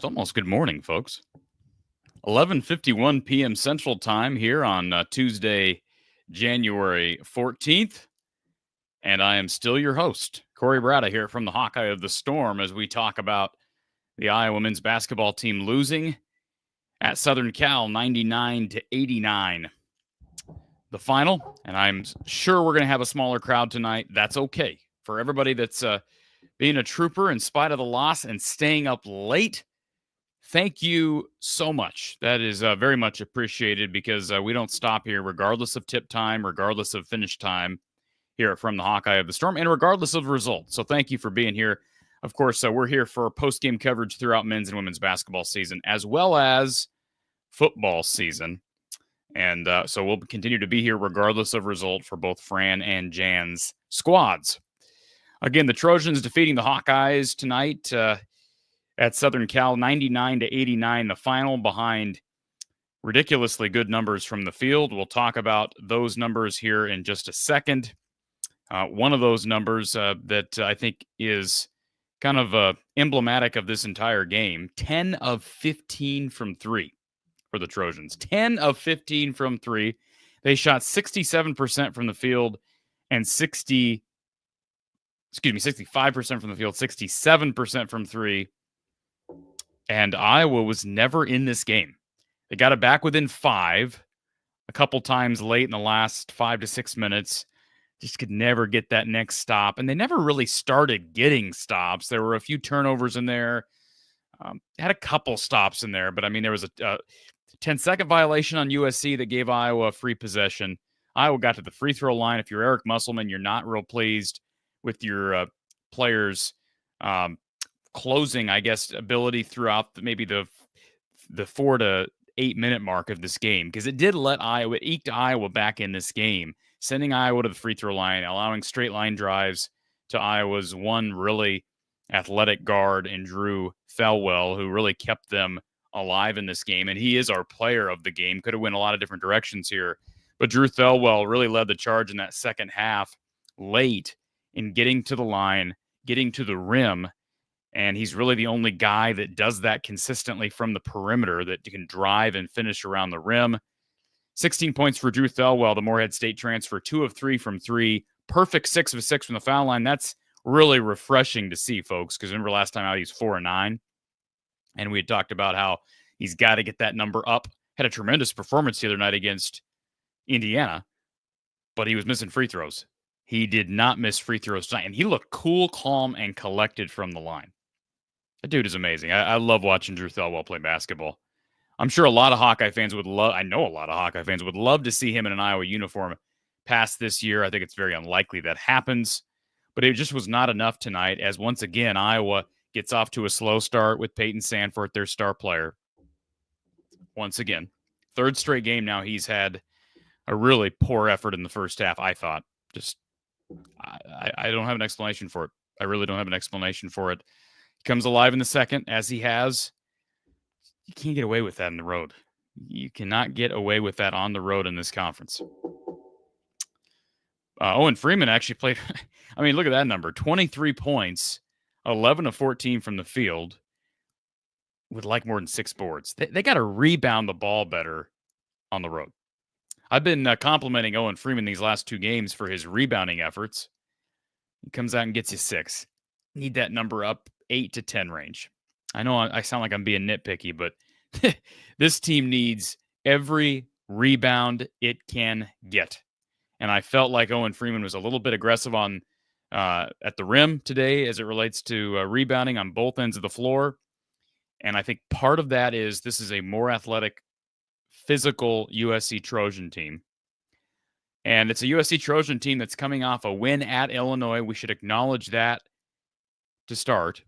It's almost good morning, folks. 11:51 p.m. Central Time here on Tuesday, January 14th. And I am still your host, Cory Brada, here from the Hawkeye of the Storm as we talk about the Iowa men's basketball team losing at Southern Cal 99-89. The final, and I'm sure we're going to have a smaller crowd tonight. That's okay. For everybody that's being a trooper in spite of the loss and staying up late, thank you so much. That is very much appreciated because we don't stop here regardless of tip time, regardless of finish time here from the Hawkeye of the Storm, and regardless of results. So thank you for being here. Of course, we're here for post-game coverage throughout men's and women's basketball season, as well as football season. And so we'll continue to be here regardless of result for both Fran and Jan's squads. Again, the Trojans defeating the Hawkeyes tonight at Southern Cal, 99-89, the final, behind ridiculously good numbers from the field. We'll talk about those numbers here in just a second. One of those numbers that I think is kind of emblematic of this entire game, 10 of 15 from three for the Trojans. 10 of 15 from three. They shot 67% from the field and 65% from the field, 67% from three. And Iowa was never in this game. They got it back within 5 a couple times late in the last 5 to 6 minutes. Just could never get that next stop. And they never really started getting stops. There were a few turnovers in there. Had a couple stops in there. But, I mean, there was a 10-second violation on USC that gave Iowa a free possession. Iowa got to the free throw line. If you're Eric Musselman, you're not real pleased with your players' closing, I guess, ability throughout maybe the 4 to 8 minute mark of this game, because it did let Iowa, it eked Iowa back in this game, sending Iowa to the free throw line, allowing straight line drives to Iowa's one really athletic guard in Drew Thelwell, who really kept them alive in this game. And he is our player of the game. Could have went a lot of different directions here, but Drew Thelwell really led the charge in that second half late in getting to the line, getting to the rim. And he's really the only guy that does that consistently from the perimeter, that can drive and finish around the rim. 16 points for Drew Thelwell, the Morehead State transfer, 2 of 3 from 3. Perfect 6 of 6 from the foul line. That's really refreshing to see, folks, because remember last time out he was 4 and 9. And we had talked about how he's got to get that number up. Had a tremendous performance the other night against Indiana, but he was missing free throws. He did not miss free throws tonight, and he looked cool, calm, and collected from the line. That dude is amazing. I love watching Drew Thelwell play basketball. I'm sure a lot of Hawkeye fans would love, I know a lot of Hawkeye fans would love to see him in an Iowa uniform past this year. I think it's very unlikely that happens, but it just was not enough tonight, as once again, Iowa gets off to a slow start with Peyton Sandfort, their star player. Once again, third straight game now he's had a really poor effort in the first half, I thought. Just, I don't have an explanation for it. I really don't have an explanation for it. Comes alive in the second, as he has. You can't get away with that on the road. You cannot get away with that on the road in this conference. Owen Freeman actually played. I mean, look at that number. 23 points, 11 of 14 from the field, with like more than 6 boards. They got to rebound the ball better on the road. I've been complimenting Owen Freeman these last 2 games for his rebounding efforts. He comes out and gets you 6. Need that number up 8 to 10 range. I know I sound like I'm being nitpicky, but this team needs every rebound it can get. And I felt like Owen Freeman was a little bit aggressive on at the rim today as it relates to rebounding on both ends of the floor. And I think part of that is this is a more athletic, physical USC Trojan team. And it's a USC Trojan team that's coming off a win at Illinois. We should acknowledge that to start.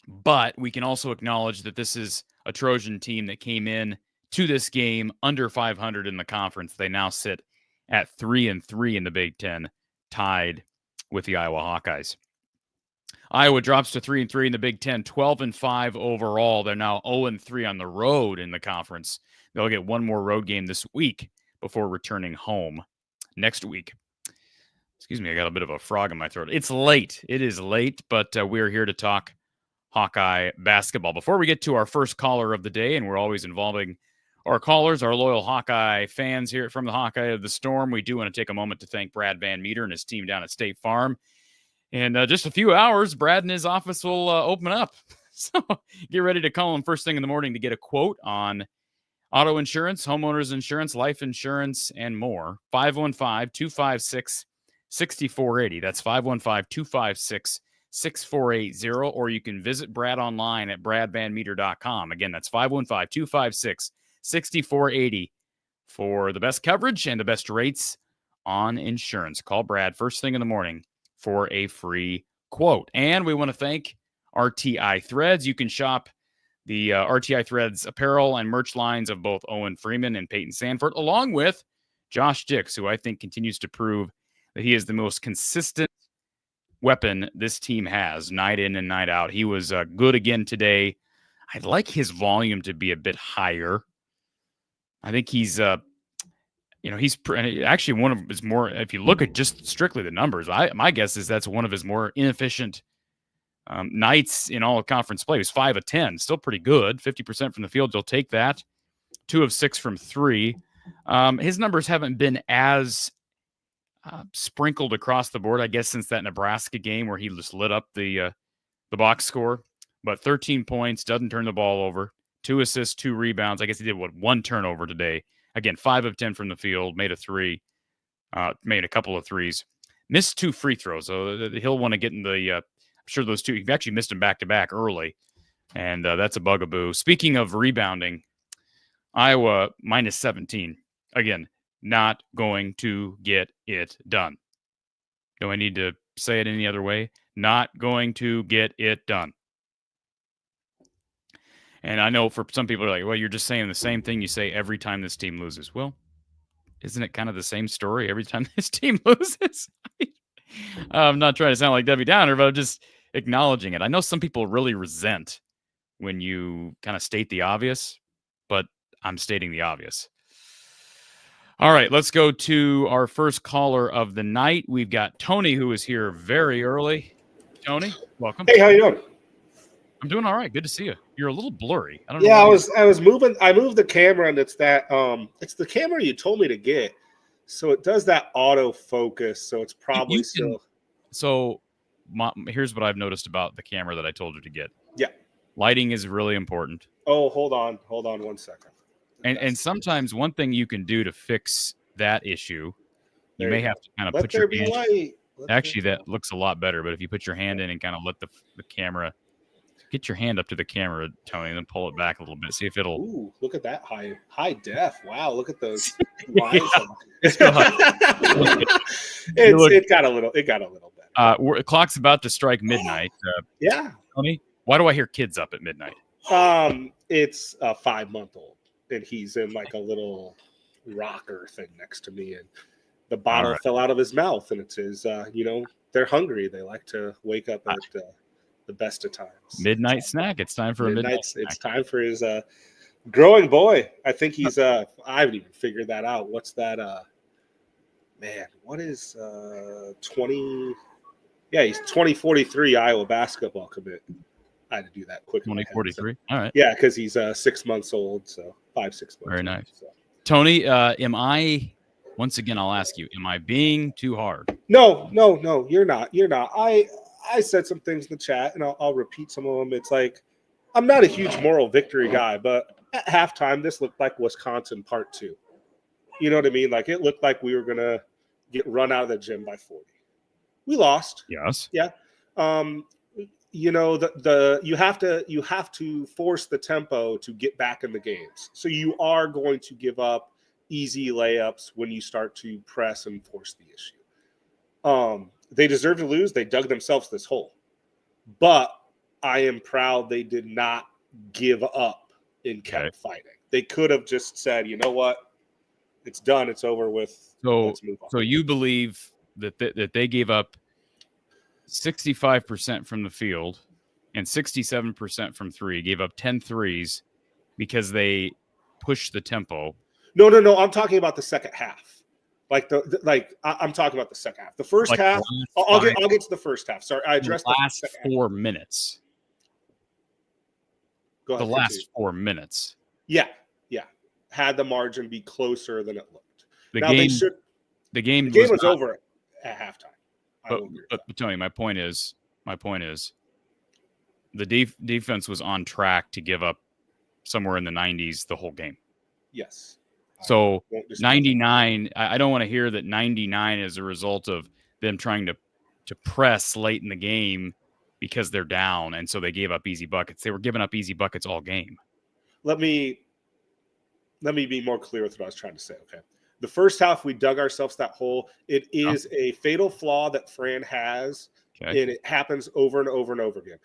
But we can also acknowledge that this is a Trojan team that came in to this game under 500 in the conference. They now sit at 3-3 in the Big Ten, tied with the Iowa Hawkeyes. Iowa drops to 3-3 in the Big Ten, 12-5 overall. They're now 0-3 on the road in the conference. They'll get one more road game this week before returning home next week. Excuse me, I got a bit of a frog in my throat. It's late. It is late, but we're here to talk Hawkeye basketball. Before we get to our first caller of the day, and we're always involving our callers, our loyal Hawkeye fans here from the Hawkeye of the Storm, we do want to take a moment to thank Brad Van Meter and his team down at State Farm. And just a few hours, Brad and his office will open up. So get ready to call him first thing in the morning to get a quote on auto insurance, homeowners insurance, life insurance, and more. 515-256-6480. That's 515-256-6480. Or you can visit Brad online at bradvanmeter.com. Again, that's 515-256-6480 for the best coverage and the best rates on insurance. Call Brad first thing in the morning for a free quote. And we want to thank RTI Threads. You can shop the RTI Threads apparel and merch lines of both Owen Freeman and Peyton Sanford, along with Josh Dix, who I think continues to prove that he is the most consistent weapon this team has, night in and night out. He was good again today. I'd like his volume to be a bit higher. I think he's, he's actually one of his more, if you look at just strictly the numbers, my guess is that's one of his more inefficient nights in all of conference play. He was 5 of 10, still pretty good. 50% from the field, you'll take that. 2 of 6 from 3. His numbers haven't been as sprinkled across the board, I guess, since that Nebraska game where he just lit up the box score. But 13 points, doesn't turn the ball over. 2 assists, 2 rebounds. I guess he did 1 turnover today. Again, 5 of 10 from the field, made a 3, made a couple of threes, missed 2 free throws. So he'll want to get in the. I'm sure those 2, he actually missed them back to back early, and that's a bugaboo. Speaking of rebounding, Iowa minus 17. Again, not going to get it done. Do I need to say it any other way? Not going to get it done. And I know for some people are like, well, you're just saying the same thing you say every time this team loses. Well, isn't it kind of the same story every time this team loses? I'm not trying to sound like Debbie Downer, but I'm just acknowledging it. I know some people really resent when you kind of state the obvious, but I'm stating the obvious. All right, let's go to our first caller of the night. We've got Tony, who is here very early. Tony, welcome. Hey, how you doing? I'm doing all right. Good to see you. You're a little blurry. I don't know. Yeah, I was moving. I moved the camera, and it's it's the camera you told me to get. So it does that autofocus. So it's probably still. So here's what I've noticed about the camera that I told you to get. Yeah. Lighting is really important. Oh, hold on 1 second. And sometimes one thing you can do to fix that issue, you may have to kind of put your hand. Actually, that looks a lot better. But if you put your hand in and kind of let the camera, get your hand up to the camera, Tony, and then pull it back a little bit. See if it'll. Ooh, look at that high def. Wow, look at those lines. It got a little better. The clock's about to strike midnight. Yeah. Tony, why do I hear kids up at midnight? It's a 5-month-old, and he's in like a little rocker thing next to me, and the bottle fell out of his mouth, and it's his. They're hungry. They like to wake up at the best of times. Midnight snack. It's time for a midnight snack. It's time for his growing boy. I think he's I haven't even figured that out. What's that? Man, what is 20? Yeah, he's 2043 Iowa basketball commit. I had to do that quickly. 2043. All right. Yeah, because he's 6 months old, so 5-6 months. Very nice. So. Tony, am I? Once again, I'll ask you: am I being too hard? No, you're not. You're not. I said some things in the chat, and I'll repeat some of them. It's like I'm not a huge moral victory guy, but at halftime, this looked like Wisconsin Part 2. You know what I mean? Like it looked like we were gonna get run out of the gym by 40. We lost. Yes. Yeah. You have to force the tempo to get back in the games. So you are going to give up easy layups when you start to press and force the issue. They deserve to lose. They dug themselves this hole. But I am proud they did not give up and kept fighting. They could have just said, you know what? It's done. It's over with. Let's move on. So you believe that they gave up 65% from the field and 67% from 3, gave up 10 threes because they pushed the tempo. No. I'm talking about the second half. I'm talking about the second half. The first half, I'll get to the first half. Sorry, I addressed the last 4 minutes. Go ahead. The last 4 minutes. Yeah. Had the margin be closer than it looked. The game was over at halftime. But Tony, my point is, the defense was on track to give up somewhere in the 90s the whole game. Yes. So 99, I don't want to hear that 99 is a result of them trying to press late in the game because they're down, and so they gave up easy buckets. They were giving up easy buckets all game. Let me be more clear with what I was trying to say, okay? The first half, we dug ourselves that hole. It is a fatal flaw that Fran has, and it happens over and over and over again.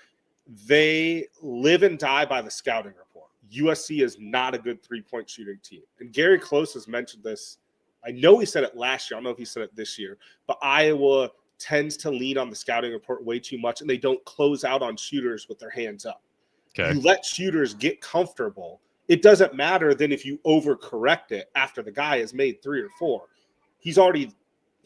They live and die by the scouting report. USC is not a good three-point shooting team. And Gary Close has mentioned this. I know he said it last year. I don't know if he said it this year. But Iowa tends to lean on the scouting report way too much, and they don't close out on shooters with their hands up. Okay. You let shooters get comfortable. It doesn't matter then if you overcorrect it after the guy has made 3 or 4. He's already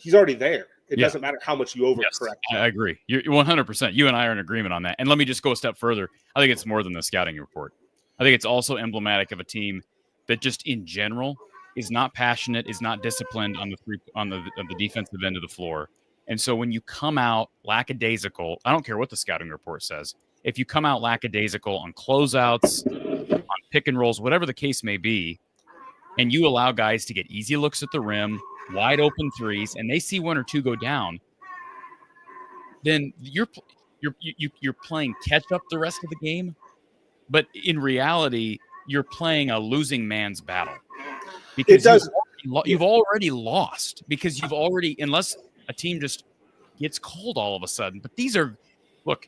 there. It doesn't matter how much you overcorrect. Yes, I agree. You're 100%. You and I are in agreement on that. And let me just go a step further. I think it's more than the scouting report. I think it's also emblematic of a team that just in general is not passionate, is not disciplined on the defensive end of the floor. And so when you come out lackadaisical, I don't care what the scouting report says. If you come out lackadaisical on closeouts, on pick and rolls, whatever the case may be, and you allow guys to get easy looks at the rim, wide open threes, and they see 1 or 2 go down, then you're playing catch up the rest of the game. But in reality, you're playing a losing man's battle because you've already lost because you've already, unless a team just gets cold all of a sudden. But these are, look,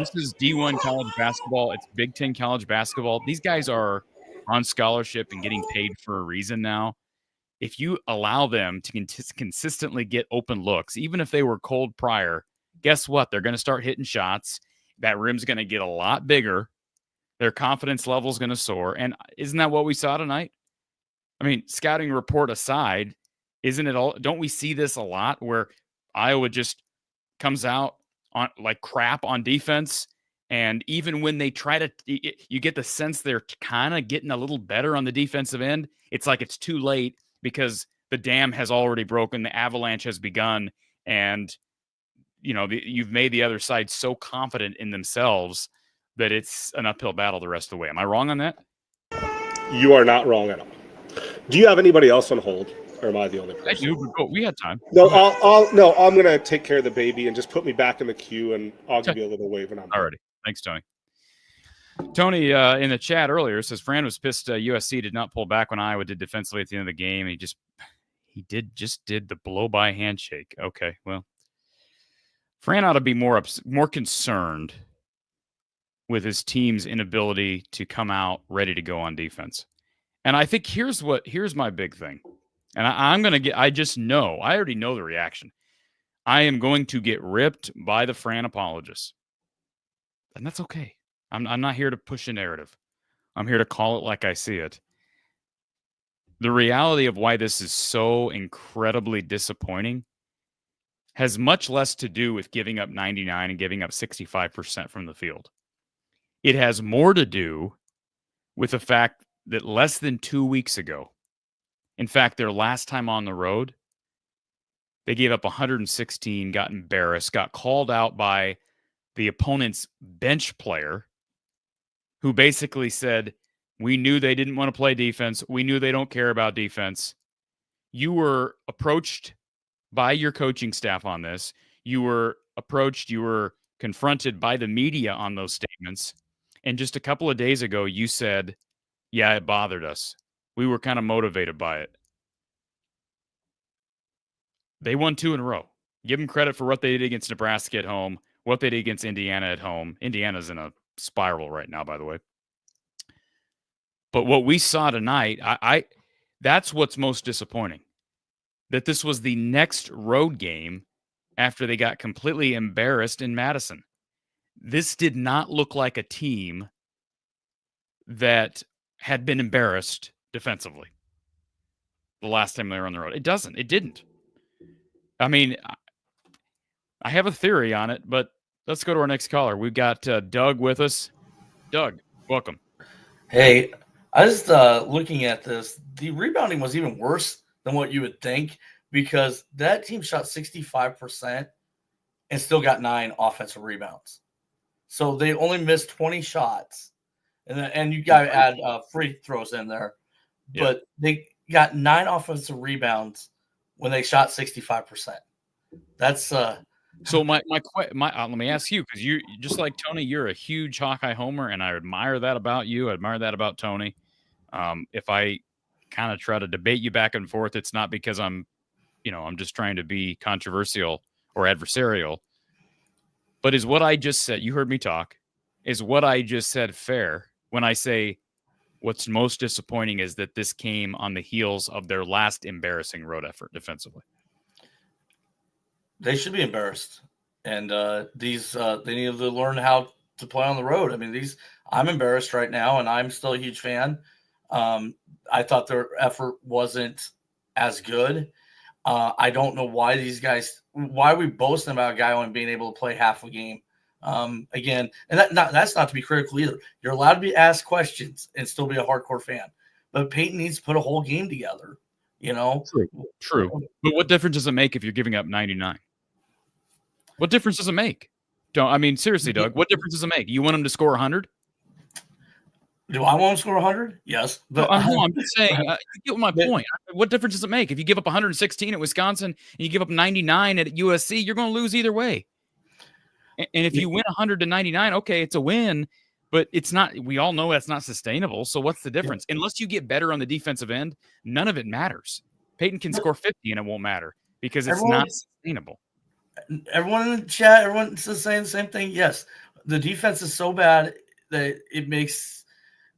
this is D1 college basketball. It's Big Ten college basketball. These guys are on scholarship and getting paid for a reason now. If you allow them to consistently get open looks, even if they were cold prior, guess what? They're going to start hitting shots. That rim's going to get a lot bigger. Their confidence level is going to soar. And isn't that what we saw tonight? I mean, scouting report aside, isn't it all? Don't we see this a lot where Iowa just comes out on like crap on defense? And even when they try to, you get the sense they're kind of getting a little better on the defensive end. It's like it's too late because the dam has already broken. The avalanche has begun. And, you've made the other side so confident in themselves that it's an uphill battle the rest of the way. Am I wrong on that? You are not wrong at all. Do you have anybody else on hold, or am I the only person? I do. We had time. No, I'm going to take care of the baby and just put me back in the queue, and I'll give you a little wave when I'm already. Thanks, Tony. Tony in the chat earlier says Fran was pissed USC did not pull back when Iowa did defensively at the end of the game. He did the blow-by handshake. Okay, well, Fran ought to be more concerned with his team's inability to come out ready to go on defense. And I think here's my big thing. And I just know, I already know the reaction. I am going to get ripped by the Fran apologists. And that's okay. I'm not here to push a narrative. I'm here to call it like I see it. The reality of why this is so incredibly disappointing has much less to do with giving up 99 and giving up 65% from the field. It has more to do with the fact that less than 2 weeks ago, in fact, their last time on the road, they gave up 116, got embarrassed, got called out by the opponent's bench player who basically said, we knew they didn't want to play defense. We knew they don't care about defense. You were approached by your coaching staff on this. You were confronted by the media on those statements. And just a couple of days ago, you said, yeah, it bothered us. We were kind of motivated by it. They won 2 in a row. Give them credit for what they did against Nebraska at home, what they did against Indiana at home. Indiana's in a spiral right now, by the way. But what we saw tonight, that's what's most disappointing. That this was the next road game after they got completely embarrassed in Madison. This did not look like a team that had been embarrassed defensively the last time they were on the road. It didn't. I mean, I have a theory on it, but let's go to our next caller. We've got Doug with us. Doug, welcome. Hey, I was looking at this. The rebounding was even worse than what you would think because that team shot 65% and still got 9 offensive rebounds. So they only missed 20 shots. And you got to add free throws in there. Yeah. But they got 9 offensive rebounds when they shot 65%. That's So my let me ask you, because you just like Tony, you're a huge Hawkeye homer, and I admire that about you. I admire that about Tony. If I kind of try to debate you back and forth, it's not because I'm just trying to be controversial or adversarial. But is what I just said, you heard me talk, is what I just said fair when I say what's most disappointing is that this came on the heels of their last embarrassing road effort defensively? They should be embarrassed, and they need to learn how to play on the road. I mean, I'm embarrassed right now, and I'm still a huge fan. I thought their effort wasn't as good. I don't know why why are we boasting about a guy only being able to play half a game? Again, and that's not to be critical either. You're allowed to be asked questions and still be a hardcore fan, but Peyton needs to put a whole game together. True. But what difference does it make if you're giving up 99? What difference does it make? Seriously, Doug, what difference does it make? You want him to score 100? Do I want him to score 100? Yes. But I'm just saying, you get my point. What difference does it make? If you give up 116 at Wisconsin and you give up 99 at USC, you're going to lose either way. And if you win 100 to 99, okay, it's a win, but it's not. We all know that's not sustainable. So what's the difference? Yeah. Unless you get better on the defensive end, none of it matters. Peyton can score 50 and it won't matter because it's not sustainable. Everyone in the chat, everyone's saying the same thing. Yes, the defense is so bad that it makes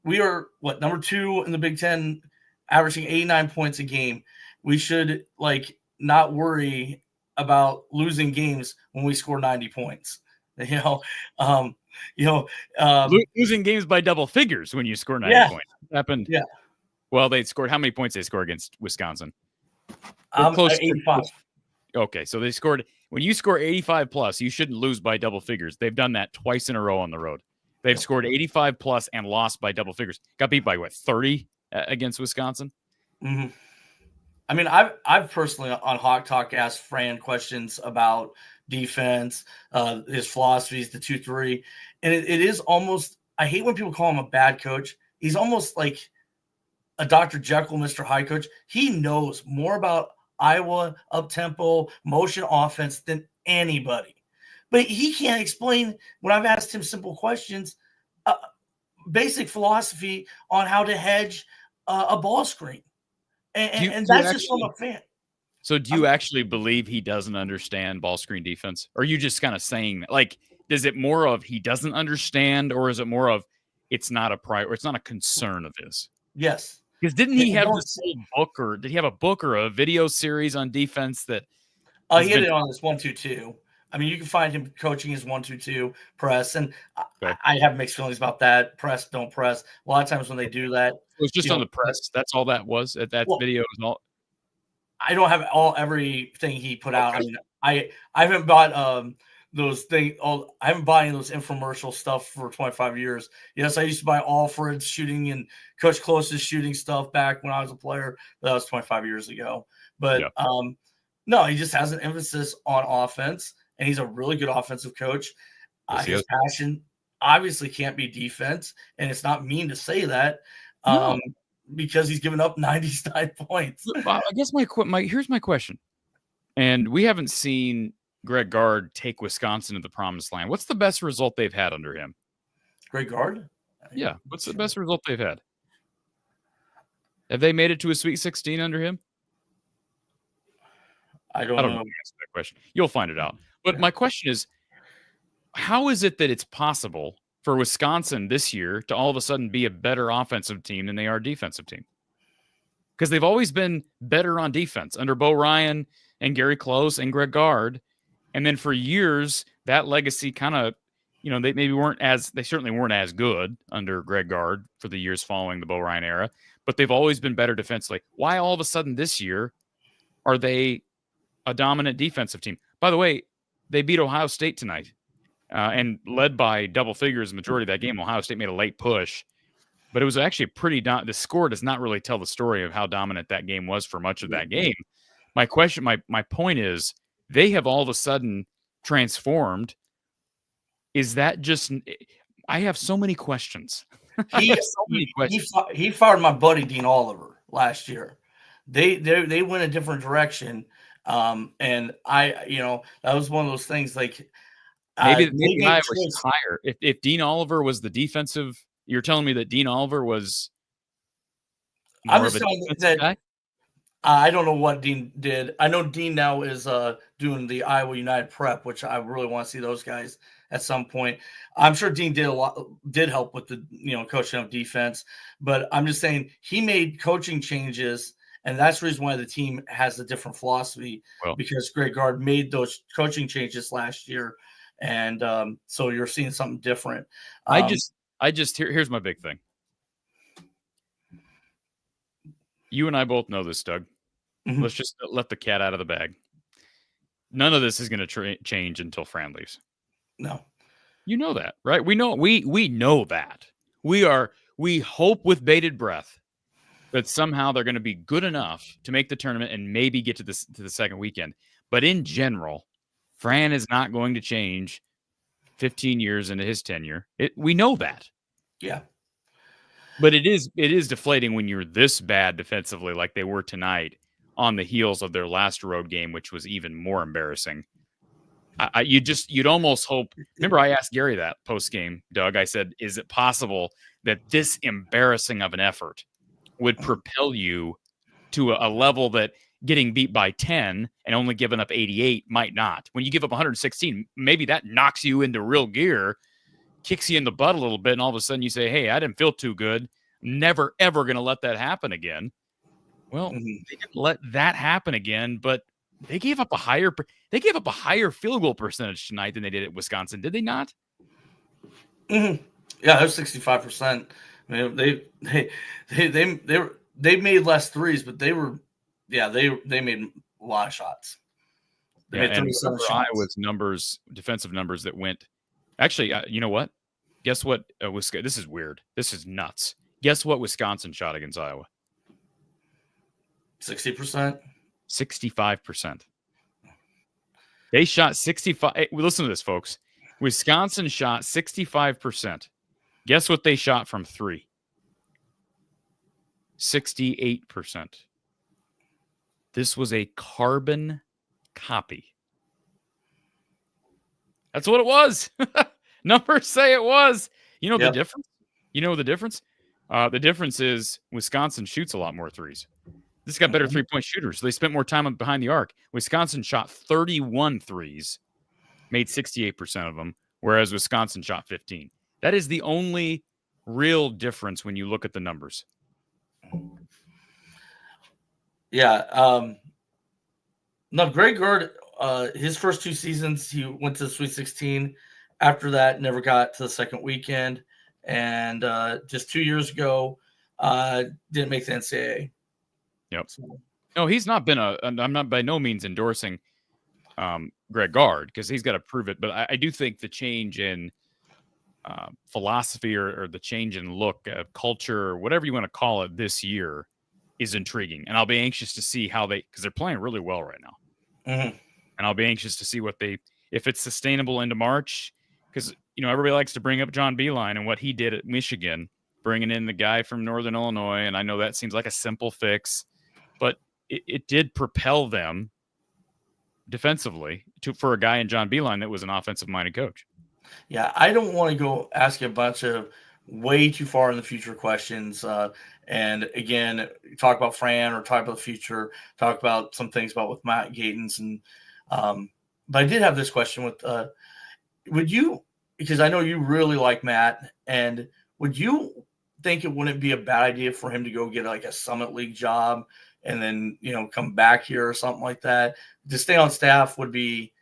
we are number 2 in the Big Ten, averaging 89 points a game. We should not worry about losing games when we score 90 points. Losing games by double figures when you score 90 points. It happened. Yeah. Well, they scored how many points they scored against Wisconsin? Close 85. Okay, so they scored. When you score 85 plus, you shouldn't lose by double figures. They've done that twice in a row on the road. They've scored 85 plus and lost by double figures. Got beat by 30 against Wisconsin? Mm-hmm. I mean, I've personally on Hawk Talk asked Fran questions about defense, his philosophies, the 2-3, and it is almost. I hate when people call him a bad coach. He's almost like a Dr. Jekyll, Mr. Hyde coach. He knows more about Iowa up-tempo motion offense than anybody, but he can't explain when I've asked him simple questions, basic philosophy on how to hedge a ball screen. And that's just from a fan. So do you actually believe he doesn't understand ball screen defense? Or are you just kind of saying that? Is it more of he doesn't understand, or is it more of it's not a priority, or it's not a concern of his? Yes. Because didn't he have this whole book, or did he have a book or a video series on defense that? He had it on this 1-2-2. I mean, you can find him coaching his 1-2-2 press, and I have mixed feelings about that. Press, don't press. A lot of times when they do that, it was just on the press. That's all that was. That video is all. I don't have everything he put out. I mean, I haven't bought those things. I haven't bought any of those infomercial stuff for 25 years. Yes, I used to buy Alfred's shooting and Coach Close's shooting stuff back when I was a player. That was 25 years ago. But no, he just has an emphasis on offense, and he's a really good offensive coach. His passion obviously can't be defense, and it's not mean to say that. Because he's given up 99 points. I guess here's my question. And we haven't seen Greg Gard take Wisconsin to the promised land. What's the best result they've had under him? Greg Gard? Yeah. What's the best result they've had? Have they made it to a Sweet 16 under him? I don't know. Answer that question. You'll find it out. But my question is, how is it that it's possible for Wisconsin this year to all of a sudden be a better offensive team than they are defensive team? Because they've always been better on defense under Bo Ryan and Gary Close and Greg Gard. And then for years, that legacy kind of, they certainly weren't as good under Greg Gard for the years following the Bo Ryan era, but they've always been better defensively. Why all of a sudden this year are they a dominant defensive team? By the way, they beat Ohio State tonight. And led by double figures the majority of that game. Ohio State made a late push. but it was actually pretty. The score does not really tell the story of how dominant that game was for much of that game. My point is, they have all of a sudden transformed. Is that just? I have so many questions. He fired my buddy Dean Oliver last year. They went a different direction, and that was one of those things. Like maybe I was higher. If Dean Oliver was the defensive, you're telling me that Dean Oliver was. I'm just telling you that guy? I don't know what Dean did. I know Dean now is doing the Iowa United prep, which I really want to see those guys at some point. I'm sure Dean did help with the coaching of defense, but I'm just saying he made coaching changes, and that's the reason why the team has a different philosophy, because Greg Gard made those coaching changes last year, and so you're seeing something different. Here's my big thing. You and I both know this, Doug. Mm-hmm. Let's just let the cat out of the bag. None of this is going to change until Fran leaves. No. You know that, right? We know that. We hope with bated breath that somehow they're going to be good enough to make the tournament and maybe get to the second weekend. But in general, Fran is not going to change 15 years into his tenure. We know that. Yeah. But it is deflating when you're this bad defensively like they were tonight on the heels of their last road game, which was even more embarrassing. You'd almost hope. Remember, I asked Gary that post game, Doug. I said, is it possible that this embarrassing of an effort would propel you to a level that getting beat by 10 and only giving up 88 might not? When you give up 116, maybe that knocks you into real gear, kicks you in the butt a little bit, and all of a sudden you say, hey, I didn't feel too good. Never, ever going to let that happen again. Well, they didn't let that happen again, but they gave up a higher field goal percentage tonight than they did at Wisconsin, did they not? Mm-hmm. Yeah, they're 65%. I mean, they made less threes, but they made a lot of shots. They made 37 shots. Iowa's defensive numbers that went. Actually, you know what? Guess what? This is weird. This is nuts. Guess what Wisconsin shot against Iowa? 60%. 65%. They shot 65. Hey, listen to this, folks. Wisconsin shot 65%. Guess what they shot from three? 68%. This was a carbon copy. That's what it was. Numbers say it was. You know the difference? You know the difference? The difference is Wisconsin shoots a lot more threes. This got better three-point shooters. So they spent more time behind the arc. Wisconsin shot 31 threes, made 68% of them, whereas Wisconsin shot 15. That is the only real difference when you look at the numbers. Yeah. No, Greg Gard, his first two seasons, he went to the Sweet 16. After that, never got to the second weekend. And just 2 years ago, didn't make the NCAA. Yep. No, he's not been I'm not by no means endorsing Greg Gard because he's got to prove it. But I do think the change in philosophy or the change in look, culture, or whatever you want to call it this year is intriguing. And I'll be anxious to see how because they're playing really well right now. Mm-hmm. And I'll be anxious to see if it's sustainable into March. Because, everybody likes to bring up John Beilein and what he did at Michigan, bringing in the guy from Northern Illinois. And I know that seems like a simple fix, but it did propel them defensively for a guy in John Beilein that was an offensive-minded coach. Yeah, I don't want to go ask you a bunch of way too far in the future questions. And again, talk about Fran or talk about the future, talk about some things with Matt Gatens. And but I did have this question with would you, because I know you really like Matt, and would you think it wouldn't be a bad idea for him to go get like a Summit League job and then, come back here or something like that? To stay on staff would be,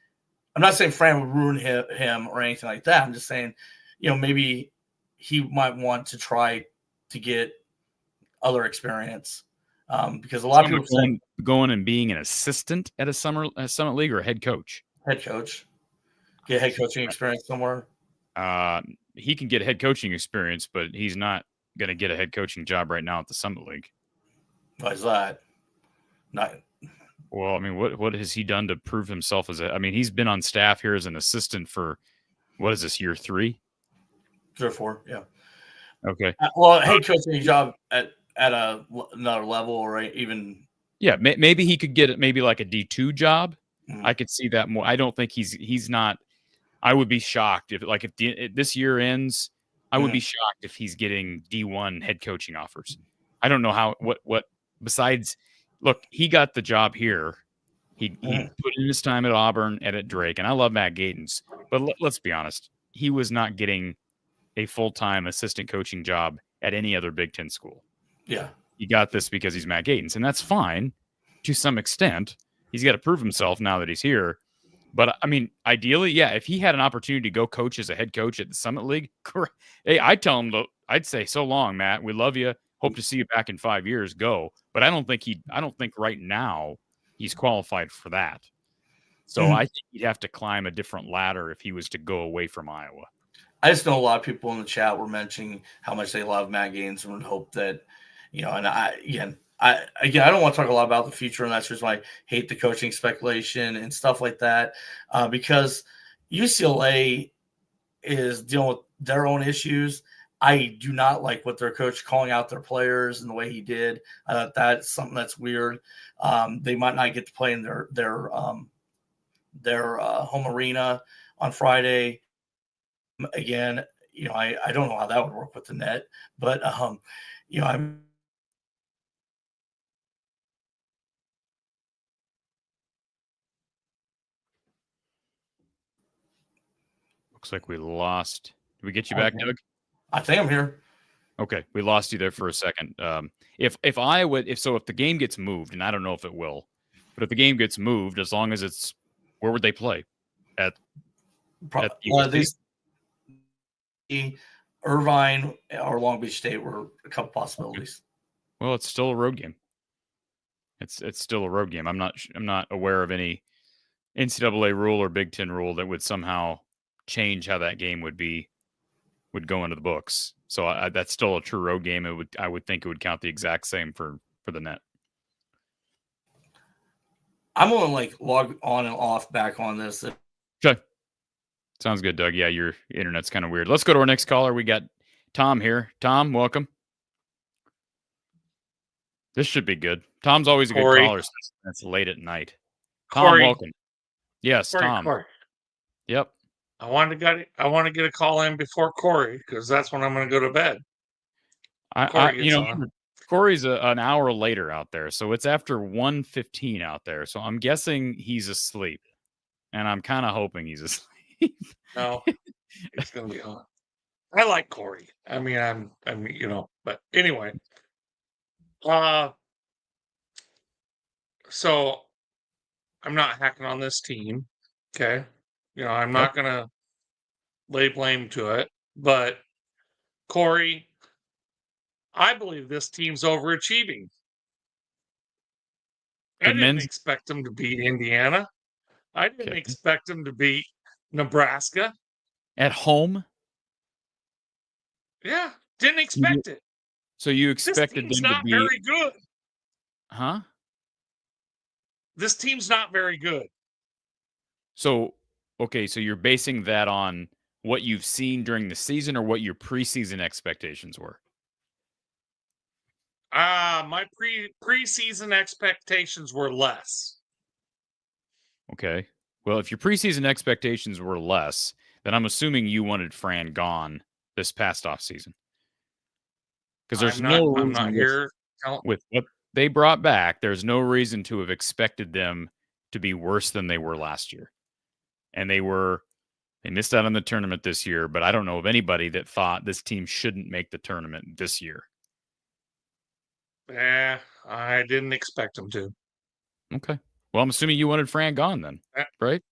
I'm not saying Fran would ruin him or anything like that. I'm just saying, maybe he might want to try to get other experience because a lot of people going and being an assistant at a Summit League or a head coach. Head coach. Get head coaching experience somewhere. He can get head coaching experience, but he's not going to get a head coaching job right now at the Summit League. Why is that? Not. Well, I mean, what has he done to prove himself as I mean, he's been on staff here as an assistant for, what is this, year 3? 3 or 4, yeah. Okay. Well, head coaching job at another level, or even. Yeah, maybe he could get maybe like a D2 job. Mm-hmm. I could see that more. I don't think he's not. I would be shocked if this year ends. I would be shocked if he's getting D1 head coaching offers. I don't know how what besides. Look, he got the job here. He put in his time at Auburn and at Drake, and I love Matt Gatens. But let's be honest, he was not getting a full-time assistant coaching job at any other Big Ten school. Yeah. He got this because he's Matt Gatens, and that's fine to some extent. He's got to prove himself now that he's here. But, I mean, ideally, yeah, if he had an opportunity to go coach as a head coach at the Summit League, hey, I'd tell him, I'd say, so long, Matt. We love you. Hope to see you back in 5 years. Go. But I don't think right now he's qualified for that. So I think he'd have to climb a different ladder if he was to go away from Iowa. I just know a lot of people in the chat were mentioning how much they love Matt Gaines and would hope that, and I don't want to talk a lot about the future, and that's just why I hate the coaching speculation and stuff like that, because UCLA is dealing with their own issues. I do not like what their coach calling out their players and the way he did. That's something that's weird. They might not get to play in their home arena on Friday. Again, I don't know how that would work with the net, but I'm. Looks like we lost. Did we get you back, Doug? I think I'm here. Okay, we lost you there for a second. If the game gets moved, and I don't know if it will, but if the game gets moved, as long as it's, where would they play? At USC? Irvine or Long Beach State were a couple possibilities. Well, it's still a road game. It's still a road game. I'm not aware of any NCAA rule or Big Ten rule that would somehow change how that game would go into the books. So that's still a true road game. I would think it would count the exact same for the net. I'm going to log on and off back on this. Okay. Sounds good, Doug. Yeah, your internet's kind of weird. Let's go to our next caller. We got Tom here. Tom, welcome. This should be good. Tom's always a good caller. That's late at night. Tom, Cory. welcome. Yes, Tom. Cory. Yep. I want to get a call in before Cory because that's when I'm going to go to bed. Cory's an hour later out there, so it's after 1:15 out there. So I'm guessing he's asleep, and I'm kind of hoping he's asleep. No, it's going to be on. I like Cory. I mean, but anyway. So I'm not hacking on this team. Okay. I'm not going to lay blame to it, but Cory, I believe this team's overachieving. I didn't expect them to beat Indiana. I didn't expect them to beat Nebraska. At home? Yeah, didn't expect it. So you expected them to be... This team's not very good. Huh? This team's not very good. So, okay, so you're basing that on what you've seen during the season or what your preseason expectations were? My preseason expectations were less. Okay. Well, if your preseason expectations were less, then I'm assuming you wanted Fran gone this past offseason. Because there's no reason, I'm not here with what they brought back, there's no reason to have expected them to be worse than they were last year. And they missed out on the tournament this year, but I don't know of anybody that thought this team shouldn't make the tournament this year. Yeah, I didn't expect them to. Okay. Well, I'm assuming you wanted Fran gone then, right?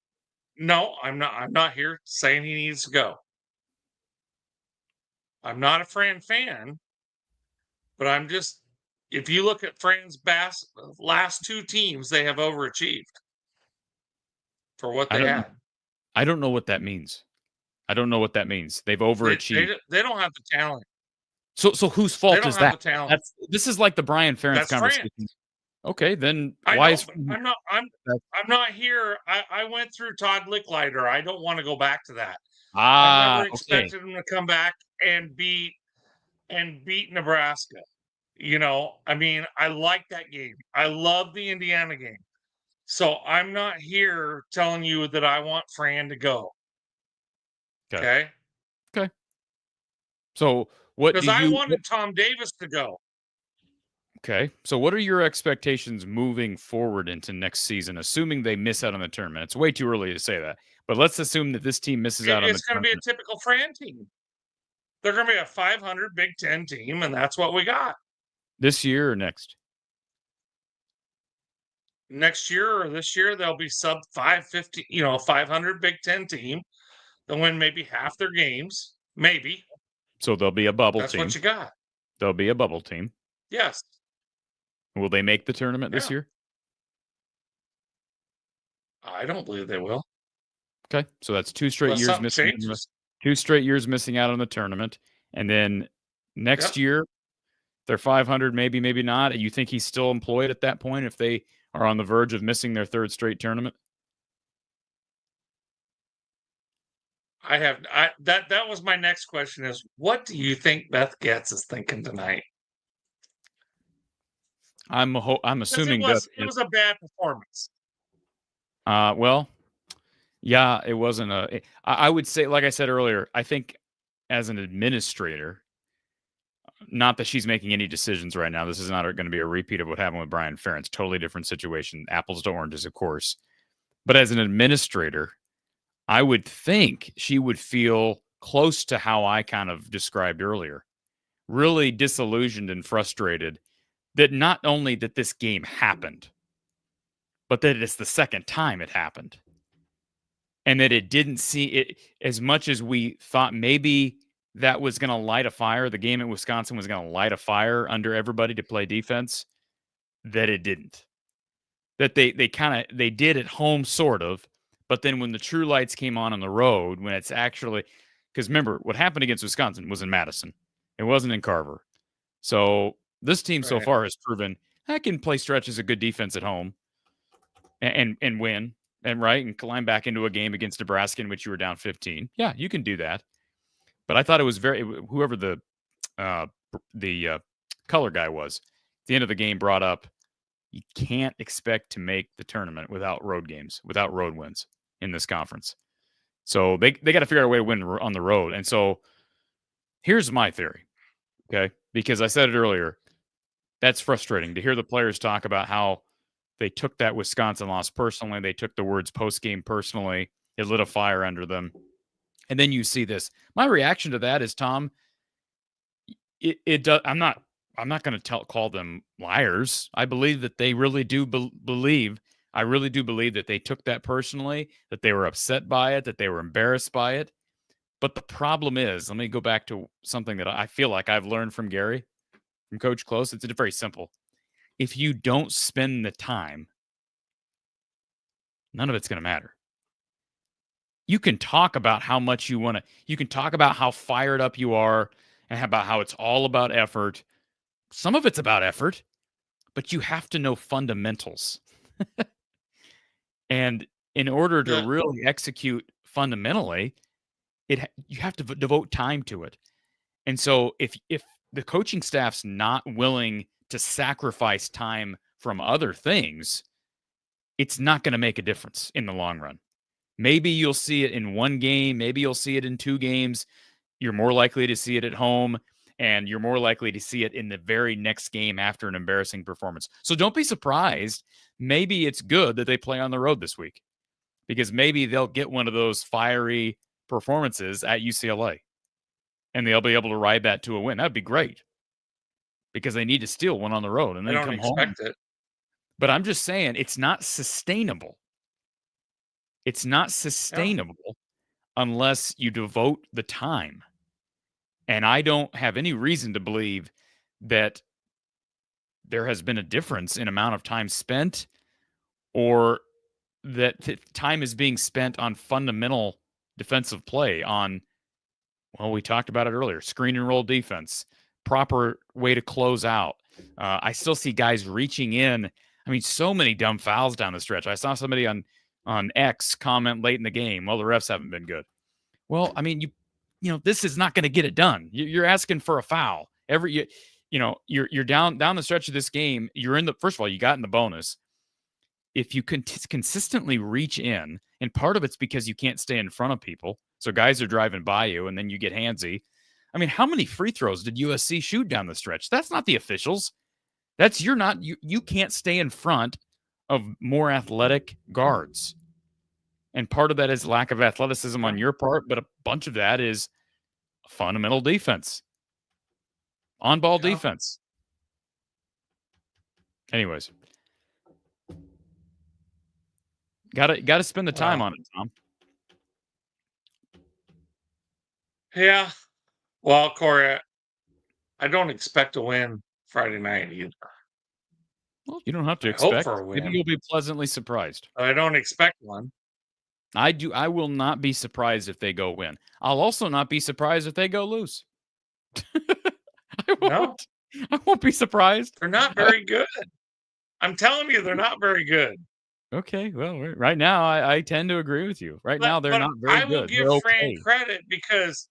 No, I'm not. I'm not here saying he needs to go. I'm not a Fran fan, but I'm just, if you look at Fran's last 2 teams, they have overachieved for what they had. I don't know what that means. They've overachieved. They don't have the talent. So whose They fault don't is have that? the talent. This is like the Brian Ferentz That's conversation. France. Okay, then I why know, is but I'm not here. I went through Todd Licklider. I don't want to go back to that. I never okay. expected him to come back and beat Nebraska. You know, I mean, I like that game. I love the Indiana game. So I'm not here telling you that I want Fran to go. Okay. Okay. So what Because do I you wanted Tom Davis to go. Okay. So what are your expectations moving forward into next season, assuming they miss out on the tournament? It's way too early to say that. But let's assume that this team misses out on the It's going to be a tournament typical Fran team. They're going to be a 500 Big Ten team, and that's what we got. this year or next. Next year or this year, they'll be sub 550, 500 Big Ten team. They'll win maybe half their games. Maybe. So they'll be a bubble That's team. what you got. They'll be a bubble team. Yes. Will they make the tournament this Yeah. year? I don't believe they will. Okay. So that's 2 straight Unless years something missing. changes. 2 straight years missing out on the tournament. And then next Yep. year, they're 500, maybe, maybe not. You think he's still employed at that point if they are on the verge of missing their 3rd straight tournament? That was my next question is what do you think Beth Getz is thinking tonight? I'm assuming it was a bad performance. Well, yeah, it wasn't I would say, like I said earlier, I think as an administrator, not that she's making any decisions right now. This is not going to be a repeat of what happened with Brian Ferentz. Totally different situation. Apples to oranges, of course. But as an administrator, I would think she would feel close to how I kind of described earlier. Really disillusioned and frustrated that not only that this game happened, but that it's the second time it happened. And that it didn't see it as much as we thought maybe that was going to light a fire. The game at Wisconsin was going to light a fire under everybody to play defense. That it didn't. That they did at home, sort of. But then when the true lights came on the road, when it's actually, because remember, what happened against Wisconsin was in Madison. It wasn't in Carver. So this team so far has proven I can play stretch as a good defense at home and win. And climb back into a game against Nebraska in which you were down 15. Yeah, you can do that. But I thought it was whoever the color guy was, at the end of the game brought up, you can't expect to make the tournament without road games, without road wins in this conference. So they got to figure out a way to win on the road. And so here's my theory, okay? Because I said it earlier, that's frustrating to hear the players talk about how they took that Wisconsin loss personally. They took the words post-game personally. It lit a fire under them. And then you see this. My reaction to that is, Tom, it does. I'm not going to call them liars. I believe that they really do believe. I really do believe that they took that personally, that they were upset by it, that they were embarrassed by it. But the problem is, let me go back to something that I feel like I've learned from Gary, from Coach Close. It's very simple. If you don't spend the time, none of it's going to matter. You can talk about how much you want to, you can talk about how fired up you are and about how it's all about effort. Some of it's about effort, but you have to know fundamentals. And in order to really execute fundamentally, you have to devote time to it. And so if the coaching staff's not willing to sacrifice time from other things, it's not going to make a difference in the long run. Maybe you'll see it in one game. Maybe you'll see it in 2 games. You're more likely to see it at home, and you're more likely to see it in the very next game after an embarrassing performance. So don't be surprised. Maybe it's good that they play on the road this week, because maybe they'll get one of those fiery performances at UCLA, and they'll be able to ride that to a win. That'd be great, because they need to steal one on the road and then come home. But I'm just saying, it's not sustainable. It's not sustainable unless you devote the time. And I don't have any reason to believe that there has been a difference in amount of time spent, or that time is being spent on fundamental defensive play, on, well, we talked about it earlier, screen and roll defense, proper way to close out. I still see guys reaching in. I mean, so many dumb fouls down the stretch. I saw somebody on X comment late in the game, well, the refs haven't been good. Well, I mean, this is not going to get it done. You're asking for a foul. You're down the stretch of this game. You're in first of all, you got in the bonus. If you consistently reach in, and part of it's because you can't stay in front of people, so guys are driving by you, and then you get handsy. I mean, how many free throws did USC shoot down the stretch? That's not the officials. That's you can't stay in front of more athletic guards. And part of that is lack of athleticism on your part, but a bunch of that is fundamental defense. On-ball defense. Anyways. Got to spend the time on it, Tom. Yeah. Well, Cory, I don't expect to win Friday night either. Well, you don't have to I hope expect. for a win. Maybe you'll be pleasantly surprised. I don't expect one. I will not be surprised if they go win. I'll also not be surprised if they go lose. I won't be surprised. They're not very good. I'm telling you, they're not very good. Okay, well, right now, I tend to agree with you. Now, they're not very good. I will give Fran credit because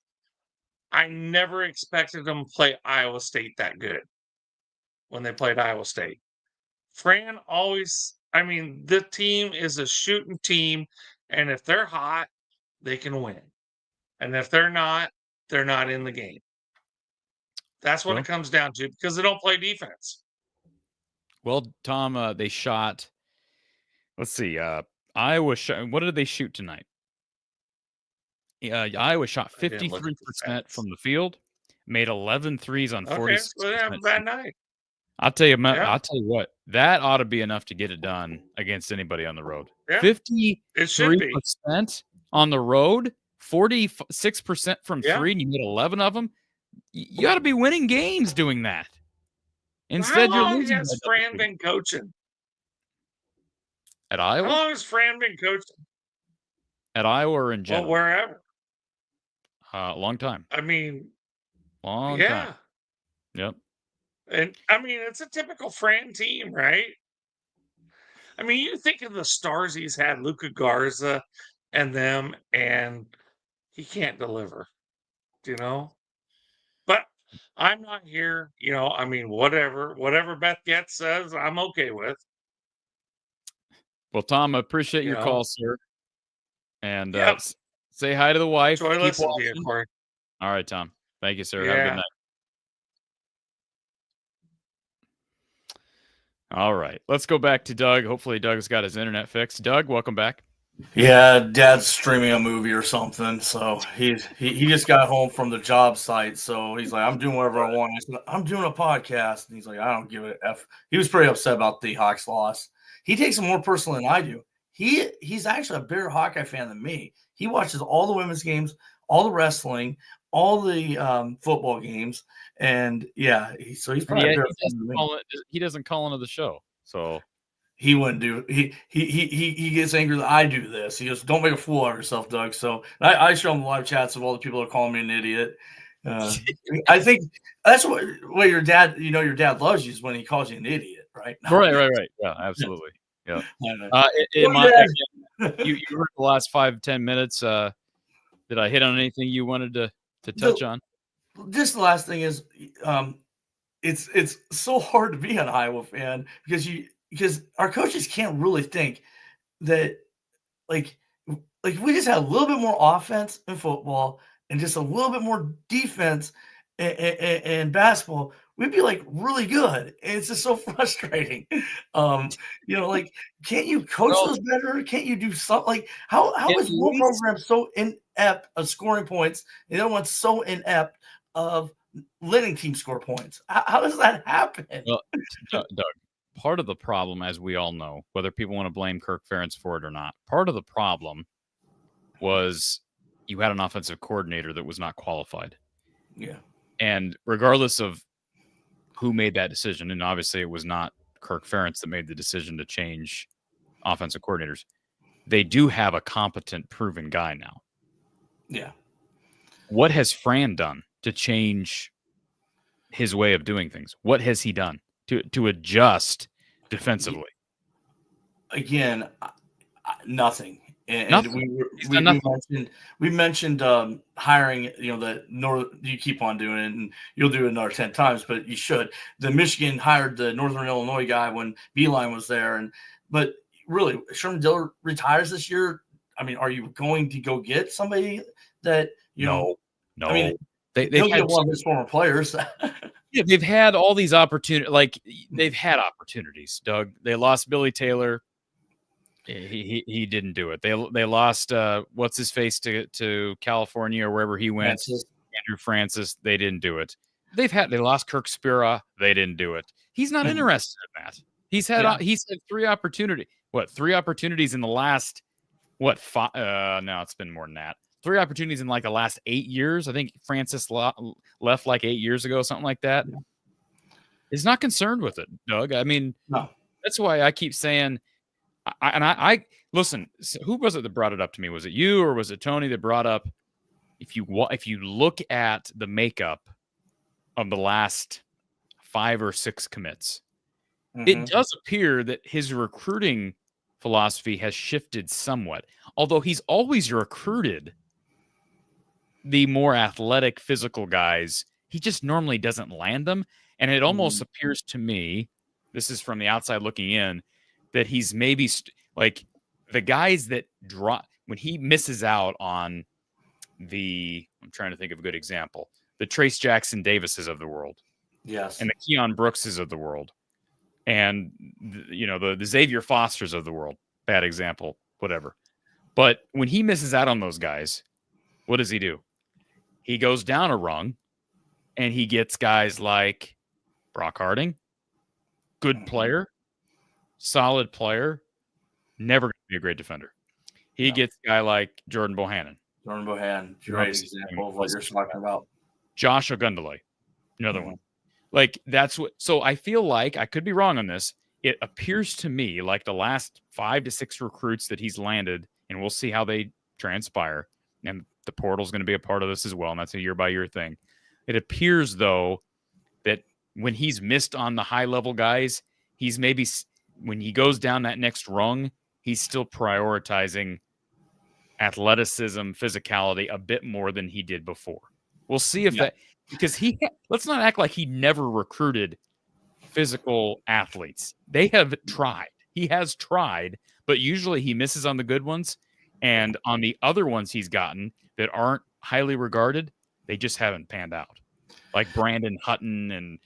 I never expected them to play Iowa State that good when they played Iowa State. Fran always, the team is a shooting team, and if they're hot, they can win. And if they're not in the game. That's what it comes down to because they don't play defense. Well, Tom, they shot. Let's see. Iowa shot. What did they shoot tonight? Iowa shot 53% from the field, made 11 threes on 46. Okay, well, they have a bad night. I'll tell you what. That ought to be enough to get it done against anybody on the road. Yeah, 53% on the road, 46% from three, and you made 11 of them. You ought to be winning games doing that. Instead, how long you're losing. has Fran been coaching? At Iowa? How long has Fran been coaching? At Iowa or in general? Well, wherever. Long time. Long time. Yep. And it's a typical Fran team, right? You think of the stars he's had, Luka Garza and them, and he can't deliver, But I'm not here, whatever Beth Getz says, I'm okay with. Well, Tom, I appreciate your call, sir. And say hi to the wife. Enjoy listening to you, Cory. All right, Tom. Thank you, sir. Have a good night. All right. Let's go back to Doug. Hopefully, Doug's got his internet fixed. Doug, welcome back. Yeah, Dad's streaming a movie or something. So he just got home from the job site. So he's like, I'm doing whatever I want. I said, I'm doing a podcast. And he's like, I don't give a F. He was pretty upset about the Hawks loss. He takes it more personal than I do. He's actually a bigger Hawkeye fan than me. He watches all the women's games, all the wrestling, all the football games, and so he's probably he doesn't call into the show, so he wouldn't do. He gets angry that I do this. He goes, "Don't make a fool of yourself, Doug." So I show him live chats of all the people that are calling me an idiot. I think that's what your dad. Your dad loves you is when he calls you an idiot, right? Right. Yeah, absolutely. Yeah. You heard the last 5-10 minutes. Did I hit on anything you wanted to touch on? Just the last thing is, it's so hard to be an Iowa fan because our coaches can't really think that like we just had a little bit more offense in football and just a little bit more defense and basketball, we'd be like really good. And it's just so frustrating. Can't you coach those better? Can't you do something like how is one program so inept of scoring points and the other one's so inept of letting teams score points? How does that happen? Well, Doug, part of the problem, as we all know, whether people want to blame Kirk Ferentz for it or not, part of the problem was you had an offensive coordinator that was not qualified. Yeah. And regardless of who made that decision, and obviously it was not Kirk Ferentz that made the decision to change offensive coordinators, they do have a competent, proven guy now. Yeah. What has Fran done to change his way of doing things? What has he done to adjust defensively? Again, nothing. And Nothing. we mentioned hiring, you keep on doing it and you'll do it another 10 times, but you should. The Michigan hired the Northern Illinois guy when Beeline was there. But really, Sherman Diller retires this year. I mean, are you going to go get somebody that, No. I mean, they've he'll had get one of his former players. Yeah, they've had all these opportunities. Like, they've had opportunities, Doug. They lost Billy Taylor. He didn't do it. They lost what's his face to California or wherever he went. Andrew Francis. They didn't do it. They lost Kirk Spira. They didn't do it. He's not interested in that. He's had 3 opportunities. What, 3 opportunities in the last 5? No, it's been more than that. 3 opportunities in like the last 8 years. I think Francis left like 8 years ago, something like that. Yeah. He's not concerned with it, Doug. I mean, no. That's why I keep saying. I listen. Who was it that brought it up to me? Was it you or was it Tony that brought up? If you look at the makeup of the last 5 or 6 commits, it does appear that his recruiting philosophy has shifted somewhat. Although he's always recruited the more athletic, physical guys, he just normally doesn't land them. And it almost appears to me, this is from the outside looking in, that he's maybe like the guys that drop when he misses out on I'm trying to think of a good example, the Trace Jackson Davises of the world. Yes. And the Keon Brookses of the world. And, the Xavier Fosters of the world. Bad example, whatever. But when he misses out on those guys, what does he do? He goes down a rung and he gets guys like Brock Harding, good player, solid player, never going to be a great defender. He gets a guy like Jordan Bohannon. Jordan Bohannon, great example of what you're talking about. Josh Ogundele, another one. Like, that's what. So I feel like, I could be wrong on this. It appears to me like the last 5 to 6 recruits that he's landed, and we'll see how they transpire. And the portal's going to be a part of this as well, and that's a year-by-year thing. It appears, though, that when he's missed on the high-level guys, he's maybe, when he goes down that next rung, he's still prioritizing athleticism, physicality a bit more than he did before. We'll see if that, because let's not act like he never recruited physical athletes. They have tried. He has tried, but usually he misses on the good ones. And on the other ones he's gotten that aren't highly regarded, they just haven't panned out. Like Brandon Hutton, and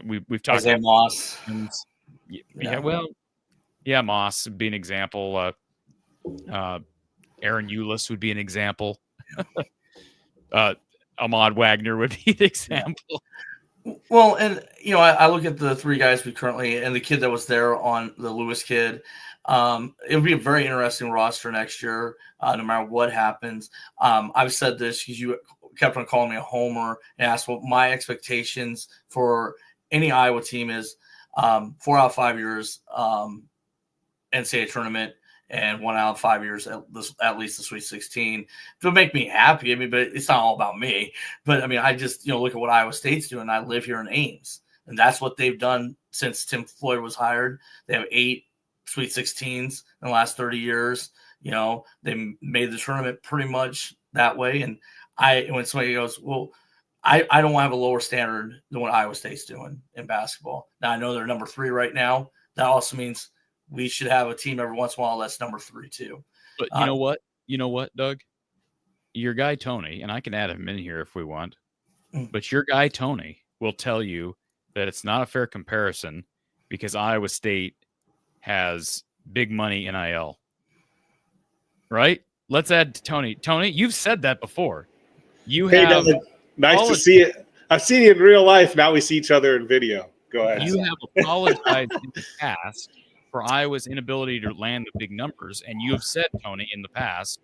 we've talked about Moss. Moss would be an example. Aaron Eulis would be an example. Ahmad Wagner would be an example. Well, and I look at the 3 guys we currently, and the kid that was there on the Lewis kid. It would be a very interesting roster next year, no matter what happens. I've said this because you kept on calling me a homer and asked what my expectations for any Iowa team is. 4 out of 5 years NCAA tournament, and 1 out of 5 years at least the Sweet 16. It would make me happy. I mean, but it's not all about me. But I mean, I just look at what Iowa State's doing. I live here in Ames, and that's what they've done since Tim Floyd was hired. They have 8 Sweet 16s in the last 30 years. They made the tournament pretty much that way. And when somebody goes, well, I don't have a lower standard than what Iowa State's doing in basketball. Now I know they're number 3 right now. That also means we should have a team every once in a while that's number 3 too. But you know what? You know what, Doug? Your guy Tony, and I can add him in here if we want, but your guy Tony will tell you that it's not a fair comparison because Iowa State has big money NIL. Right? Let's add to Tony. Tony, you've said that before. Nice to see it. I've seen you in real life. Now we see each other in video. Go ahead. You have apologized in the past for Iowa's inability to land the big numbers. And you have said, Tony, in the past,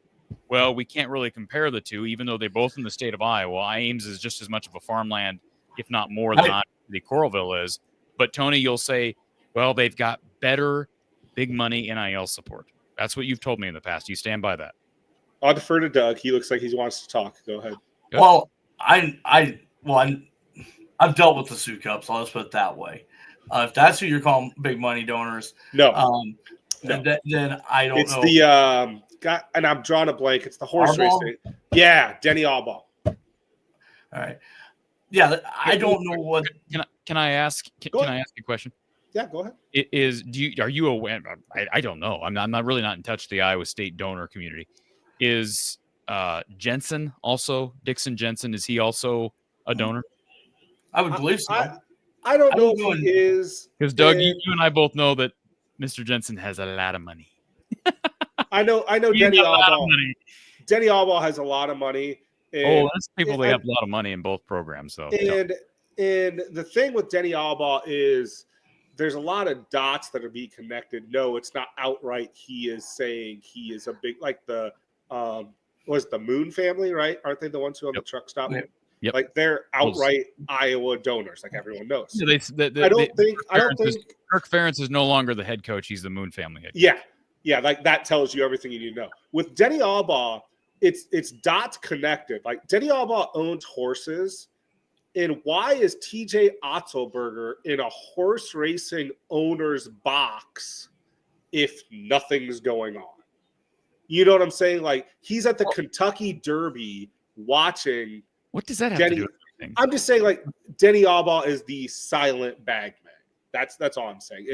well, we can't really compare the two, even though they're both in the state of Iowa. Ames is just as much of a farmland, if not more, than the Coralville is. But, Tony, you'll say, well, they've got better big money NIL support. That's what you've told me in the past. You stand by that. I'll defer to Doug. He looks like he wants to talk. Go ahead. Well, I've dealt with the Sioux Cups. I'll just put it that way. If that's who you're calling big money donors, No, then I don't it's know. the guy, and I'm drawing a blank. It's the horse Harbaugh? racing. Yeah, Denny Allbaugh. All right. Yeah, I don't know what. Can I ask? Can I ask you a question? Yeah, go ahead. Are you aware? I don't know. I'm not really not in touch with the Iowa State donor community. Is Jensen also Dixon Jensen? Is he also a donor? I would believe so. I don't know if he is. Because Doug, you and I both know that Mr. Jensen has a lot of money. I know Denny Allbaugh. Denny Allbaugh has a lot of money. And, that's people they have a lot of money in both programs, though. And the thing with Denny Allbaugh is there's a lot of dots that are being connected. No, it's not outright. He is saying he is a big, like the was the Moon family, right? Aren't they the ones who own the truck stop? Yep. Like they're outright Iowa donors, like everyone knows. Yeah, I don't think Kirk Ferentz is no longer the head coach. He's the Moon family head coach. Yeah, like that tells you everything you need to know. With Denny Allbaugh, it's dots connected. Like Denny Allbaugh owns horses, and why is TJ Otzelberger in a horse racing owner's box if nothing's going on? You know what I'm saying? Like he's at the Kentucky Derby watching. What does that have to do with anything? I'm just saying, like Denny Allbaugh is the silent bagman. That's all I'm saying.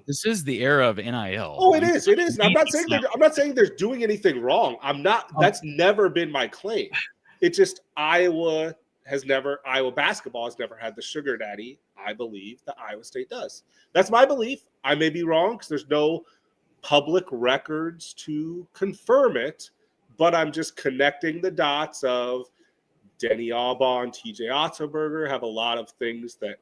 This is the era of NIL. Oh, it is. It is. I'm not saying they're doing anything wrong. I'm not. That's never been my claim. It's just Iowa basketball has never had the sugar daddy. I believe that Iowa State does. That's my belief. I may be wrong because there's no public records to confirm it, but I'm just connecting the dots of Denny Allbaugh and TJ Otzelberger have a lot of things that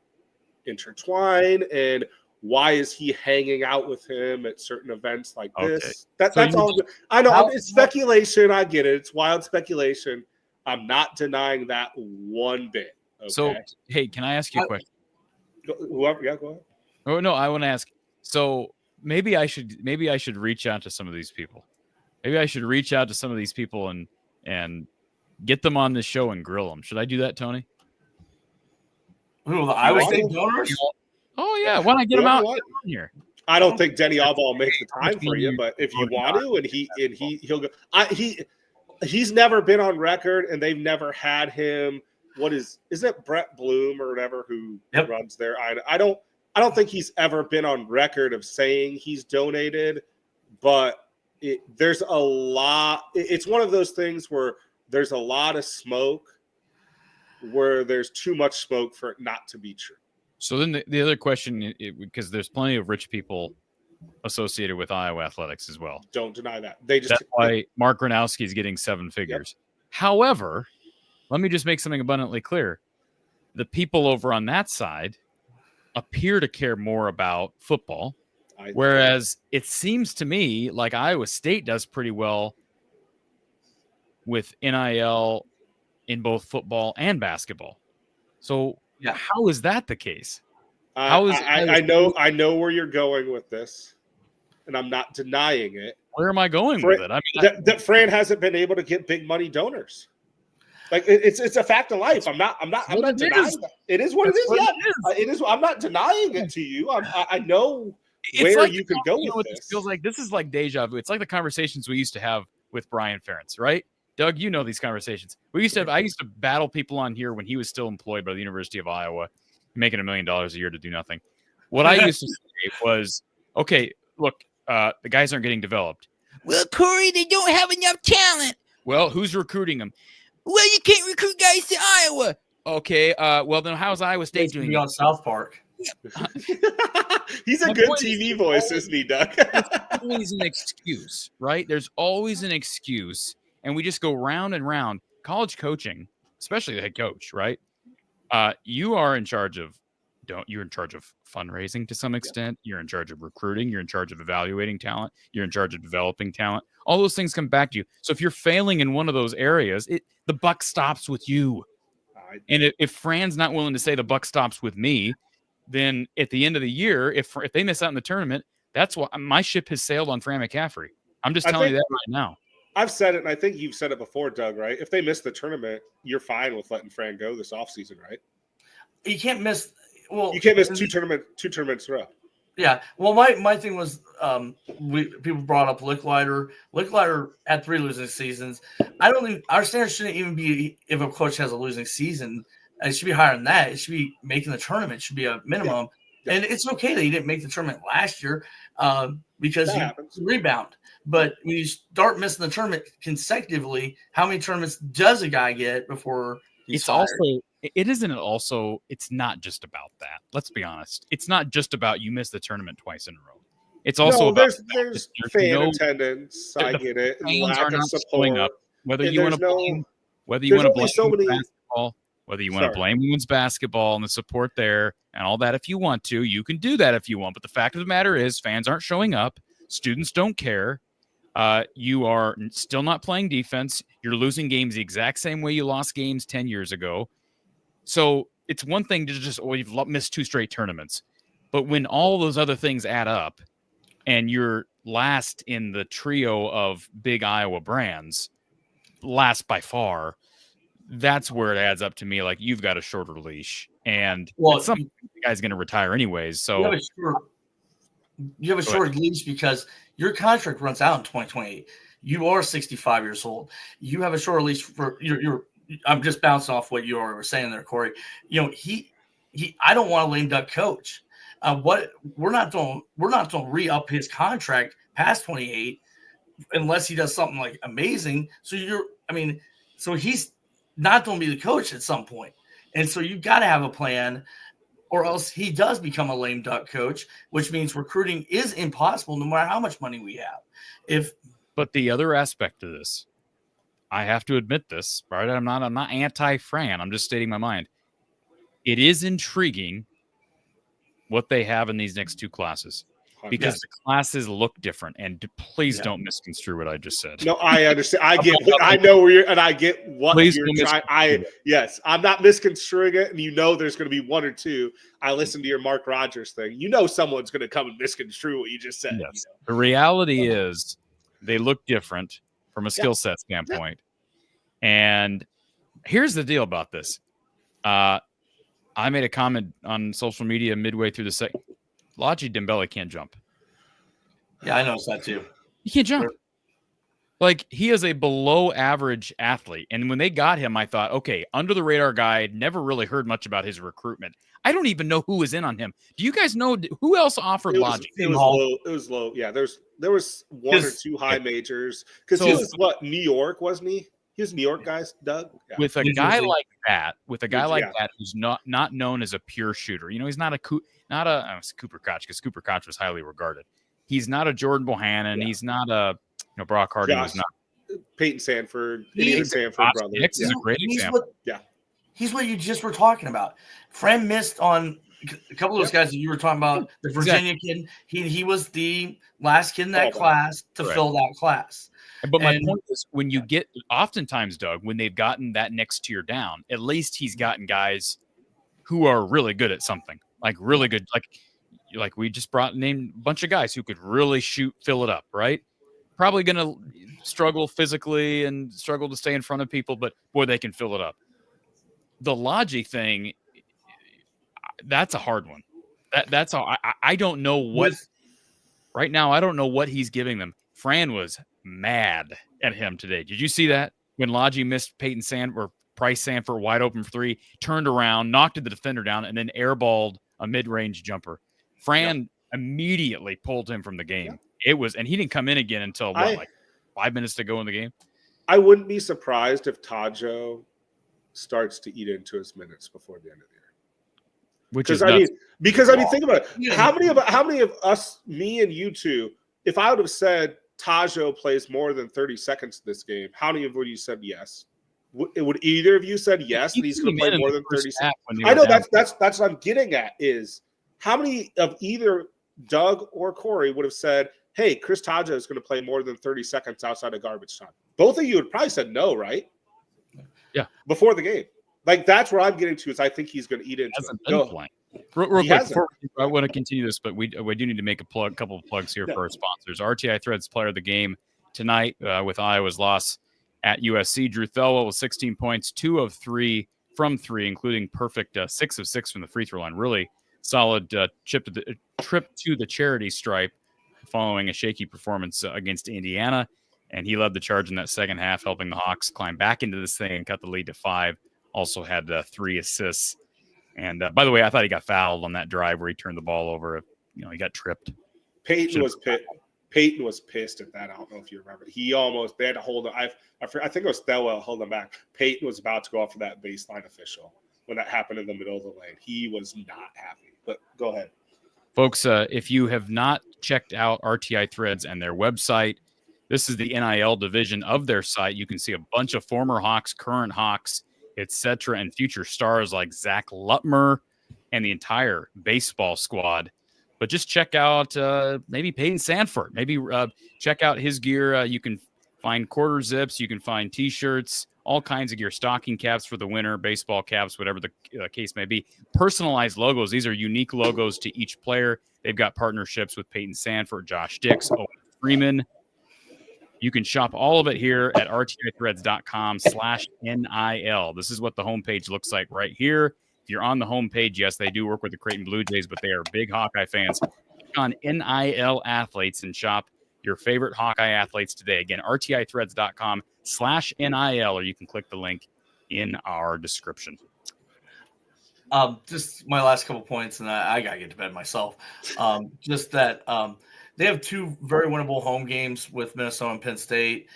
intertwine, and why is he hanging out with him at certain events like this? That's all. I know it's speculation. I get it. It's wild speculation. I'm not denying that one bit. Okay? So, hey, can I ask you a question? Go ahead. Oh no, I want to ask. So maybe I should reach out to some of these people. Maybe I should reach out to some of these people and get them on this show and grill them. Should I do that, Tony? Who, the Iowa State donors? Oh yeah, why not get them out here? I don't think Denny Allbaugh will make the time for you, but if you want to, and he'll go. He's never been on record, and they've never had him. Is it Brett Bloom or whatever who runs there? I don't think he's ever been on record of saying he's donated, but there's a lot. It's one of those things where there's a lot of smoke, where there's too much smoke for it not to be true. So then the other question, because there's plenty of rich people associated with Iowa athletics as well. Don't deny that. That's why Mark Gronowski is getting 7 figures. Yep. However, let me just make something abundantly clear. The people over on that side appear to care more about football, whereas it seems to me like Iowa State does pretty well with NIL in both football and basketball. So how is that the case? I know where you're going with this, and I'm not denying it. Where am I going with it? I mean, that Fran hasn't been able to get big money donors. Like it's a fact of life. I'm not denying that. It is what it is. Yeah, it is. I'm not denying it to you. I know where you can go with this. It feels like this is like deja vu. It's like the conversations we used to have with Brian Ferentz, right? Doug, you know these conversations. I used to battle people on here when he was still employed by the University of Iowa, making $1 million a year to do nothing. What I used to say was, okay, look, the guys aren't getting developed. Well, Cory, they don't have enough talent. Well, who's recruiting them? Well, you can't recruit guys to Iowa. Okay, well, then how's Iowa State doing? On South Park. He's a good TV voice, isn't he, Doug? There's always an excuse, right? There's always an excuse. And we just go round and round. College coaching, especially the head coach, right? You're in charge of fundraising to some extent. You're in charge of recruiting. You're in charge of evaluating talent. You're in charge of developing talent. All those things come back to you. So if you're failing in one of those areas, the buck stops with you. And if Fran's not willing to say the buck stops with me, then at the end of the year, if they miss out in the tournament, that's why my ship has sailed on Fran McCaffrey. I'm just telling you that right now. I've said it, and I think you've said it before, Doug, right? If they miss the tournament, you're fine with letting Fran go this offseason, right? you can't miss. Well, you can't miss two tournaments in a row. Yeah. Well, my thing was people brought up Licklider. Licklider had 3 losing seasons. Our standard shouldn't even be if a coach has a losing season. It should be higher than that. It should be making the tournament. It should be a minimum. Yeah. And it's okay that he didn't make the tournament last year because he rebound. But when you start missing the tournament consecutively, how many tournaments does a guy get before he's fired? It's not just about that. Let's be honest. It's not just about you miss the tournament twice in a row. It's also about there's fan attendance. I get it. Lack of support. Up, whether you want to blame basketball, whether you want to blame women's basketball and the support there and all that. If you want to, you can do that if you want. But the fact of the matter is, fans aren't showing up. Students don't care. You are still not playing defense. You're losing games the exact same way you lost games 10 years ago. So it's one thing to just, you've missed 2 straight tournaments. But when all those other things add up and you're last in the trio of big Iowa brands, last by far, that's where it adds up to me. Like, you've got a shorter leash. And the guy's going to retire anyways. So you have a short leash because your contract runs out in 2028. You are 65 years old. You have a short leash for your. I'm just bouncing off what you were saying there, Cory. I don't want a lame duck coach. We're not going to re-up his contract past 28 unless he does something like amazing. So he's not going to be the coach at some point. And so you've got to have a plan, or else he does become a lame duck coach, which means recruiting is impossible no matter how much money we have. But the other aspect of this, I have to admit this, right? I'm not anti-Fran. I'm just stating my mind. It is intriguing what they have in these next 2 classes because the classes look different. And please don't misconstrue what I just said. No, I understand. I know where you're, and I get what you're trying. Yes, I'm not misconstruing it. And there's going to be 1 or 2. I listened to your Mark Rogers thing. Someone's going to come and misconstrue what you just said. Yes. The reality is they look different from a skill set standpoint. And here's the deal about this. I made a comment on social media midway through the second. Lodgy Dembele can't jump. Yeah, I noticed that too. He can't jump. Like, he is a below average athlete. And when they got him, I thought, okay, under the radar guy. I'd never really heard much about his recruitment. I don't even know who was in on him. Do you guys know who else offered Lodgy? It was low. Yeah, there was 1 or 2 high majors because he was New York, wasn't he? He was New York guys, Doug. Yeah. With a guy like that, who's not known as a pure shooter. He's not a Cooper Koch, because Cooper Koch was highly regarded. He's not a Jordan Bohannon. Yeah. He's not a Brock Hardy. Was not Peyton Sanford. Sanford brother. Hicks is a great example. He's what you just were talking about. Fran missed on a couple of those guys that you were talking about. The Virginia kid. He was the last kid in that class to fill that class. But my point is, when you get, oftentimes, Doug, when they've gotten that next tier down, at least he's gotten guys who are really good at something, like really good, like we just named a bunch of guys who could really fill it up, right? Probably going to struggle physically and struggle to stay in front of people, but boy, they can fill it up. The Lodgy thing, that's a hard one. That's all. I don't know what right now. I don't know what he's giving them. Fran was mad at him today. Did you see that when Lodgy missed Peyton Sanford or Price Sanford wide open for 3, turned around, knocked the defender down, and then airballed a mid-range jumper? Fran immediately pulled him from the game. And he didn't come in again until 5 minutes to go in the game. I wouldn't be surprised if Tajo starts to eat into his minutes before the end of the year. Because think about it. Yeah. How many of us, me and you two, if I would have said Tajo plays more than 30 seconds this game, how many of you said yes? Would either of you said yes that he's going to play more than 30 seconds? I know that's what I'm getting at is how many of either Doug or Cory would have said, hey, Chris Tajo is going to play more than 30 seconds outside of garbage time? Both of you would probably said no, right? Yeah. Before the game. Like, that's where I'm getting to is I think he's going to eat into it. Real quick, I want to continue this, but we do need to make a couple of plugs here for our sponsors. RTI Threads player of the game tonight with Iowa's loss at USC. Drew Thelwell with 16 points, 2 of 3 from 3, including perfect 6 of 6 from the free throw line. Really solid trip to the charity stripe following a shaky performance against Indiana. And he led the charge in that second half, helping the Hawks climb back into this thing and cut the lead to 5. Also had 3 assists. And by the way, I thought he got fouled on that drive where he turned the ball over. He got tripped. Peyton was pissed at that. I don't know if you remember. They had to hold him. I think it was Thelwell held him back. Peyton was about to go off for that baseline official when that happened in the middle of the lane. He was not happy. But go ahead. Folks, if you have not checked out RTI Threads and their website, this is the NIL division of their site. You can see a bunch of former Hawks, current Hawks, etc., and future stars like Zach Lutmer and the entire baseball squad. But just check out maybe Peyton Sanford. Maybe check out his gear. You can find quarter zips. You can find T-shirts, all kinds of gear, stocking caps for the winter, baseball caps, whatever the case may be. Personalized logos. These are unique logos to each player. They've got partnerships with Peyton Sanford, Josh Dix, Owen Freeman. You can shop all of it here at rtithreads.com/NIL. This is what the homepage looks like right here. If you're on the homepage, yes, they do work with the Creighton Blue Jays, but they are big Hawkeye fans. Click on NIL athletes and shop your favorite Hawkeye athletes today. Again, rtithreads.com/NIL, or you can click the link in our description. Just my last couple points, and I got to get to bed myself. Just that they have 2 very winnable home games with Minnesota and Penn State.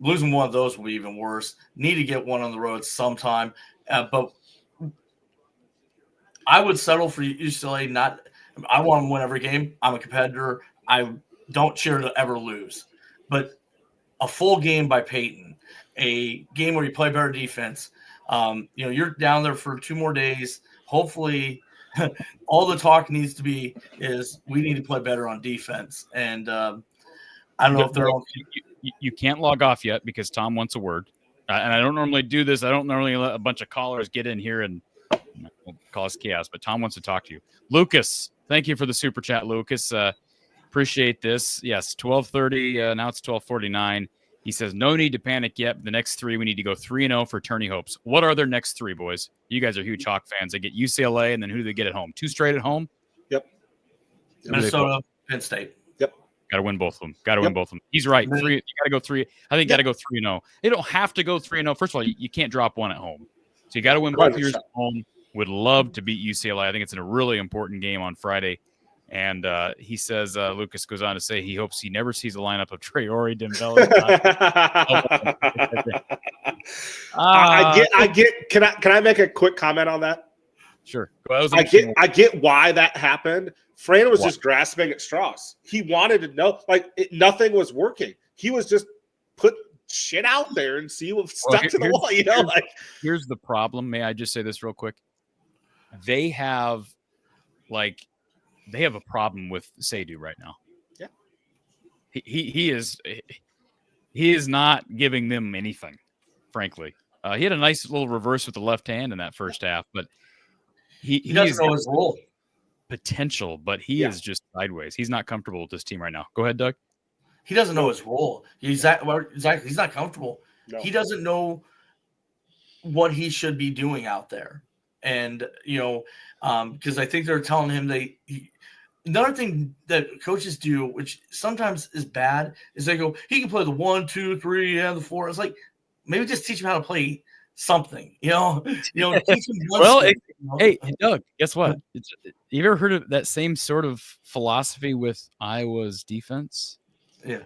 Losing one of those will be even worse. Need to get one on the road sometime. But I would settle for UCLA. I want them to win every game. I'm a competitor. I don't cheer to ever lose. But a full game by Peyton, a game where you play better defense. You're down there for 2 more days. Hopefully, all the talk needs to be is we need to play better on defense. And I don't know if they're all. You can't log off yet because Tom wants a word. And I don't normally do this. I don't normally let a bunch of callers get in here and cause chaos. But Tom wants to talk to you. Lucas, thank you for the super chat, Lucas. Appreciate this. Yes, 12:30. Now it's 12:49. He says, no need to panic yet. The next 3, we need to go 3-0 for tourney hopes. What are their next 3, boys? You guys are huge Hawk fans. They get UCLA, and then who do they get at home? 2 straight at home? Yep. Minnesota, Penn State. Yep. Got to win both of them. Win both of them. He's right. 3. You got to go 3. I think you got to go 3-0. They don't have to go 3-0. First of all, you can't drop one at home. So you got to win both yours at home. Would love to beat UCLA. I think it's a really important game on Friday. And he says, Lucas goes on to say he hopes he never sees a lineup of Traore, Dembele. I get. Can I make a quick comment on that? Sure. I get why that happened. Fran was just grasping at straws. He wanted to know, nothing was working. He was just put shit out there and see what stuck to the wall. Here's the problem. May I just say this real quick? They have a problem with Seydou right now. Yeah. He is not giving them anything, frankly. He had a nice little reverse with the left hand in that first half, but he doesn't know his role. Potential, but he is just sideways. He's not comfortable with this team right now. Go ahead, Doug. He doesn't know his role. He's not comfortable. No. He doesn't know what he should be doing out there. And, because I think they're telling him another thing that coaches do, which sometimes is bad, is they go, he can play the 1, 2, 3, and the 4. It's like, maybe just teach him how to play something, teach him Hey, Doug, guess what? You ever heard of that same sort of philosophy with Iowa's defense? Yeah.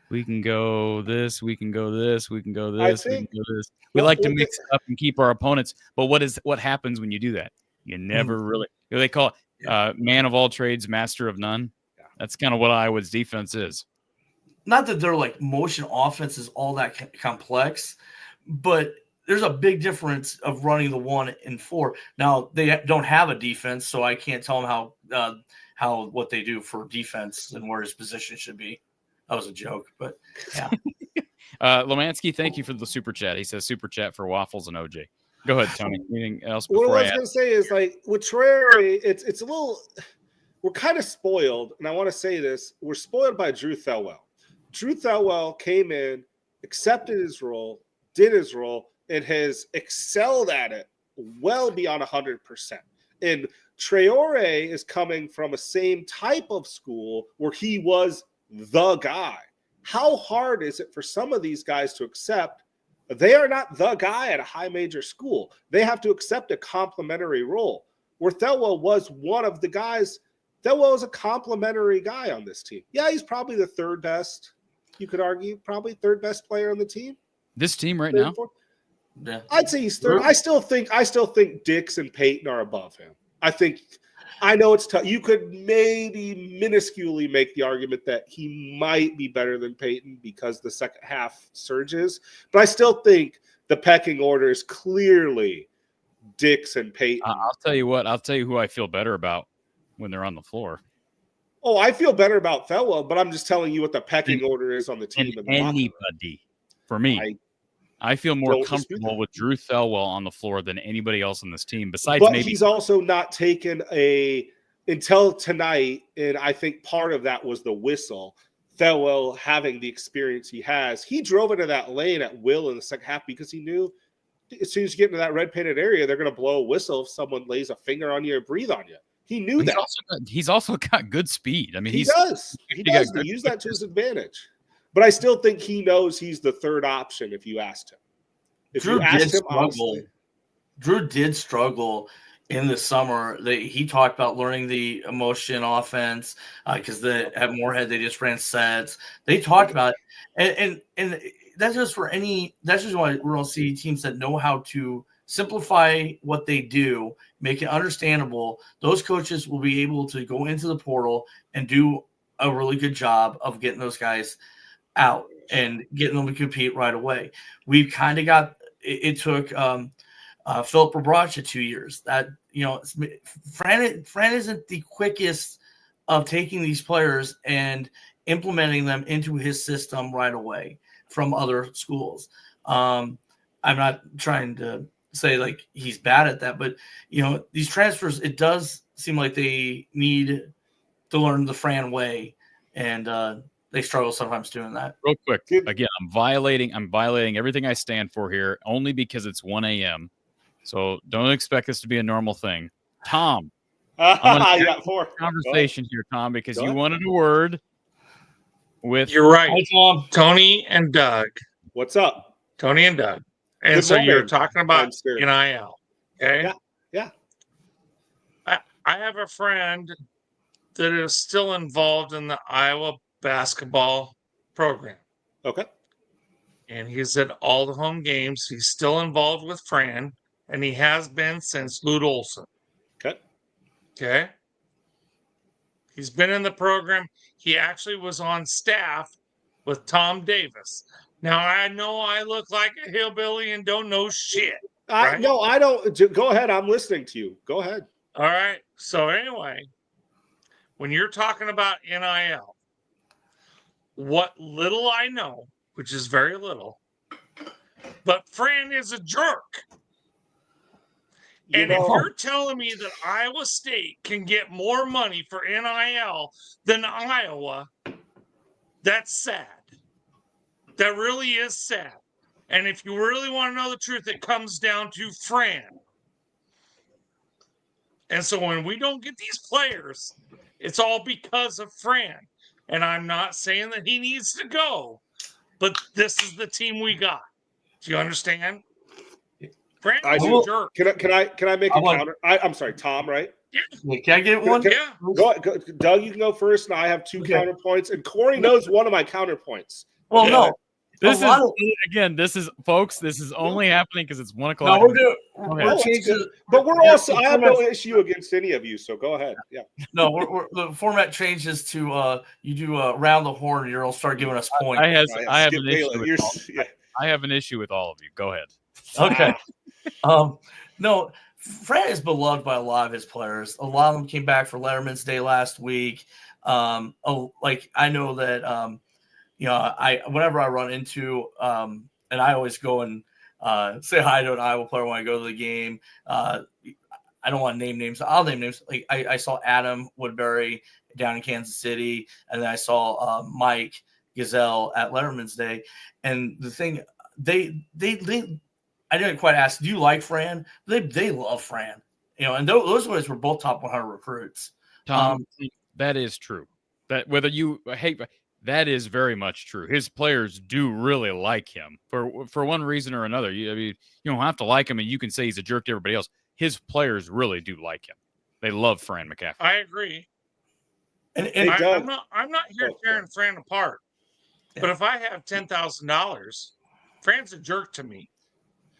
We can go this, we can go this, we can go this, we can go this. We like to mix it up and keep our opponents. But what happens when you do that? You never really – they call it man of all trades, master of none. Yeah. That's kind of what Iowa's defense is. Not that their motion offense is all that complex, but there's a big difference of running the 1 and 4. Now, they don't have a defense, so I can't tell them how what they do for defense and where his position should be. That was a joke, but yeah. Lemansky, thank you for the super chat. He says super chat for Waffles and OJ. Go ahead, Tony. Anything else? What I was going to say is with Traore, it's a little. We're kind of spoiled, and I want to say this: we're spoiled by Drew Thelwell. Drew Thelwell came in, accepted his role, did his role, and has excelled at it well beyond 100%. And Traore is coming from a same type of school where he was the guy. How hard is it for some of these guys to accept they are not the guy at a high major school? They have to accept a complimentary role. Where Thelwell was one of the guys. Thelwell is a complimentary guy on this team. Yeah, he's probably the third best, you could argue, probably third best player on the team. This team right now? Yeah. I'd say he's third. I still think Dix and Peyton are above him. I know it's tough. You could maybe minusculely make the argument that he might be better than Peyton because the second half surges, but I still think the pecking order is clearly Dix and Peyton. I'll tell you what. I'll tell you who I feel better about when they're on the floor. Oh, I feel better about Thelwell, but I'm just telling you what the pecking order is on the team. Anybody, for me, I feel more comfortable with Drew Thelwell on the floor than anybody else on this team. Besides, maybe he's also not taken until tonight, and I think part of that was the whistle. Thelwell having the experience he has, he drove into that lane at will in the second half because he knew as soon as you get into that red painted area, they're going to blow a whistle if someone lays a finger on you or breathe on you. He knew that. He's also got good speed. I mean, he does. He does. He use that to his advantage. But I still think he knows he's the third option if you asked him. Drew did struggle in the summer. He talked about learning the emotion offense because at Moorhead they just ran sets. They talked about it. And that's just why we're going to see teams that know how to simplify what they do, make it understandable. Those coaches will be able to go into the portal and do a really good job of getting those guys out and getting them to compete right away. We've kind of got it took Philip Brabracha 2 years. That Fran isn't the quickest of taking these players and implementing them into his system right away from other schools. I'm not trying to say like he's bad at that, but these transfers, it does seem like they need to learn the Fran way, and they struggle sometimes doing that. Real quick, again, I'm violating everything I stand for here only because it's 1 a.m. So don't expect this to be a normal thing. Tom, I'm going to conversation here, Tom, because you wanted a word with. You're right, Tony and Doug. What's up, Tony and Doug? And so you're talking about NIL, okay? Yeah. I have a friend that is still involved in the Iowa basketball program. Okay. And he's at all the home games. He's still involved with Fran, and he has been since Lute Olson. Okay. He's been in the program. He actually was on staff with Tom Davis. Now, I know I look like a hillbilly and don't know shit. No, I don't. Go ahead. I'm listening to you. Go ahead. All right. So anyway, when you're talking about NIL, what little I know, which is very little, but Fran is a jerk. And if you're telling me that Iowa State can get more money for NIL than Iowa, that's sad. That really is sad. And if you really want to know the truth, it comes down to Fran. And so when we don't get these players, it's all because of Fran. And I'm not saying that he needs to go, but this is the team we got. Do you understand? Fran is a jerk. Can I make a counter? I'm sorry, Tom, right? Yeah. Can I get one? Go, Doug, you can go first, and I have two counterpoints. And Cory knows one of my counterpoints. Well, no. This is folks. This is only happening because it's 1 o'clock. No, but we're also. I have no issue against any of you. So go ahead. Yeah. No, the format changes to you do round the horn. You'll start giving us points. I have an issue. I have an issue with all of you. Go ahead. Okay. No, Fran is beloved by a lot of his players. A lot of them came back for Letterman's Day last week. I know that. Whenever I run into, and I always go and say hi to an Iowa player when I go to the game. I don't want to name names. I'll name names. Like I saw Adam Woodbury down in Kansas City, and then I saw Mike Gazelle at Letterman's Day. And the thing, they I didn't quite ask, do you like Fran? They love Fran. And those guys were both top 100 recruits. Tom, that is true. That whether you hate, that is very much true. His players do really like him for one reason or another. You don't have to like him, and you can say he's a jerk to everybody else. His players really do like him. They love Fran McCaffrey. I agree. And I'm not here tearing Fran apart. Yeah. But if I have $10,000, Fran's a jerk to me.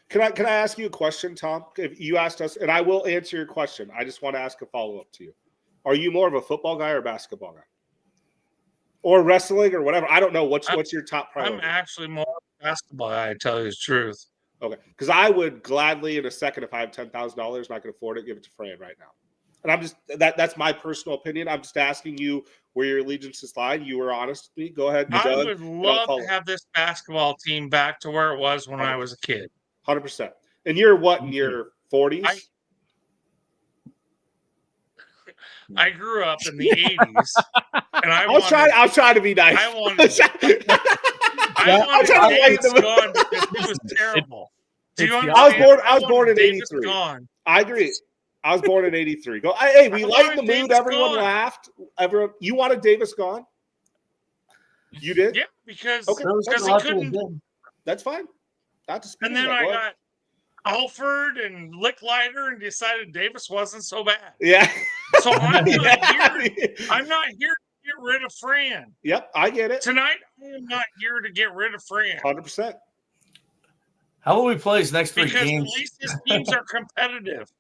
Can I ask you a question, Tom? If you asked us, and I will answer your question. I just want to ask a follow-up to you. Are you more of a football guy or basketball guy? Or wrestling or whatever? I don't know. What's your top priority? I'm actually more basketball guy, I tell you the truth. Okay. Because I would gladly in a second, if I have $10,000 and I can afford it, give it to Fran right now. And I'm just that's my personal opinion. I'm just asking you where your allegiances lie. You were honest with me. Go ahead. I would love to have this basketball team back to where it was when 100%. I was a kid. 100%. And you're what, in your 40s? I grew up in the 80s, and I was trying to be nice. I wanted Davis gone because he was terrible. I was born in 83. Gone. I agree. I was born in 83. Hey, we lightened the mood. Everyone laughed. You wanted Davis gone? You did? Yeah, because he couldn't. That's fine. And then I got Alford and Licklider and decided Davis wasn't so bad. Yeah. So I'm not here to get rid of Fran. Yep, I get it. Tonight, I am not here to get rid of Fran. 100%. How will we play his next 3 games? Because at least his teams are competitive.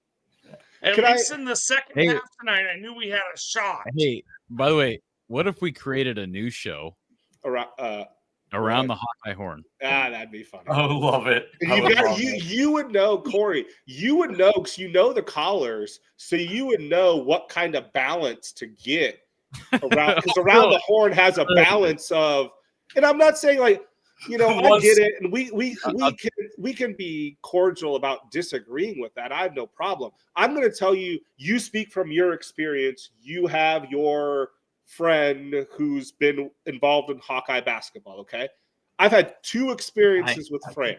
At least in the second half tonight, I knew we had a shot. Hey, by the way, what if we created a new show around the Hawkeye horn? That'd be funny. I love it. You would know, Cory. You would know because you know the callers, so you would know what kind of balance to get around. Because around the horn has a balance of, and I'm not saying like. I get it, and we can be cordial about disagreeing with that. I have no problem. I'm going to tell you, you speak from your experience. You have your friend who's been involved in Hawkeye basketball, okay? I've had 2 experiences with Fran.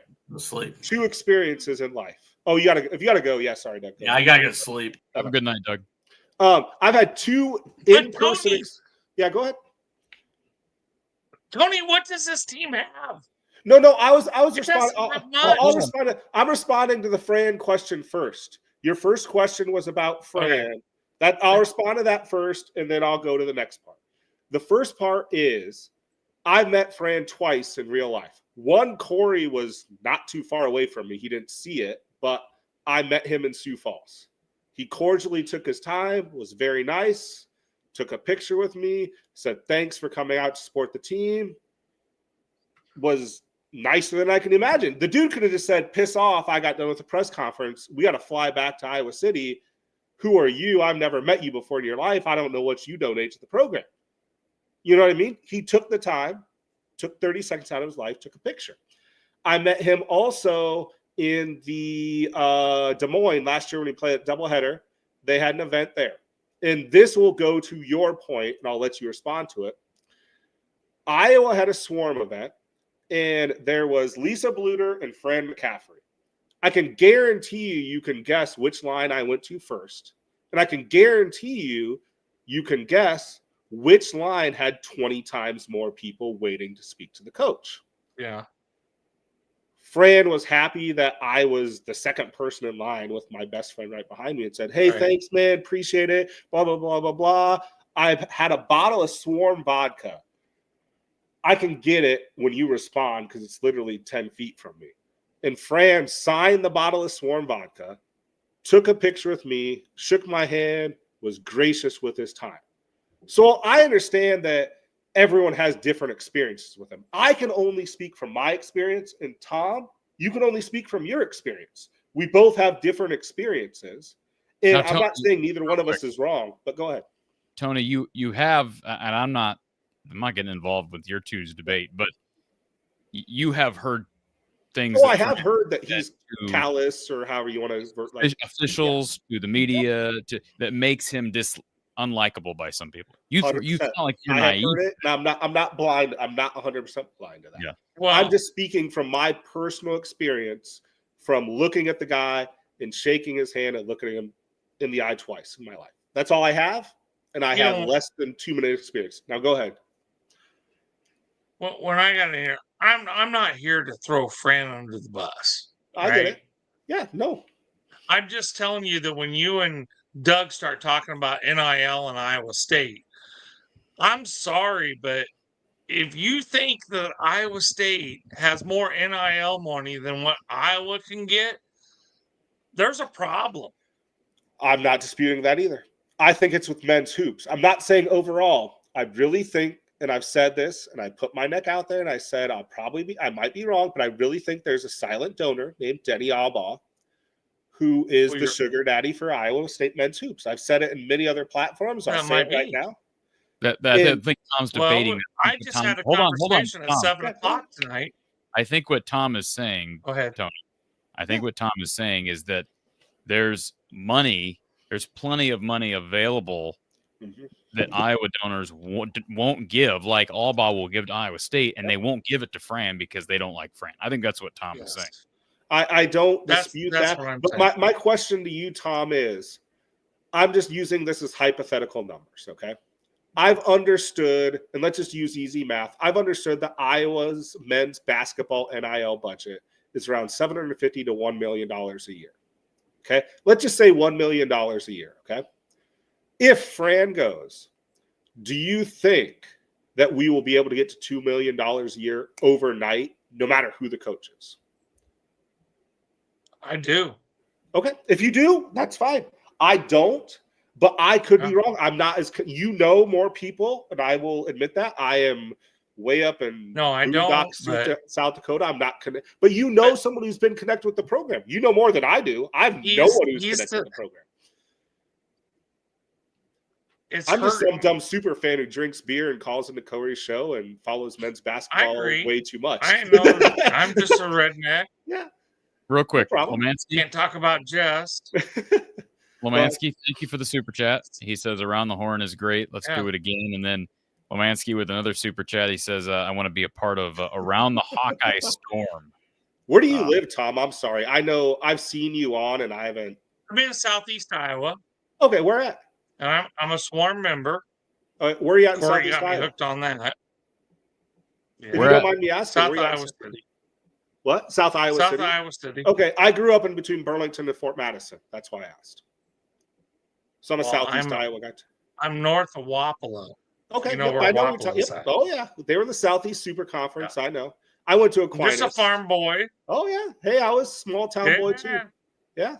2 experiences in life. Oh, if you gotta go, yeah, sorry, Doug. Yeah, I gotta go to sleep. Have a good night, Doug. I've had 2 in-person. Yeah, go ahead. Tony, what does this team have? No, I was responding. I'm responding to the Fran question first. Your first question was about Fran. Okay. I'll respond to that first, and then I'll go to the next part. The first part is I met Fran twice in real life. One, Cory was not too far away from me. He didn't see it, but I met him in Sioux Falls. He cordially took his time, was very nice, took a picture with me, said thanks for coming out to support the team, was nicer than I can imagine. The dude could have just said, piss off, I got done with the press conference. We got to fly back to Iowa City. Who are you? I've never met you before in your life. I don't know what you donate to the program. You know what I mean? He took the time, took 30 seconds out of his life, took a picture. I met him also in the Des Moines last year when he played a doubleheader. They had an event there. And this will go to your point, and I'll let you respond to it. Iowa had a swarm event, and there was Lisa Bluter and Fran McCaffrey. I can guarantee you can guess which line I went to first. And I can guarantee you can guess which line had 20 times more people waiting to speak to the coach. Yeah. Fran was happy that I was the second person in line with my best friend right behind me and said, hey, thanks, man. Appreciate it. Blah, blah, blah, blah, blah. I've had a bottle of Swarm vodka. I can get it when you respond because it's literally 10 feet from me. And Fran signed the bottle of Swarm vodka, took a picture with me, shook my hand, was gracious with his time. So I understand that everyone has different experiences with him. I can only speak from my experience, and Tom, you can only speak from your experience. We both have different experiences, and now, I'm not saying neither one of us is wrong, but go ahead. Tony, you have, and I'm not getting involved with your two's debate, but you have heard things. Oh, I have heard that he's callous, or however you want to officials to the media that makes him unlikable by some people. You sound like you're naive. Heard it, and I'm not blind. I'm not 100% blind to that. Yeah. Well, I'm just speaking from my personal experience. from looking at the guy and shaking his hand and looking at him in the eye twice in my life. That's all I have, and I have less than 2 minutes experience. Now go ahead. Well, when I got in here, I'm not here to throw Fran under the bus. I get it. Yeah, no. I'm just telling you that when you and Doug start talking about NIL and Iowa State, I'm sorry, but if you think that Iowa State has more NIL money than what Iowa can get, there's a problem. I'm not disputing that either. I think it's with men's hoops. I'm not saying overall. I really think, and I've said this, and I put my neck out there, and I said I might be wrong, but I really think there's a silent donor named Denny Albaugh who is the sugar daddy for Iowa State men's hoops. I've said it in many other platforms. I'll say it right now. I think Tom's debating. I just had a conversation at 7 o'clock tonight. I think what Tom is saying, go ahead, Tony. I think what Tom is saying is that there's money, there's plenty of money available that Iowa donors won't give, like Albaugh will give to Iowa State, and they won't give it to Fran because they don't like Fran. I think that's what Tom is saying. I don't dispute that. But my question to you, Tom, is I'm just using this as hypothetical numbers, okay? I've understood, and let's just use easy math. I've understood that Iowa's men's basketball NIL budget is around $750 to $1 million a year. Okay? Let's just say $1 million a year, okay? If Fran goes, do you think that we will be able to get to $2 million a year overnight, no matter who the coach is? I do. Okay. If you do, that's fine. I don't, but I could be wrong. I'm not as more people, and I will admit that. I am way up in South Dakota. I'm not connected, but someone who's been connected with the program. You know more than I do. I have no one who's connected with the program. I'm just some dumb super fan who drinks beer and calls into Cory's show and follows men's basketball way too much. I know. I'm just a redneck. Yeah. Real quick, no Lomansky. Can't talk about Just. Lomansky, thank you for the super chat. He says Around the Horn is great. Let's do it again. And then Lomansky with another super chat. He says, I want to be a part of Around the Hawkeye Storm. Where do you live, Tom? I'm sorry. I know I've seen you on, and I haven't. I'm in Southeast Iowa. Okay, where at? And I'm a swarm member. Where are you at in Cory Southeast got Iowa? me hooked on that. Yeah. If you don't mind me asking, South Iowa City. What? South Iowa City? South Iowa City. Okay, I grew up in between Burlington and Fort Madison. That's why I asked. So I'm a Southeast Iowa guy. I'm north of Wapello. Okay, you know where Wapello is at. Oh, yeah. They were in the Southeast Super Conference. Yeah. I know. I went to Aquinas. Just a farm boy. Oh, yeah. Hey, I was a small town boy, too. Yeah.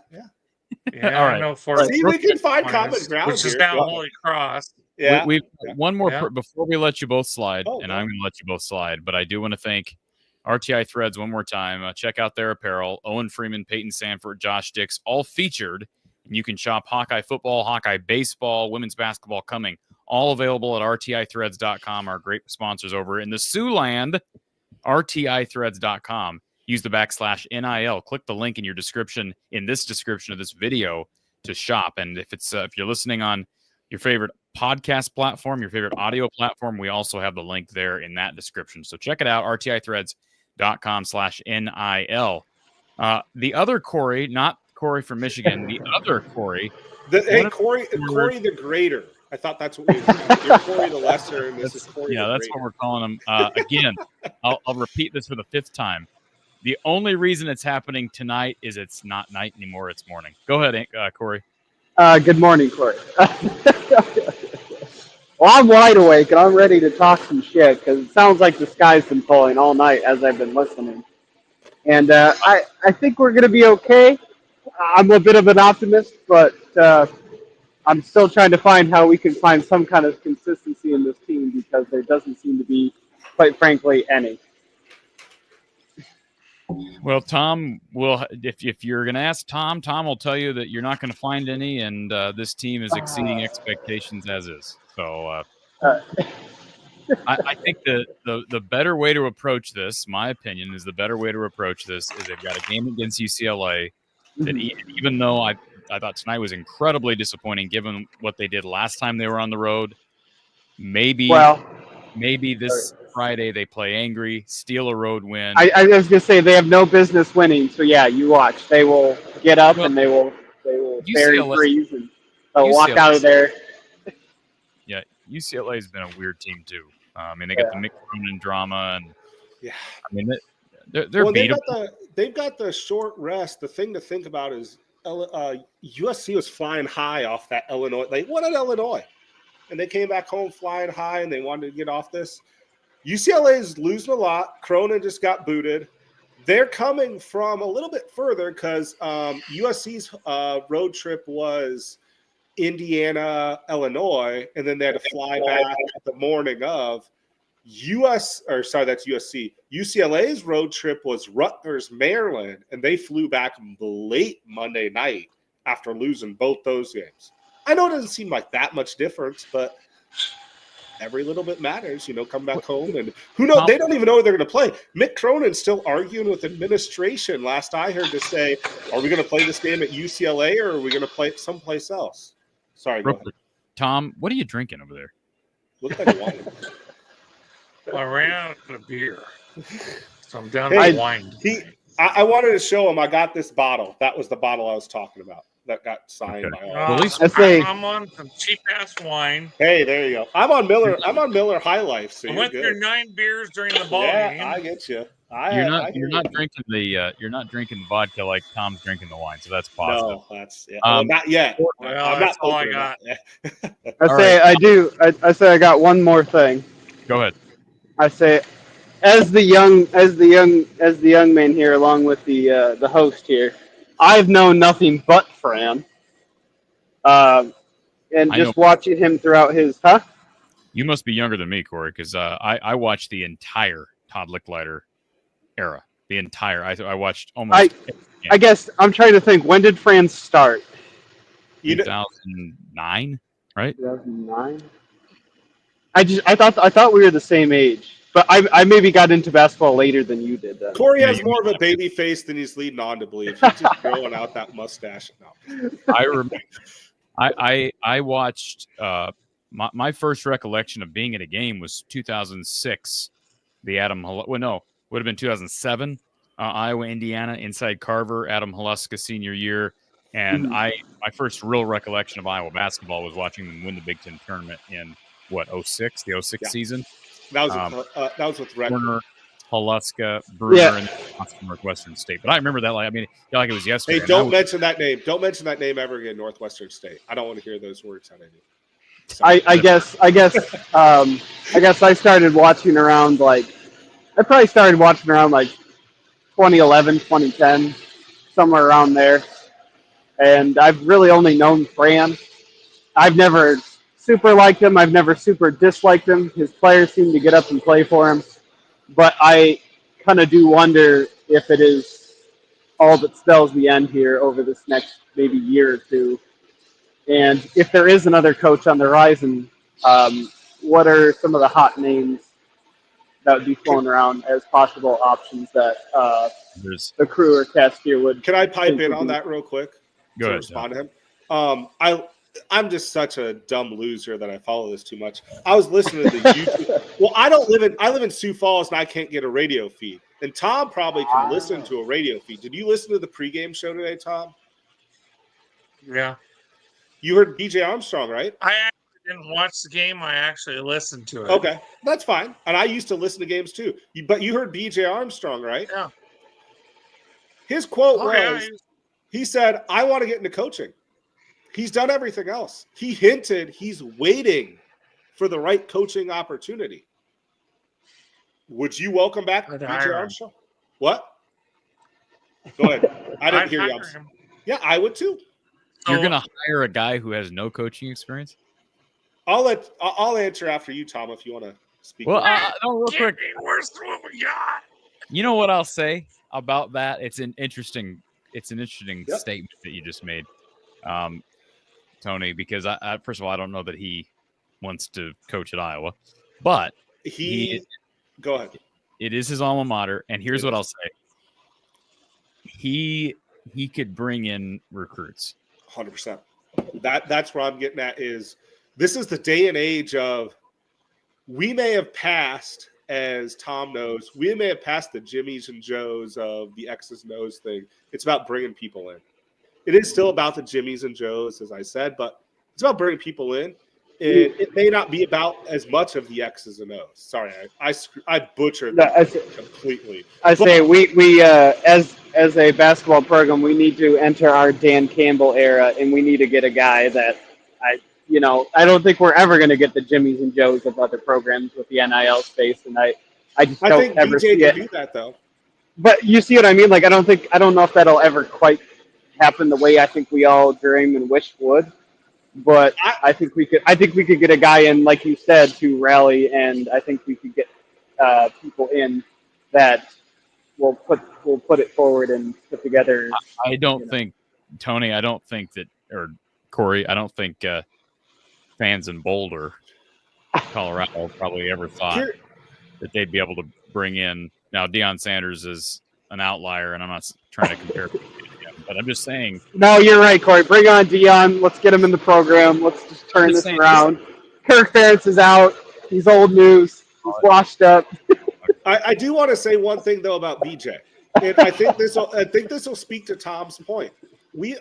Yeah, all right. I know. See, we can find common ground, which is down Holy Cross. Yeah. We've one more before we let you both slide, and I'm going to let you both slide. But I do want to thank RTI Threads one more time. Check out their apparel. Owen Freeman, Peyton Sanford, Josh Dix, all featured. And you can shop Hawkeye football, Hawkeye baseball, women's basketball coming. All available at rtithreads.com. Our great sponsors over in the Siouxland, rtithreads.com. Use the /NIL. Click the link in your description, in this description of this video, to shop. And if it's if you're listening on your favorite podcast platform, your favorite audio platform, we also have the link there in that description. So check it out, rtithreads.com/NIL. The other Cory, not Cory from Michigan, the other Cory. Cory the Greater. I thought that's what we were. You're Cory the Lesser, and this is Cory the Greater. That's what we're calling him. Again, I'll repeat this for the 5th time. The only reason it's happening tonight is it's not night anymore, it's morning. Go ahead, Cory. Good morning, Cory. Well, I'm wide awake, and I'm ready to talk some shit, because it sounds like the sky's been falling all night as I've been listening. And I think we're going to be okay. I'm a bit of an optimist, but I'm still trying to find how we can find some kind of consistency in this team, because there doesn't seem to be, quite frankly, any. Well, Tom will. If you're going to ask Tom will tell you that you're not going to find any, and this team is exceeding expectations as is. So I think the better way to approach this, my opinion, is the better way to approach this is they've got a game against UCLA that even though I thought tonight was incredibly disappointing given what they did last time they were on the road, maybe this Friday they play angry, steal a road win. I was gonna say they have no business winning. So yeah, you watch. They will get up and they will bury UCLA threes and they'll walk out of there. Yeah, UCLA has been a weird team too. I mean, they got the Mick Cronin drama, and I mean they're beatable. They've got the short rest. The thing to think about is USC was flying high off that Illinois. They won at Illinois, and they came back home flying high, and they wanted to get off this. UCLA is losing a lot. Cronin just got booted. They're coming from a little bit further because USC's road trip was Indiana, Illinois, and then they had to fly back the morning of. that's USC. UCLA's road trip was Rutgers, Maryland, and they flew back late Monday night after losing both those games. I know it doesn't seem like that much difference, but every little bit matters, come back home. And who knows? They don't even know where they're going to play. Mick Cronin's still arguing with administration, last I heard, to say, are we going to play this game at UCLA or are we going to play it someplace else? Sorry, go ahead. Tom, what are you drinking over there? Looks like wine. I ran out of beer, so I'm down to wine. I wanted to show him I got this bottle. That was the bottle I was talking about that got signed by all. I'm on some cheap ass wine. Hey, there you go. I'm on Miller High Life. So I went through 9 beers during the ball game. I get you. You're not drinking the vodka like Tom's drinking the wine, so that's positive. No, that's not yet. Well, that's all I got. I say I got one more thing. Go ahead. I say, as the young man here, along with the host here, I've known nothing but Fran, and just watching him throughout his. You must be younger than me, Cory, because I watched the entire Todd Licklider era. The entire I watched almost. I guess I'm trying to think. When did Fran start? 2009, right? 2009. I thought we were the same age, but I maybe got into basketball later than you did. Then. Cory has more of a baby face than he's leading on to believe. He's just growing out that mustache now. I remember. I watched. My first recollection of being at a game was 2006. The would have been 2007. Iowa, Indiana, inside Carver. Adam Haluska senior year. And my first real recollection of Iowa basketball was watching them win the Big Ten tournament in 06, the 06 season. That was with Warner, Haluska, Bruner, and Northwestern State. But I remember that like it was yesterday. Hey, don't mention that name. Don't mention that name ever again, Northwestern State. I don't want to hear those words out of you. I guess I started watching around like 2011, 2010, somewhere around there. And I've really only known Fran. I've never super liked him. I've never super disliked him. His players seem to get up and play for him. But I kind of do wonder if it is all that spells the end here over this next maybe year or two. And if there is another coach on the horizon, what are some of the hot names that would be flown around as possible options that the crew or cast here would? Can I pipe in on that real quick? Go ahead. Respond to him. I'm just such a dumb loser that I follow this too much. I was listening to the YouTube. Well, I live in Sioux Falls and I can't get a radio feed. And Tom probably can listen to a radio feed. Did you listen to the pregame show today, Tom? Yeah. You heard BJ Armstrong, right? I actually didn't watch the game. I actually listened to it. Okay, that's fine. And I used to listen to games too. But you heard BJ Armstrong, right? Yeah. His quote was, he said, I want to get into coaching. He's done everything else. He hinted he's waiting for the right coaching opportunity. Would you welcome back BJ Armstrong? What? Go ahead. I didn't hear you. Yeah, I would too. You're going to hire a guy who has no coaching experience? I'll answer after you, Tom, if you want to speak. Well, real quick. Worse than what we got. You know what I'll say about that? It's an interesting statement that you just made, Tony, because I first of all, I don't know that he wants to coach at Iowa, but go ahead. It is his alma mater, and here's what I'll say. He could bring in recruits. 100%. That's where I'm getting at is this is the day and age of we may have passed as Tom knows, we may have passed the Jimmys and Joes of the X's and O's thing. It's about bringing people in. It is still about the Jimmys and Joes, as I said, but it's about bringing people in. It may not be about as much of the X's and O's. Sorry, I butchered that completely. Say we as a basketball program, we need to enter our Dan Campbell era, and we need to get a guy that I don't think we're ever going to get the Jimmys and Joes of other programs with the NIL space, and I just don't think ever BJ see it. can do that though. But you see what I mean? Like I don't know if that'll ever quite happen the way I think we all dream and wish would. But I think we could get a guy in, like you said, to rally, and I think we could get people in that will put it forward and put together. I don't think, Tony. I don't think that, or Corey. I don't think fans in Boulder, Colorado, probably ever thought that they'd be able to bring in. Now, Deion Sanders is an outlier, and I'm not trying to compare. But I'm just saying. No, you're right, Cory. Bring on Deion. Let's get him in the program. Let's just turn this around. Kirk Ferentz is out. He's old news. He's washed up. I do want to say one thing though about BJ, and I think this will speak to Tom's point.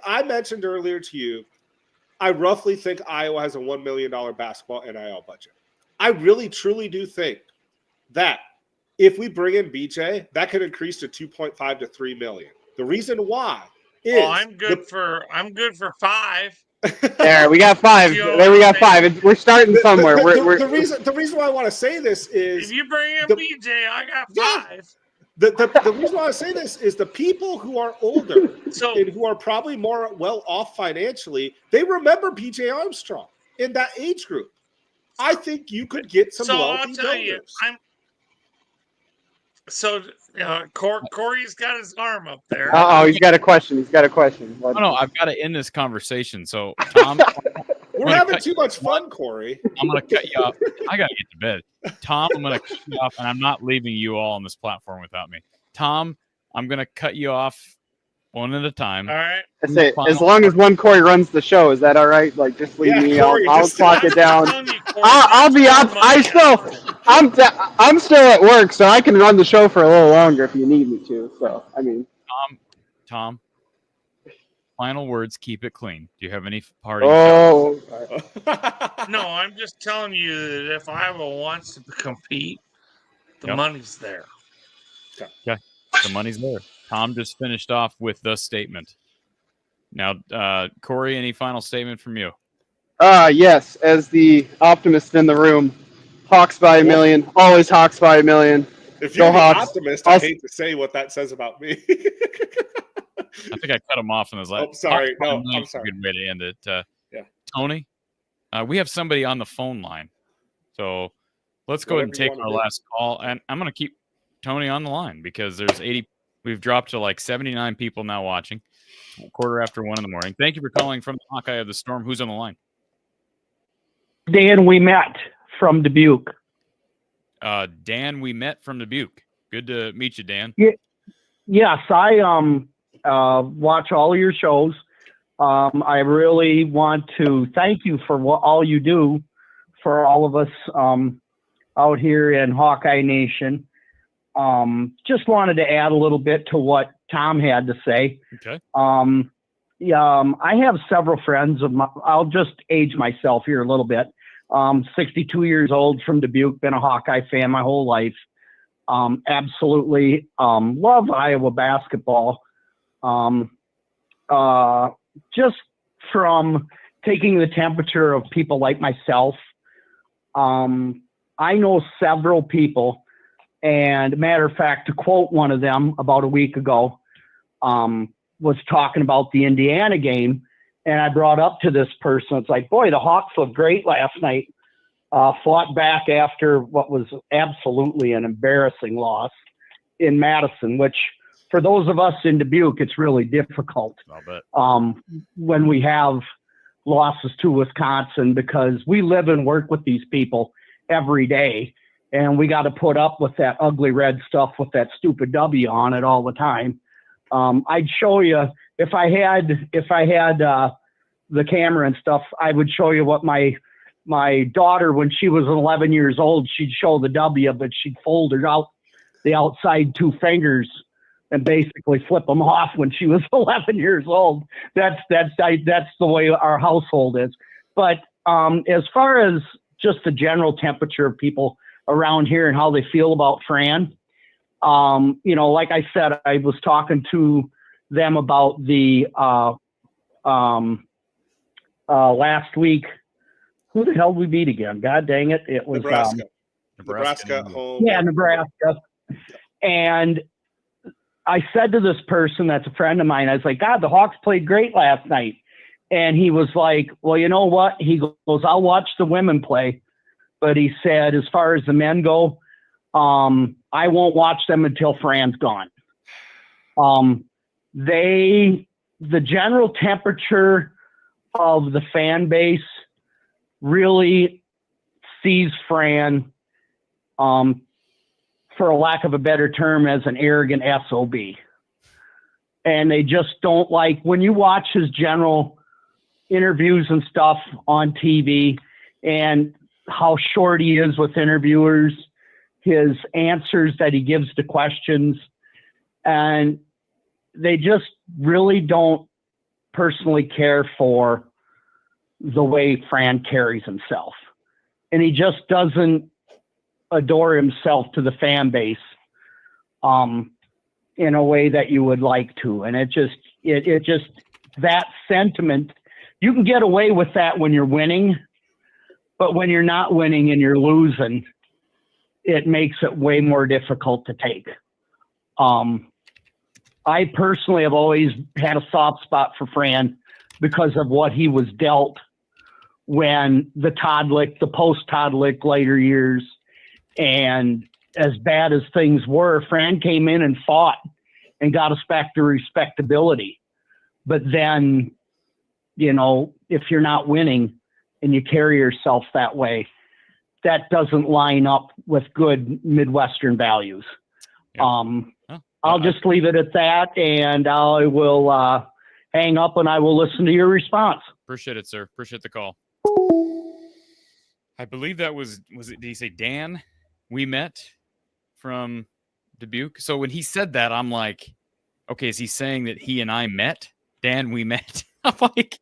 I mentioned earlier to you, I roughly think Iowa has a $1 million basketball NIL budget. I really truly do think that if we bring in BJ, that could increase to 2.5 to 3 million. The reason why. I'm good for 5. There, we got 5. There we got 5. We're starting somewhere. The reason why I want to say this is if you bring in BJ, I got 5. The reason why I say this is the people who are older and who are probably more well off financially, they remember BJ Armstrong in that age group. I think you could get some wealthy donors. Corey's got his arm up there. He's got a question. No, I've got to end this conversation. So, Tom, we're having too much fun, Cory. I'm going to cut you off. I got to get to bed. Tom, I'm going to cut you off, and I'm not leaving you all on this platform without me. Tom, I'm going to cut you off one at a time. All right. I say, as long as one Cory runs the show, is that all right? Like, just leave me. Cory, I'll clock it down. I'll be up. I'm still at work, so I can run the show for a little longer if you need me to. So, I mean, Tom. Final words. Keep it clean. Do you have any parting? Oh, no, I'm just telling you that if Iowa wants to compete, the money's there. Okay, the money's there. Tom just finished off with the statement. Now, Cory, any final statement from you? Yes. As the optimist in the room, Hawks by a million. Always Hawks by a million. If you're Go the Hawks. optimist, I hate to say what that says about me. I think I cut him off in his last. I'm sorry. No, I'm sorry. Good way to end it. Yeah. Tony, we have somebody on the phone line. So let's go ahead and take our last call. And I'm going to keep Tony on the line because there's 80. We've dropped to like 79 people now watching. 1:15 in the morning. Thank you for calling from the Hawkeye of the Storm. Who's on the line? Dan, we met from Dubuque. Dan, we met from Dubuque. Good to meet you, Dan. Yes, I watch all your shows. I really want to thank you for all you do for all of us out here in Hawkeye Nation. Just wanted to add a little bit to what Tom had to say. Okay. I have several friends of my, I'll just age myself here a little bit. 62 years old from Dubuque, been a Hawkeye fan my whole life. Absolutely love Iowa basketball. Just from taking the temperature of people like myself. I know several people, and matter of fact, to quote one of them about a week ago, was talking about the Indiana game, and I brought up to this person, it's like, boy, the Hawks looked great last night. Fought back after what was absolutely an embarrassing loss in Madison, which for those of us in Dubuque, it's really difficult when we have losses to Wisconsin, because we live and work with these people every day, and we got to put up with that ugly red stuff with that stupid W on it all the time. I'd show you if I had the camera and stuff, I would show you what my my daughter, when she was 11 years old, she'd show the W, but she'd fold her out the outside 2 fingers and basically flip them off when she was 11 years old. That's the way our household is. But as far as just the general temperature of people around here and how they feel about Fran, like I said, I was talking to them about the last week. Who the hell did we beat again? God dang it. It was Nebraska at home. Yeah, Nebraska. And I said to this person that's a friend of mine, I was like, God, the Hawks played great last night. And he was like, well, you know what? He goes, I'll watch the women play. But he said, as far as the men go, I won't watch them until Fran's gone. The general temperature of the fan base really sees Fran, for a lack of a better term, as an arrogant SOB. And they just don't like, when you watch his general interviews and stuff on TV and how short he is with interviewers, his answers that he gives to questions, and they just really don't personally care for the way Fran carries himself. And he just doesn't adore himself to the fan base in a way that you would like to. And it just that sentiment, you can get away with that when you're winning, but when you're not winning and you're losing, it makes it way more difficult to take. I personally have always had a soft spot for Fran because of what he was dealt when the post-Todd later years, and as bad as things were, Fran came in and fought and got us back to respectability. But then, if you're not winning and you carry yourself that way, that doesn't line up with good Midwestern values. Yeah. I'll just leave it at that, and I will hang up and I will listen to your response. Appreciate it, sir. Appreciate the call. I believe that was it, did he say Dan we met from Dubuque? So when he said that, I'm like, okay, is he saying that he and I met? Dan, we met? I'm like,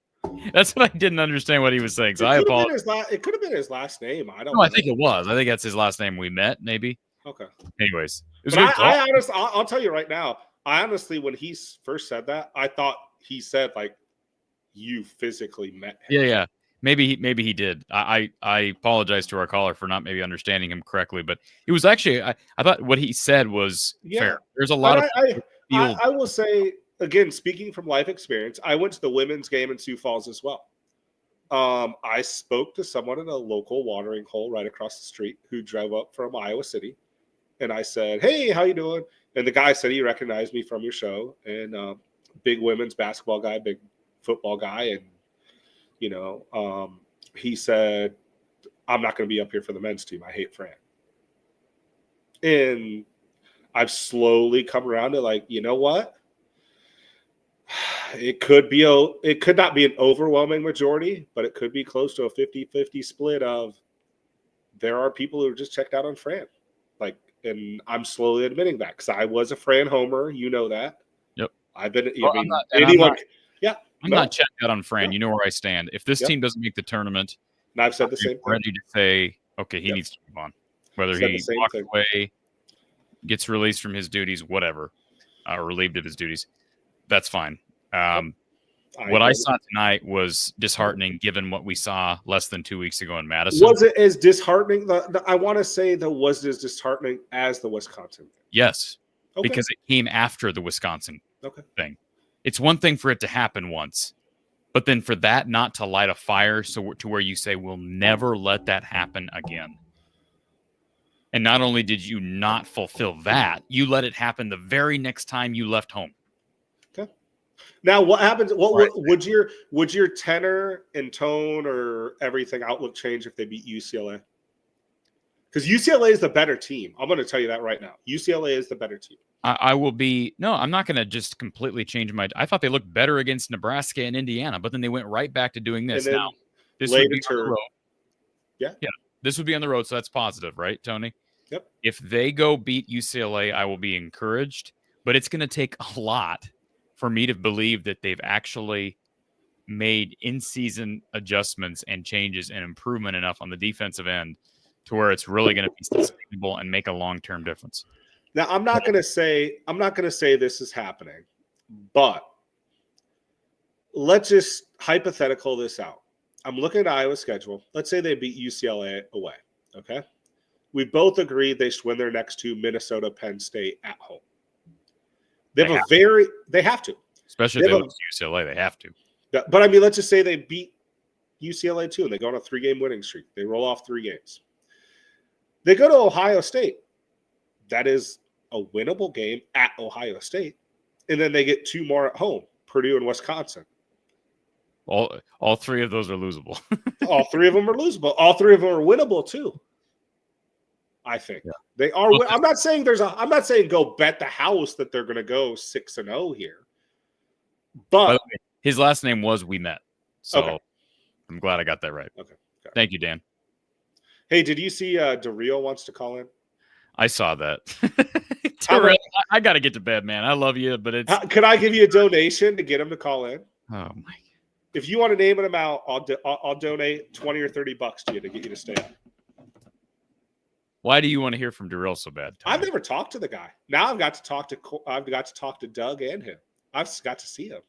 that's what I didn't understand what he was saying. So I apologize. It could have been his last name. I don't know. know. I think it was. I think that's his last name. We met, maybe. Okay. Anyways, it was but a good call. I honestly, I'll tell you right now, I honestly, when he first said that, I thought he said, like, you physically met him. Yeah. Maybe he did. I apologize to our caller for not maybe understanding him correctly, but it was actually, I thought what he said was fair. There's a lot of I will say, again, speaking from life experience, I went to the women's game in Sioux Falls as well. I spoke to someone in a local watering hole right across the street who drove up from Iowa City. And I said, hey, how you doing? And the guy said he recognized me from your show. And big women's basketball guy, big football guy. And, he said, I'm not going to be up here for the men's team. I hate Fran. And I've slowly come around to, like, you know what? It could not be an overwhelming majority, but it could be close to a 50-50 split of there are people who are just checked out on Fran. Like, and I'm slowly admitting that because I was a Fran homer. You know that. Yep. I've been. I'm not checked out on Fran. You know where I stand. If this team doesn't make the tournament, and I've said the same thing. Ready to say, okay, he needs to move on. Whether he walks away, gets released from his duties, whatever, or relieved of his duties, that's fine. What I saw tonight was disheartening, given what we saw less than 2 weeks ago in Madison. Was it as disheartening? I want to say that was as disheartening as the Wisconsin thing. Yes, because it came after the Wisconsin thing. It's one thing for it to happen once, but then for that not to light a fire to where you say, we'll never let that happen again. And not only did you not fulfill that, you let it happen the very next time you left home. Okay. Now, what happens? Would your tenor and tone or everything outlook change if they beat UCLA? Because UCLA is the better team. I'm going to tell you that right now. UCLA is the better team. I'm not going to just completely change I thought they looked better against Nebraska and Indiana, but then they went right back to doing this. Now, this would be Yeah. This would be on the road, so that's positive, right, Tony? Yep. If they go beat UCLA, I will be encouraged, but it's going to take a lot for me to believe that they've actually made in-season adjustments and changes and improvement enough on the defensive end to where it's really going to be sustainable and make a long-term difference. Now, I'm not going to say this is happening, but let's just hypothetical this out. I'm looking at Iowa's schedule. Let's say they beat UCLA away. Okay. We both agreed they should win their next 2, Minnesota, Penn State at home. They have to. Especially if they lose UCLA, they have to. But I mean, let's just say they beat UCLA too, and they go on a 3-game winning streak. They roll off 3 games. They go to Ohio State. That is a winnable game at Ohio State. And then they get 2 more at home, Purdue and Wisconsin. All 3 of those are losable. All 3 of them are losable. All 3 of them are winnable too. I think they are. Well, I'm not saying go bet the house that they're going to go 6-0 here. But his last name was We Met, so okay. I'm glad I got that right. Okay. Thank you, Dan. Hey, did you see DeReal wants to call in? I saw that. I got to get to bed, man. I love you, but it's. Could I give you a donation to get him to call in? Oh my! If you want to name an amount, I'll donate $20 or $30 to you to get you to stay up. Why do you want to hear from Darrell so bad, Tony? I've never talked to the guy. Now I've got to talk to Doug and him. I've just got to see him.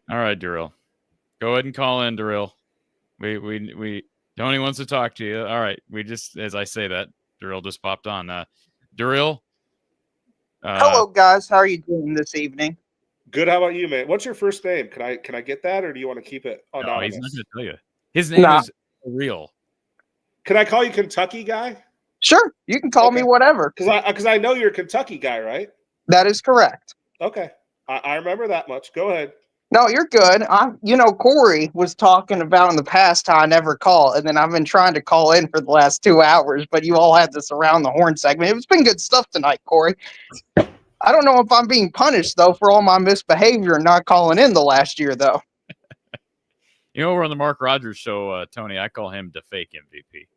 All right, Darrell. Go ahead and call in, Darrell. We Tony wants to talk to you. All right. We just, as I say that, Darrell just popped on. Darrell. Hello, guys. How are you doing this evening? Good. How about you, man? What's your first name? Can I get that, or do you want to keep it anonymous? No, he's not going to tell you. His name is Real. Can I call you Kentucky guy? Sure. You can call me whatever. Because I know you're a Kentucky guy, right? That is correct. Okay. I remember that much. Go ahead. No, you're good. Cory was talking about in the past how I never call, and then I've been trying to call in for the last 2 hours, but you all had this around the horn segment. It's been good stuff tonight, Cory. I don't know if I'm being punished, though, for all my misbehavior and not calling in the last year, though. We're on the Mark Rogers show, Tony. I call him the fake MVP.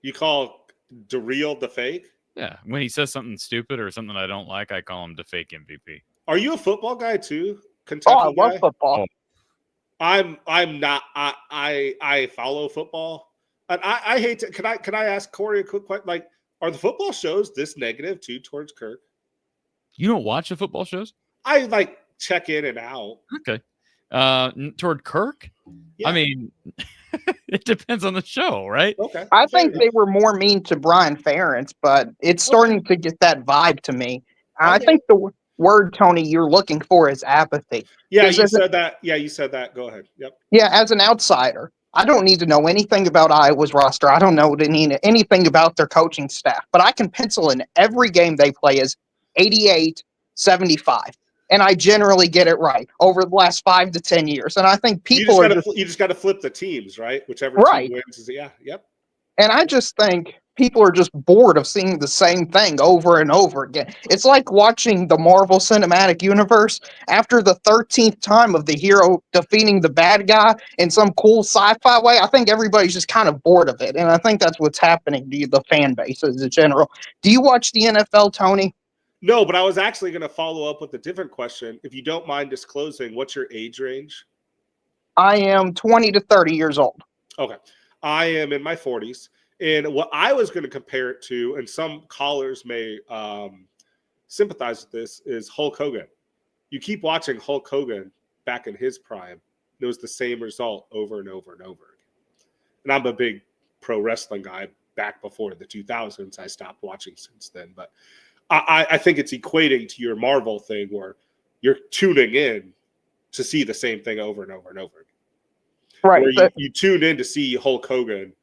You call DeReal the fake? Yeah. When he says something stupid or something I don't like, I call him the fake MVP. Are you a football guy, too? Kentucky I love football. I'm not. I follow football, and I hate to. Can I ask Cory a quick question? Like, are the football shows this negative too towards Kirk? You don't watch the football shows? I check in and out. Okay. Toward Kirk? Yeah. I mean, it depends on the show, right? Okay. I think they were more mean to Brian Ferentz, but it's starting to get that vibe to me. I think the word, Tony, you're looking for is apathy. Yeah, you said that. Yeah, you said that. Go ahead. Yep. Yeah, as an outsider, I don't need to know anything about Iowa's roster. I don't know anything about their coaching staff, but I can pencil in every game they play as 88-75. And I generally get it right over the last 5 to 10 years. And I think people you just got to flip the teams, right? Whichever team wins is yep. And I just think people are just bored of seeing the same thing over and over again. It's like watching the Marvel Cinematic Universe after the 13th time of the hero defeating the bad guy in some cool sci-fi way. I think everybody's just kind of bored of it. And I think that's what's happening to the fan base as a general. Do you watch the NFL, Tony? No, but I was actually going to follow up with a different question. If you don't mind disclosing, what's your age range? I am 20 to 30 years old. Okay. I am in my 40s. And what I was going to compare it to, and some callers may sympathize with this, is Hulk Hogan. You keep watching Hulk Hogan back in his prime, and it was the same result over and over and over again. And I'm a big pro wrestling guy back before the 2000s. I stopped watching since then. But I think it's equating to your Marvel thing where you're tuning in to see the same thing over and over and over again. Right. Where you tune in to see Hulk Hogan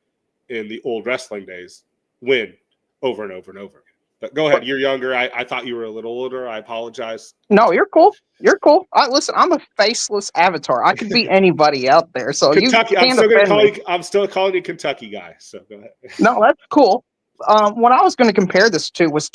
in the old wrestling days win over and over and over again. But go ahead. You're younger. I thought you were a little older. I apologize. No, you're cool. You're cool. Listen, I'm a faceless avatar. I could be anybody out there. So Kentucky, you can't I'm still calling you Kentucky guy. So go ahead. No, that's cool. What I was going to compare this to was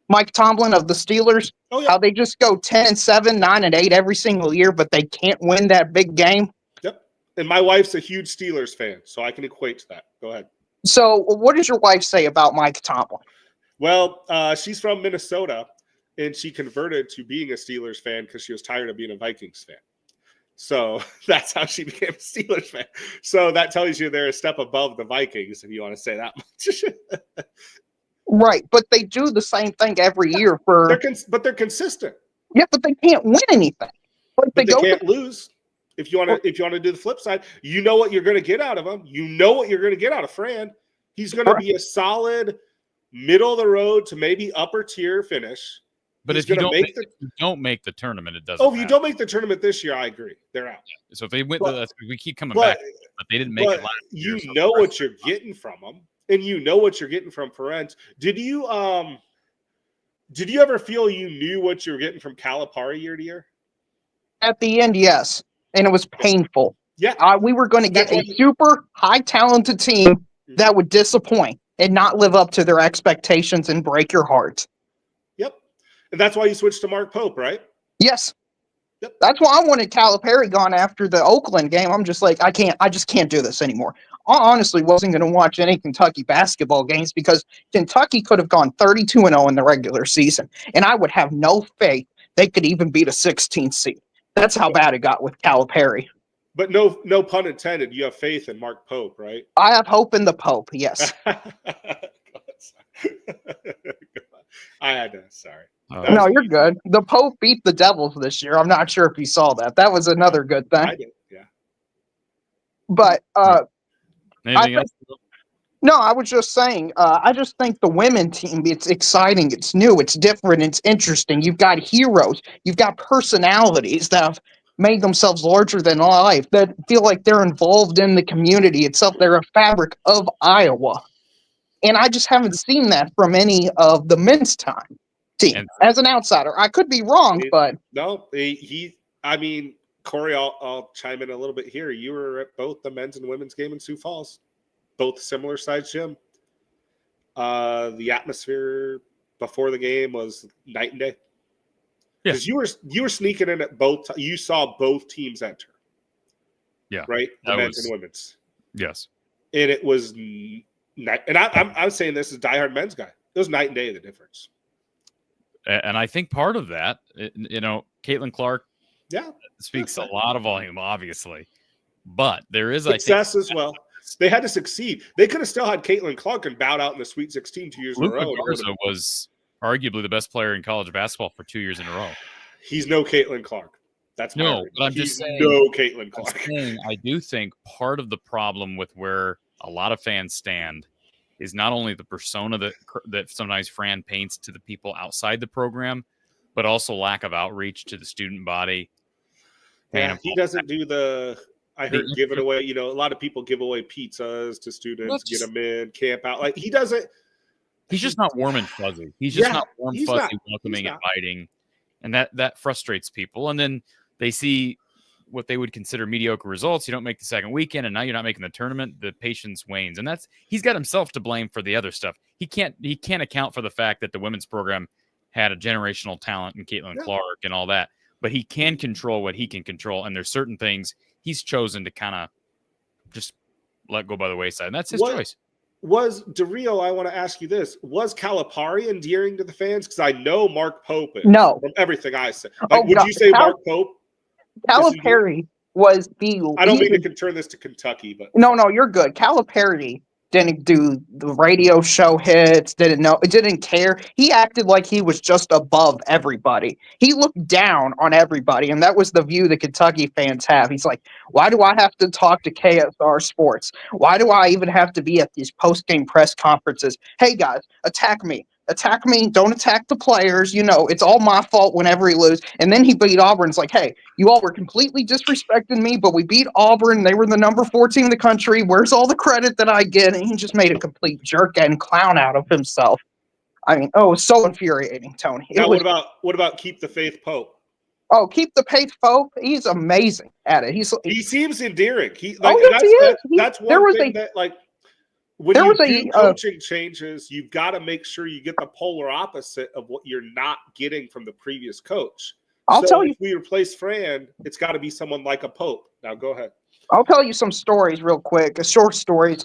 Mike Tomlin of the Steelers. Oh, yeah. How they just go 10-7, 9-8 every single year, but they can't win that big game. Yep. And my wife's a huge Steelers fan, so I can equate to that. Go ahead. So, what does your wife say about Mike Tomlin? Well, she's from Minnesota, and she converted to being a Steelers fan because she was tired of being a Vikings fan. So that's how she became a Steelers fan. So that tells you they're a step above the Vikings, if you want to say that much. Right, but they do the same thing every year for. But they're consistent. Yeah, but they can't win anything. But they can't lose. If you want to do the flip side, you know what you're going to get out of him. You know what you're going to get out of Fran. He's going to be a solid middle of the road to maybe upper tier finish. But if you don't make the tournament, it doesn't. Oh, if you don't make the tournament this year, I agree. They're out. So if they win, we keep coming back. But they didn't make it last year. You know what you're getting from them, and you know what you're getting from Ferenc. Did you ever feel you knew what you were getting from Calipari year to year? At the end, yes, and it was painful. Yeah, we were going to get a super high talented team that would disappoint and not live up to their expectations and break your heart. Yep. And that's why you switched to Mark Pope, right? Yes. Yep. That's why I wanted Calipari gone after the Oakland game. I'm just like, I just can't do this anymore. I honestly wasn't going to watch any Kentucky basketball games because Kentucky could have gone 32-0 in the regular season, and I would have no faith they could even beat a 16th seed. That's how bad it got with Calipari. But no pun intended. You have faith in Mark Pope, right? I have hope in the Pope, yes. I had to. Sorry. No, you're good. The Pope beat the Devils this year. I'm not sure if you saw that. That was another good thing. I did, yeah. But anything else? No, I was just saying, I just think the women team, it's exciting, it's new, it's different, it's interesting. You've got heroes, you've got personalities that have made themselves larger than life, that feel like they're involved in the community itself. They're a fabric of Iowa. And I just haven't seen that from any of the men's team. As an outsider, I could be wrong, but no, Cory, I'll chime in a little bit here. You were at both the men's and women's game in Sioux Falls, both similar size gym. The atmosphere before the game was night and day. Because you were sneaking in at both. You saw both teams enter. Yeah, right. The men's and women's. Yes, and it was night. And I'm saying this as a diehard men's guy. It was night and day the difference. And I think part of that, Caitlin Clark, speaks a lot of volume, obviously. But there is success as well. They had to succeed. They could have still had Caitlin Clark and bowed out in the Sweet 16 2 years in a row. Garza was arguably the best player in college basketball for 2 years in a row. He's no Caitlin Clark. That's no, but I'm just saying. No Caitlin Clark. I do think part of the problem with where a lot of fans stand is not only the persona that sometimes Fran paints to the people outside the program, but also lack of outreach to the student body. Yeah, he doesn't do I heard giving away, a lot of people give away pizzas to students, get them in, camp out. Like he doesn't. He's just not warm and fuzzy. He's just not warm, fuzzy, welcoming, inviting. And that frustrates people. And then they see what they would consider mediocre results. You don't make the second weekend, and now you're not making the tournament. The patience wanes. And he's got himself to blame for the other stuff. He can't account for the fact that the women's program had a generational talent in Caitlin Clark and all that. But he can control what he can control. And there's certain things he's chosen to kind of just let go by the wayside. And that's his choice. Was DeRio, I want to ask you this. Was Calipari endearing to the fans? Because I know Mark Pope is. No. From everything I said. Would you say Mark Pope? Calipari was I don't mean to turn this to Kentucky, but no, you're good. Calipari didn't do the radio show hits, didn't care. He acted like he was just above everybody. He looked down on everybody, and that was the view the Kentucky fans have. He's like, why do I have to talk to KSR Sports? Why do I even have to be at these post-game press conferences? Hey, guys, attack me. Attack me. Don't attack the players. It's all my fault whenever he loses. And then he beat Auburn. It's like, hey, you all were completely disrespecting me, but we beat Auburn. They were the number 4 team in the country. Where's all the credit that I get? And he just made a complete jerk and clown out of himself. I mean, it was so infuriating, Tony. What about Keep the Faith Pope? Oh, Keep the Faith Pope. He's amazing at it. He seems endearing. He is. That's one thing that when there you was do coaching changes, you've got to make sure you get the polar opposite of what you're not getting from the previous coach. I'll tell you. If we replace Fran, it's got to be someone like a Pope. Now, go ahead. I'll tell you some stories real quick, short stories.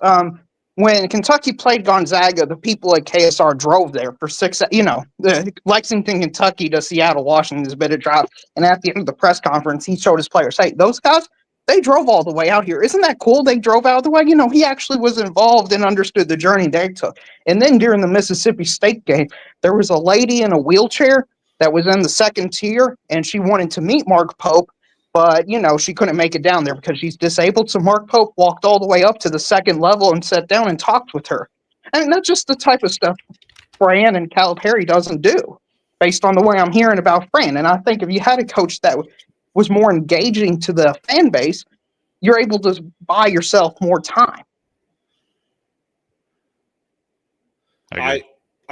When Kentucky played Gonzaga, the people at KSR drove there for 6. The Lexington, Kentucky to Seattle, Washington is a bit of drive. And at the end of the press conference, he showed his players, "Hey, those guys, they drove all the way out here. Isn't that cool? They drove out of the way." He actually was involved and understood the journey they took. And then during the Mississippi State game, there was a lady in a wheelchair that was in the second tier, and she wanted to meet Mark Pope. But, she couldn't make it down there because she's disabled. So Mark Pope walked all the way up to the second level and sat down and talked with her. And that's just the type of stuff Fran and Calipari doesn't do, based on the way I'm hearing about Fran. And I think if you had a coach that was more engaging to the fan base, you're able to buy yourself more time. I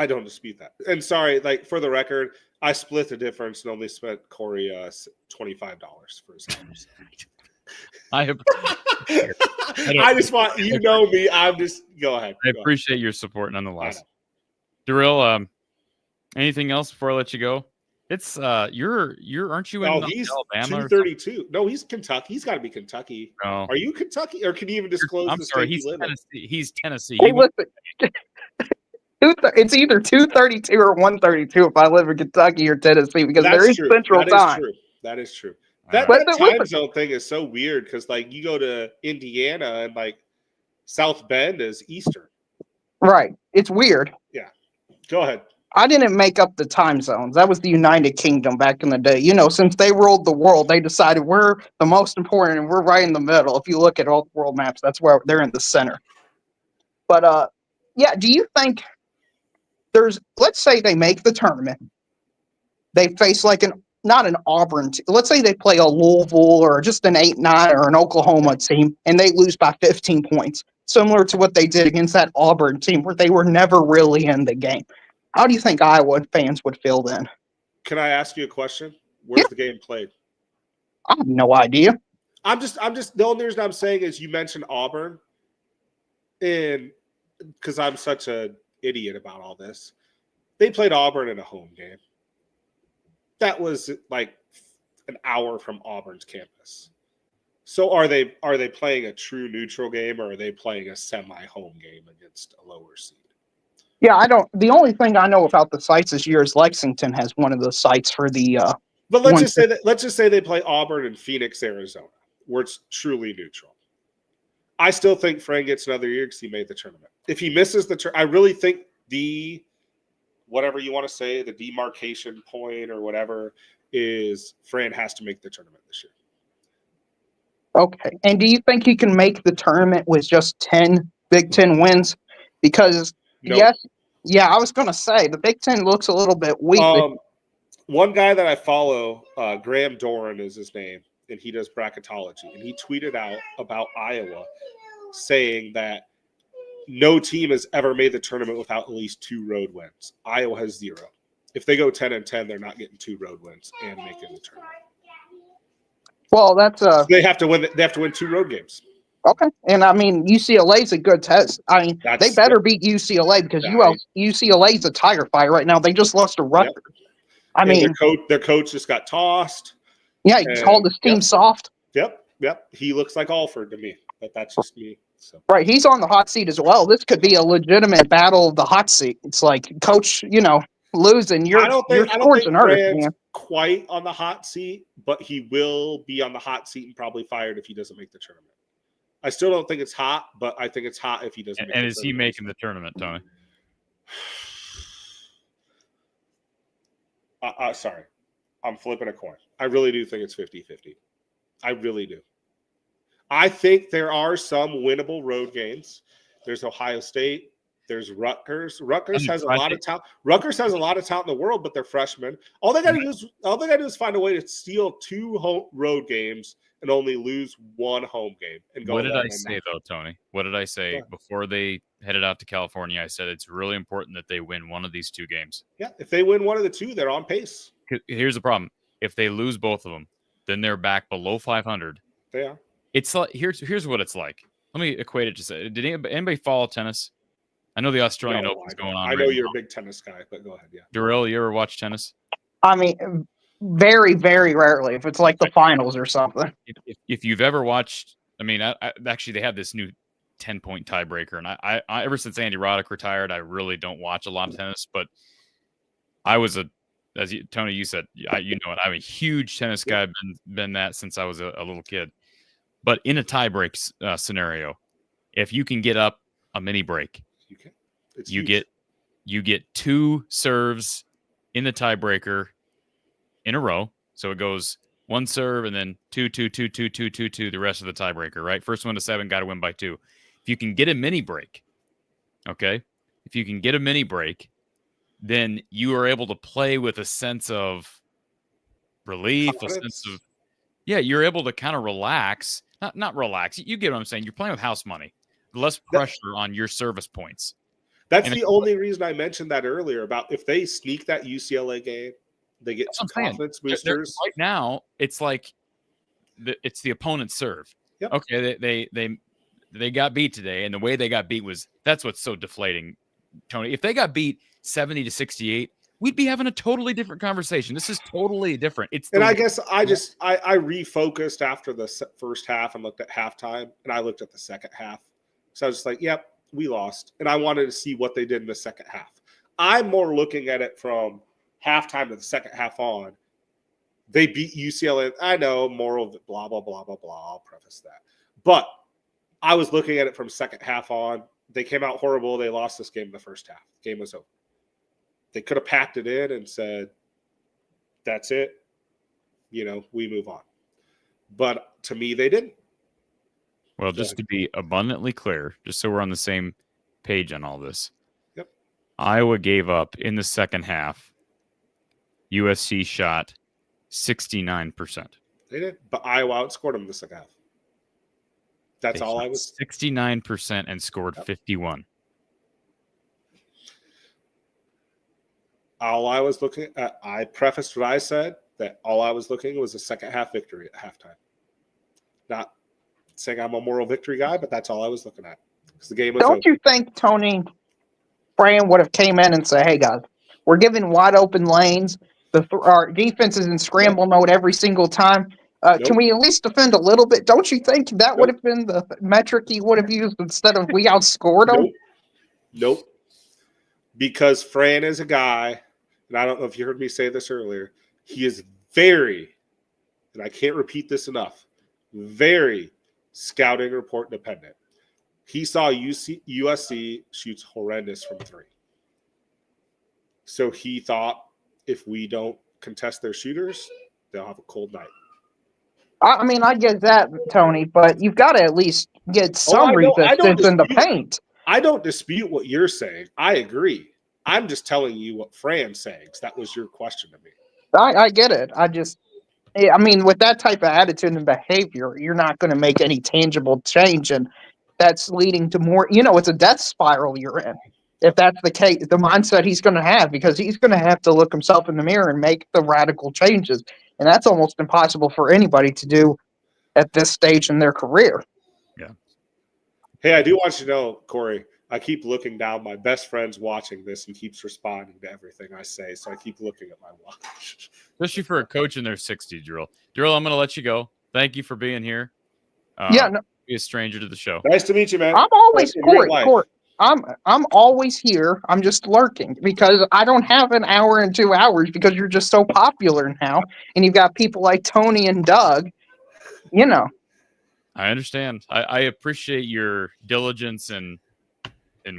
don't dispute that. And sorry, for the record, I split the difference and only spent Cory $25 for his hours. I just want me. I'm just go ahead. I appreciate your support nonetheless. Darryl, anything else before I let you go? It's you're aren't you in he's Alabama? 232. No, he's Kentucky. He's got to be Kentucky. No. Are you Kentucky, or can you even disclose? I'm the sorry, state he's you live in? Tennessee. He's Tennessee. Hey, listen. It's either 232 or 132 if I live in Kentucky or Tennessee, because there is Central Time. That is true. That time zone thing is so weird because you go to Indiana and South Bend is Eastern. Right. It's weird. Yeah. Go ahead. I didn't make up the time zones. That was the United Kingdom back in the day. Since they ruled the world, they decided we're the most important and we're right in the middle. If you look at all the world maps, that's where they're in the center. But yeah, do you think let's say they make the tournament, they face not an Auburn team. Let's say they play a Louisville or just an 8-9 or an Oklahoma team, and they lose by 15 points, similar to what they did against that Auburn team where they were never really in the game. How do you think Iowa fans would feel then? Can I ask you a question? Where's the game played? I have no idea. I'm just the only reason I'm saying is you mentioned Auburn, and because I'm such an idiot about all this, they played Auburn in a home game. That was an hour from Auburn's campus. So are they playing a true neutral game, or are they playing a semi-home game against a lower seed? Yeah, I don't. The only thing I know about the sites this year is Lexington has one of the sites for the. But let's just say they play Auburn in Phoenix, Arizona, where it's truly neutral. I still think Fran gets another year because he made the tournament. If he misses the tournament, I really think whatever you want to say, the demarcation point or whatever is Fran has to make the tournament this year. Okay, and do you think he can make the tournament with just 10 Big Ten wins? Because yes, I was going to say the Big Ten looks a little bit weak. One guy that I follow, Graham Doran is his name, and he does bracketology, and he tweeted out about Iowa saying that no team has ever made the tournament without at least 2 road wins. Iowa has 0. If they go 10-10, they're not getting 2 road wins and making the tournament. Well, that's they have to win. They have to win 2 road games. Okay, and I mean UCLA's a good test. I mean they better beat UCLA because UCLA's a tire fire right now. They just lost to Rutgers. I mean their coach just got tossed. Yeah, he called his team soft. Yep. He looks like Alford to me, but that's just me. So. Right, he's on the hot seat as well. This could be a legitimate battle of the hot seat. It's like, coach, losing. I don't think Fran's quite on the hot seat, but he will be on the hot seat and probably fired if he doesn't make the tournament. I still don't think it's hot, but I think it's hot if he doesn't. And is he making the tournament, Tony? Sorry. I'm flipping a coin. I really do think it's 50-50. I really do. I think there are some winnable road games. There's Ohio State. There's Rutgers. Rutgers has a lot of talent. Rutgers has a lot of talent in the world, but they're freshmen. All they got to do is find a way to steal 2 road games and only lose 1 home game. And go. What did I say though, Tony? What did I say before they headed out to California? I said it's really important that they win one of these 2 games. Yeah, if they win one of the 2, they're on pace. Here's the problem: if they lose both of them, then they're back below 500. They are. It's like here's what it's like. Let me equate it to say. Did anybody follow tennis? I know the Australian Open's going on. I know you're a big tennis guy, but go ahead. Yeah. Darryl, you ever watch tennis? I mean, very, very rarely. If it's like the finals or something. If you've ever watched I mean, actually, they have this new 10-point tiebreaker, and I ever since Andy Roddick retired, I really don't watch a lot of tennis. But I was Tony, you said, you know it. I'm a huge tennis guy. I've been that since I was a little kid. But in a tiebreak scenario, if you can get up a mini break, you get 2 serves in the tiebreaker in a row. So it goes 1 serve and then 2, 2, 2, 2, 2, 2, 2, the rest of the tiebreaker, right? First one to 7, got to win by 2. If you can get a mini break, okay? If you can get a mini break, then you are able to play with a sense of relief, a sense of, you're able to kind of relax. Not relax. You get what I'm saying. You're playing with house money. Less pressure on your service points. That's the only reason I mentioned that earlier about if they sneak that UCLA game, they get some confidence boosters. Right now, it's like it's the opponent's serve. Yep. Okay, they got beat today, and the way they got beat that's what's so deflating, Tony. If they got beat 70-68, we'd be having a totally different conversation. This is totally different. I guess I refocused after the first half and looked at halftime, and I looked at the second half. So I was just like, yep, we lost. And I wanted to see what they did in the second half. I'm more looking at it from halftime to the second half on. They beat UCLA. I know, moral of it, blah, blah, blah, blah, blah. I'll preface that. But I was looking at it from second half on. They came out horrible. They lost this game in the first half. The game was over. They could have packed it in and said, that's it. We move on. But to me, they didn't. Well, just to be abundantly clear, just so we're on the same page on all this. Yep. Iowa gave up in the second half. USC shot 69%. They did, but Iowa outscored them in the second half. That's all I was. 69% and scored 51. All I was looking at, I prefaced what I said, that all I was looking was a second half victory at halftime. Not saying I'm a moral victory guy, but that's all I was looking at. Because the game was Don't you think Tony Fran would have came in and said, hey, guys, we're giving wide open lanes. Our defense is in scramble mode every single time. Can we at least defend a little bit? Don't you think that would have been the metric he would have used instead of we outscored them? Nope. Because Fran is a guy, and I don't know if you heard me say this earlier, he is very, and I can't repeat this enough, very scouting report dependent. He saw USC shoots horrendous from 3. So he thought if we don't contest their shooters, they'll have a cold night. I mean, I get that, Tony, but you've got to at least get some resistance in the paint. I don't dispute what you're saying. I agree. I'm just telling you what Fran's saying. That was your question to me. I get it. I mean, with that type of attitude and behavior, you're not going to make any tangible change, and that's leading to more. It's a death spiral you're in. If that's the case, the mindset he's going to have, because he's going to have to look himself in the mirror and make the radical changes, and that's almost impossible for anybody to do at this stage in their career. Yeah. Hey, I do want you to know, Cory, I keep looking down. My best friend's watching this and keeps responding to everything I say, so I keep looking at my watch. Especially for a coach in their 60s, Drill. Drill, I'm going to let you go. Thank you for being here. Be a stranger to the show. Nice to meet you, man. I'm always Cory. I'm always here. I'm just lurking because I don't have an hour and 2 hours because you're just so popular now, and you've got people like Tony and Doug. I understand. I appreciate your diligence in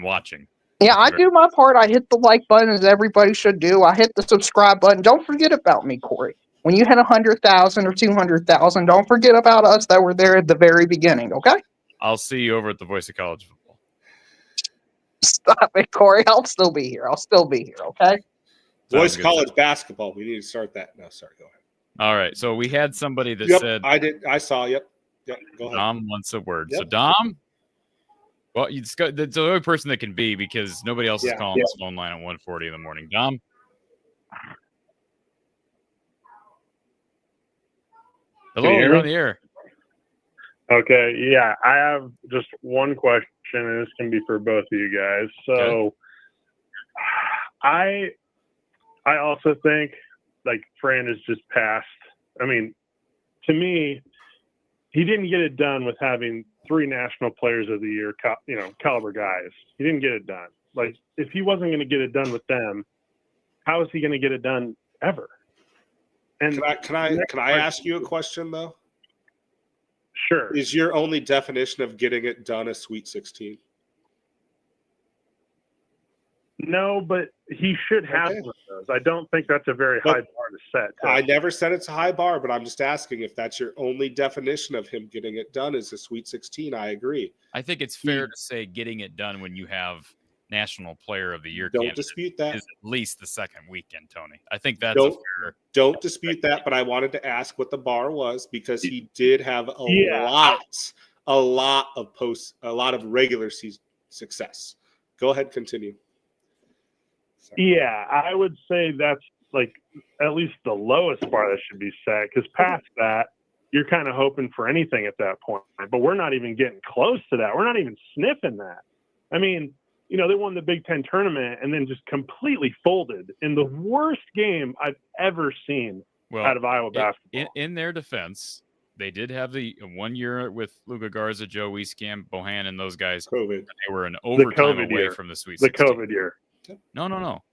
watching. Yeah, I do my part. I hit the like button as everybody should do. I hit the subscribe button. Don't forget about me, Cory. When you hit 100,000 or 200,000, don't forget about us that were there at the very beginning, okay? I'll see you over at the Voice of College Football. Stop it, Cory. I'll still be here, okay? Voice of College Basketball. We need to start that. No, sorry. Go ahead. All right. So we had somebody that said. I did. I saw. Yep. Go ahead. Dom wants a word. Yep. So, Dom, well, it's the only person that can be because nobody else is calling this phone line at 1:40 in the morning. Dom? Hello, you're on the air. Okay, yeah, I have just one question, and this can be for both of you guys. So, I also think like Fran is just past. I mean, to me, he didn't get it done with having 3 National Players of the Year, caliber guys. He didn't get it done. Like, if he wasn't going to get it done with them, how is he going to get it done ever? And can I ask you a question though? Sure. Is your only definition of getting it done a Sweet 16? No, but he should have one of those. I don't think that's a very high bar to set. I never said it's a high bar, but I'm just asking if that's your only definition of him getting it done is a Sweet 16. I agree. I think it's fair to say getting it done when you have National Player of the Year. Don't dispute that. Is at least the second weekend, Tony. I think that's fair. Don't dispute that, but I wanted to ask what the bar was because he did have a lot of regular season success. Go ahead, continue. Yeah, I would say that's like at least the lowest bar that should be set, because past that, you're kind of hoping for anything at that point. But we're not even getting close to that. We're not even sniffing that. I mean, they won the Big Ten tournament and then just completely folded in the worst game I've ever seen out of Iowa basketball. In their defense, they did have the 1 year with Luka Garza, Joe Wieskamp, Bohan, and those guys. COVID. They were an overtime away from the Sweet 16. The COVID year. No.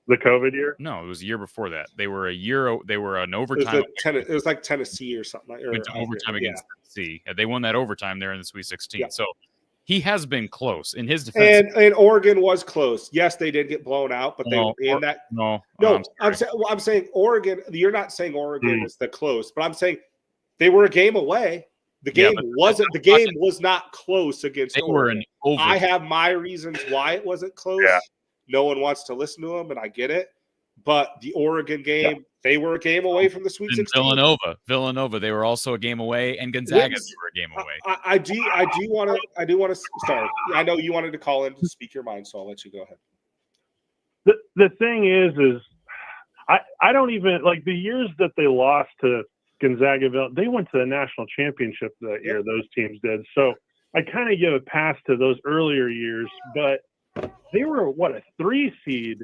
The COVID year? No, it was a year before that. They were an overtime. It was like Tennessee or something. Went to overtime against Tennessee. They won that overtime there in the Sweet 16. Yeah. So he has been close in his defense. And Oregon was close. Yes, they did get blown out, but they were in that. No, I'm saying Oregon. You're not saying Oregon is the close, but I'm saying they were a game away. The game was not close against Oregon. I have my reasons why it wasn't close. Yeah. No one wants to listen to them, and I get it. But the Oregon game, they were a game away from the Sweet 16. Villanova, they were also a game away, and Gonzaga, they were a game away. I do want to. Sorry, I know you wanted to call in to speak your mind, so I'll let you go ahead. The thing is I don't even like the years that they lost to Gonzaga. They went to the national championship that year. Those teams did. So I kind of give a pass to those earlier years, but they were a 3 seed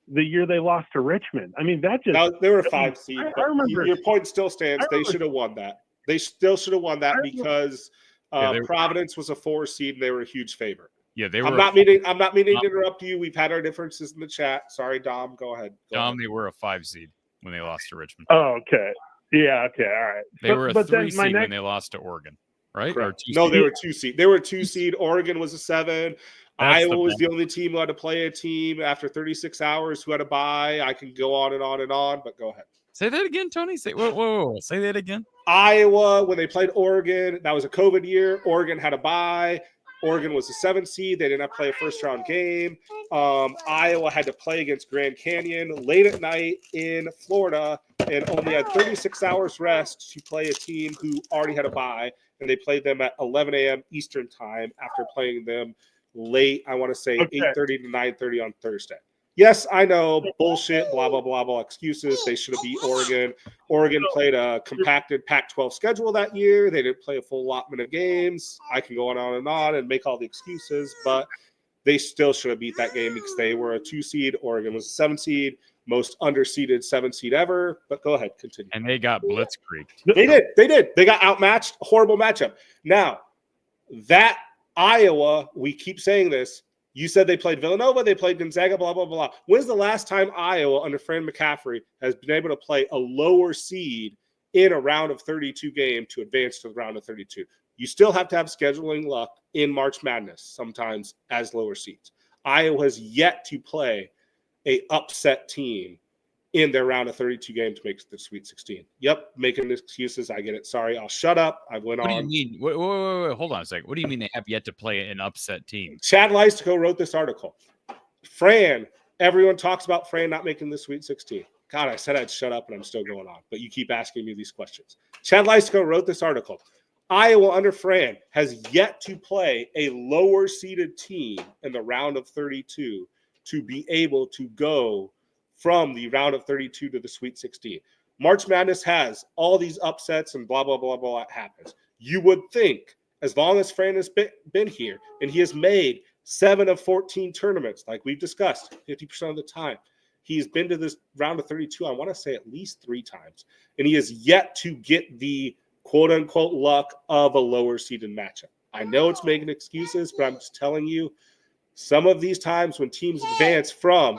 the year they lost to Richmond. I mean, they were a 5 seed. I remember your point still stands. They should have won that. They still should have won that because Providence was a 4 seed and they were a huge favorite. Yeah, they were. I'm not meaning to interrupt you. We've had our differences in the chat. Sorry, Dom. Go ahead. They were a 5 seed when they lost to Richmond. Oh, okay. Yeah. Okay. All right. They were a 3 seed when they lost to Oregon, right? Or they were 2 seed. They were a 2 seed. Oregon was a 7. Iowa was the only team who had to play a team after 36 hours who had a bye. I can go on and on and on, but go ahead. Say that again, Tony. Whoa. Say that again. Iowa, when they played Oregon, that was a COVID year. Oregon had a bye. Oregon was a 7 seed. They did not play a first-round game. Iowa had to play against Grand Canyon late at night in Florida and only had 36 hours rest to play a team who already had a bye, and they played them at 11 a.m. Eastern time after playing them late, I want to say 8:30 to 9:30 on Thursday. Yes, I know, bullshit, blah, blah, blah, blah, excuses. They should have beat Oregon. Oregon played a compacted Pac-12 schedule that year. They didn't play a full allotment of games. I can go on and make all the excuses, but they still should have beat that game because they were a 2 seed. Oregon was a 7 seed, most underseeded 7 seed ever. But go ahead, continue. And they got blitzkrieged. They did. They got outmatched. Horrible matchup. Now, that Iowa, we keep saying this. You said they played Villanova, they played Gonzaga, blah, blah, blah. When's the last time Iowa under Fran McCaffrey has been able to play a lower seed in a round of 32 game to advance to the round of 32? You still have to have scheduling luck in March Madness sometimes as lower seeds. Iowa has yet to play a upset team in their round of 32 game to make the Sweet 16. Yep, making excuses. I get it. Sorry, I'll shut up. I went on. What do you mean? Wait, hold on a second. What do you mean they have yet to play an upset team? Chad Leistiko wrote this article. Fran, everyone talks about Fran not making the Sweet 16. God, I said I'd shut up and I'm still going on, but you keep asking me these questions. Chad Leistiko wrote this article. Iowa under Fran has yet to play a lower seeded team in the round of 32 to be able to go from the round of 32 to the Sweet 16. March Madness has all these upsets and blah, blah, blah, blah, that happens. You would think, as long as Fran has been here, and he has made 7 of 14 tournaments, like we've discussed, 50% of the time, he's been to this round of 32, I want to say at least 3 times, and he has yet to get the quote unquote luck of a lower seeded matchup. I know it's making excuses, but I'm just telling you, some of these times when teams advance from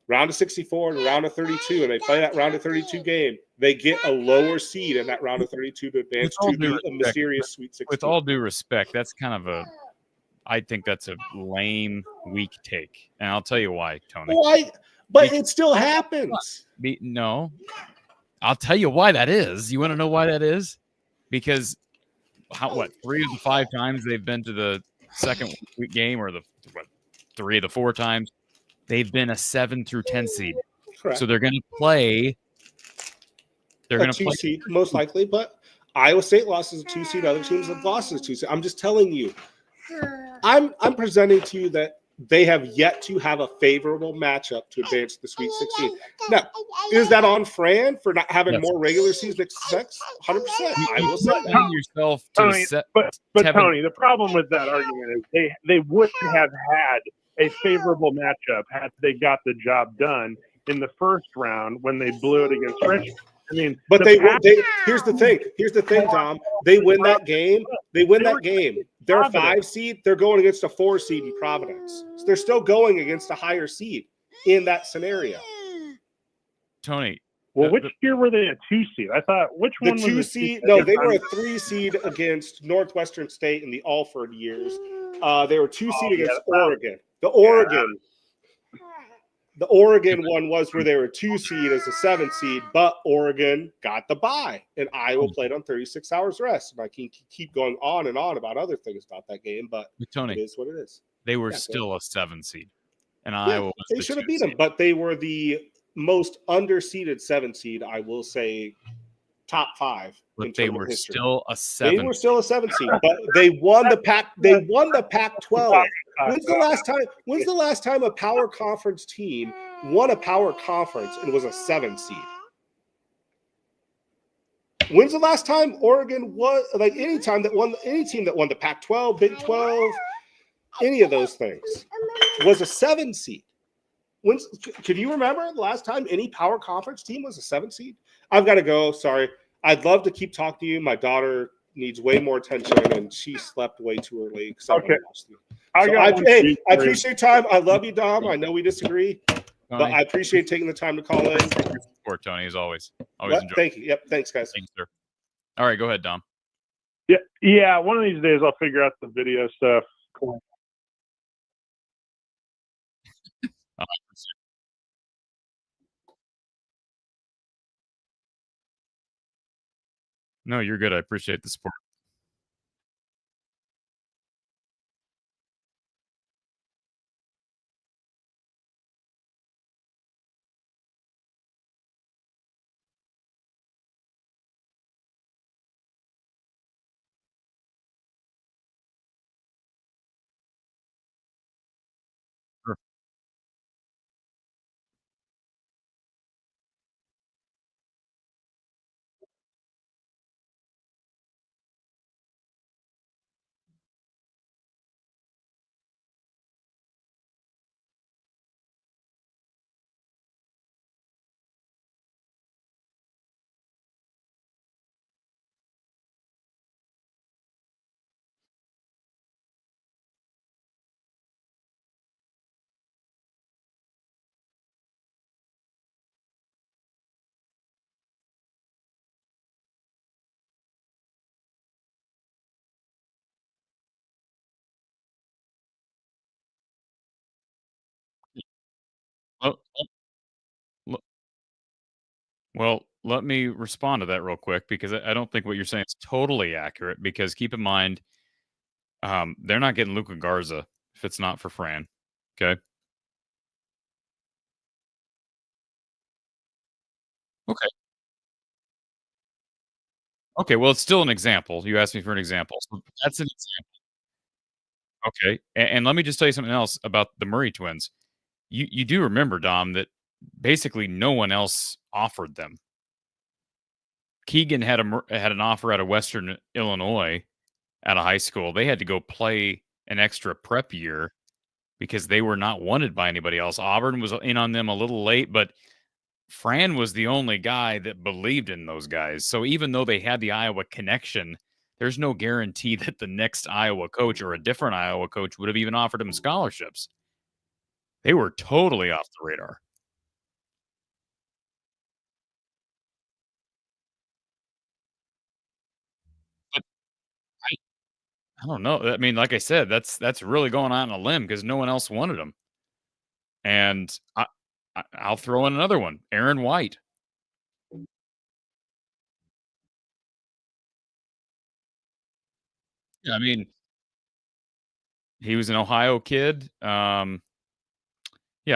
round of 64 to round of 32, and they play that round of 32 game, they get a lower seed in that round of 32 to advance to the mysterious Sweet 16. With all due respect, that's kind of I think that's a lame, weak take. And I'll tell you why, Tony. Why? But it still happens. No. I'll tell you why that is. You want to know why that is? Because 3 of the 5 times they've been to the second week game, or 3 of the 4 times, they've been a 7 through 10 seed. Correct. So they're going to play. They're going to play 2 seed, most likely, but Iowa State lost as a 2 seed. Other teams have lost as a 2 seed. I'm just telling you. I'm presenting to you that they have yet to have a favorable matchup to advance to the Sweet 16. Now, is that on Fran for not having more regular season success? 100%. I will say that. Yourself Tony, but Tony, the problem with that argument is they wouldn't have had a favorable matchup had they got the job done in the first round when they blew it against Richmond. I mean, but here's the thing, Tom. They win that game. They're a 5 seed. They're going against a 4 seed in Providence. So they're still going against a higher seed in that scenario. Tony. Well, which year were they a 2 seed? I thought which one was the 2 seed? No, they were a 3 seed against Northwestern State in the Alford years. They were 2 seed against Oregon. The Oregon one was where they were 2 seed as a 7 seed, but Oregon got the bye, and Iowa played on 36 hours rest. And I can keep going on and on about other things about that game, but Tony, it is what it is. They were still a 7 seed, and Iowa was they should have beat them, but they were the most underseeded 7 seed. I will say, top 5. But they were still a 7. They were still a 7 seed, but they won the Pac. They won the Pac-12. When's the last time a power conference team won a power conference and was a 7 seed? When's the last time Oregon was any team that won the Pac-12, Big 12, any of those things was a 7 seed? Can you remember the last time any power conference team was a 7 seed? I've got to go. Sorry. I'd love to keep talking to you. My daughter needs way more attention, and she slept way too early. Okay. I appreciate your time. I love you, Dom. I know we disagree, but I appreciate taking the time to call in. Support, Tony, as always. Always enjoy. Thank you. Yep. Thanks, guys. Thanks, sir. All right, go ahead, Dom. Yeah. One of these days, I'll figure out the video stuff. Cool. No, you're good. I appreciate the support. Sure. Well, let me respond to that real quick, because I don't think what you're saying is totally accurate, because keep in mind, they're not getting Luka Garza if it's not for Fran. Okay. Okay. Okay. Well, it's still an example. You asked me for an example. So that's an example. Okay. And let me just tell you something else about the Murray twins. You do remember, Dom, that basically no one else offered them. Keegan had an offer out of Western Illinois at a high school. They had to go play an extra prep year because they were not wanted by anybody else. Auburn was in on them a little late, but Fran was the only guy that believed in those guys. So even though they had the Iowa connection, there's no guarantee that the next Iowa coach or a different Iowa coach would have even offered him scholarships. They were totally off the radar. But I don't know. I mean, like I said, that's really going out on a limb because no one else wanted him. And I'll throw in another one, Aaron White. I mean, he was an Ohio kid. Yeah,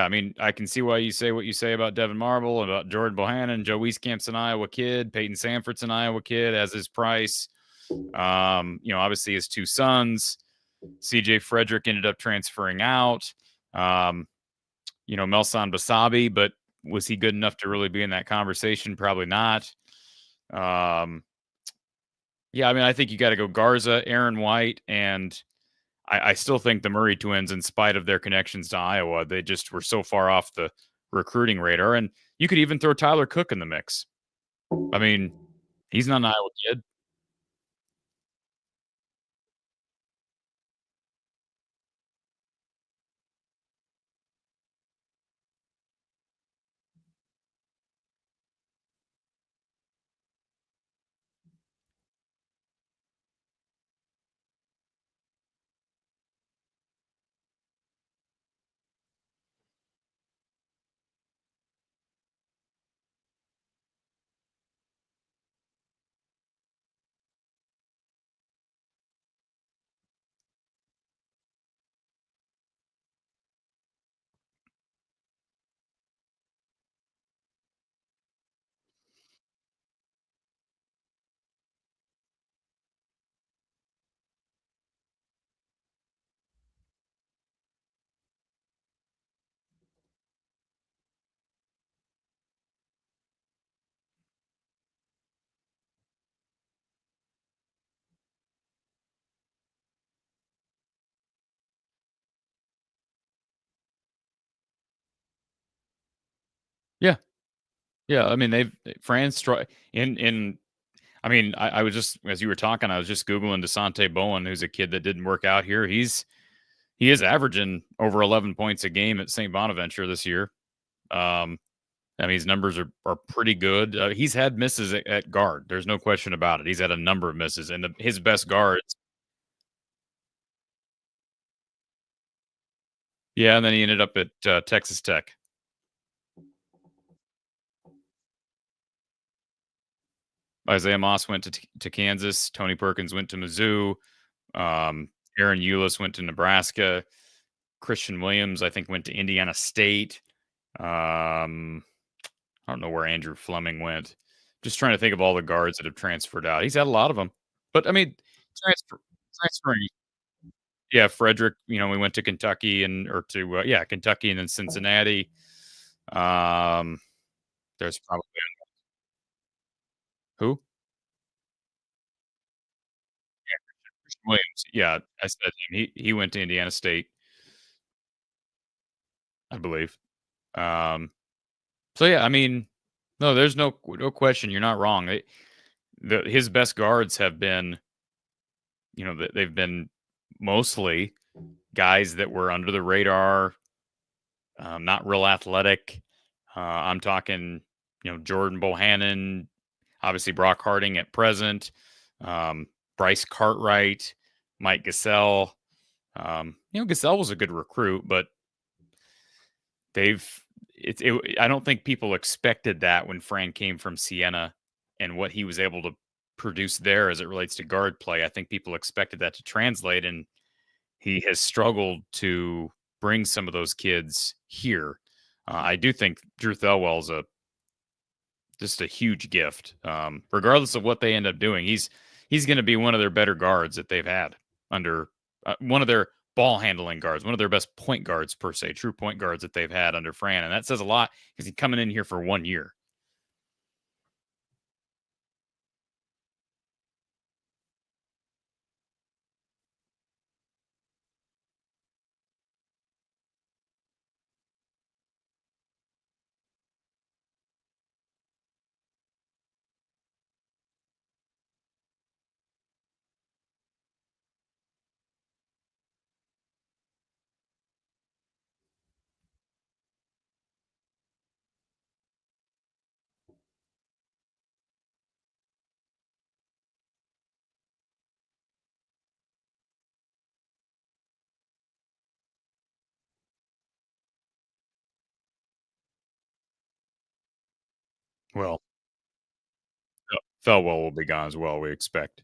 I mean, I can see why you say what you say about Devin Marble, about Jordan Bohannon, Joe Wieskamp's an Iowa kid, Peyton Sanford's an Iowa kid, as is Price. Obviously his two sons. CJ Frederick ended up transferring out. Melson Basabi, but was he good enough to really be in that conversation? Probably not. Yeah, I mean, I think you got to go Garza, Aaron White, and I still think the Murray twins, in spite of their connections to Iowa, they just were so far off the recruiting radar. And you could even throw Tyler Cook in the mix. I mean, he's not an Iowa kid. Yeah. Yeah. I mean, France in I mean, I was just, as you were talking, I was just Googling DeSante Bowen, who's a kid that didn't work out here. He is averaging over 11 points a game at St. Bonaventure this year. I mean, his numbers are pretty good. He's had misses at guard. There's no question about it. He's had a number of misses, and his best guards. Yeah, and then he ended up at Texas Tech. Isaiah Moss went to Kansas. Tony Perkins went to Mizzou. Aaron Eulis went to Nebraska. Christian Williams, I think, went to Indiana State. I don't know where Andrew Fleming went. Just trying to think of all the guards that have transferred out. He's had a lot of them, but I mean, transferring. Yeah, Frederick. We went to Kentucky Kentucky and then Cincinnati. There's probably who? Christian Williams. Yeah, I said him. He went to Indiana State, I believe. Um, so yeah, I mean, no, there's no question. You're not wrong. His best guards have been, they've been mostly guys that were under the radar, not real athletic. I'm talking, Jordan Bohannon, obviously Brock Harding at present, Bryce Cartwright, Mike Gasell. Gasell was a good recruit, but I don't think people expected that when Fran came from Siena and what he was able to produce there as it relates to guard play. I think people expected that to translate, and he has struggled to bring some of those kids here. I do think Drew Thelwell's just a huge gift. Regardless of what they end up doing, he's going to be one of their better guards that they've had under one of their ball handling guards, one of their best point guards per se, true point guards that they've had under Fran, and that says a lot because he's coming in here for 1 year. Well, Felwell will be gone as well, we expect.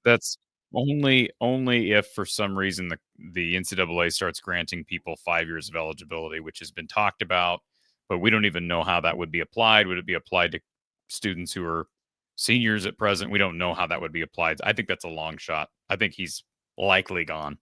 That's only if for some reason the NCAA starts granting people 5 years of eligibility, which has been talked about, but we don't even know how that would be applied. Would it be applied to students who are seniors at present? We don't know how that would be applied. I think that's a long shot. I think he's likely gone.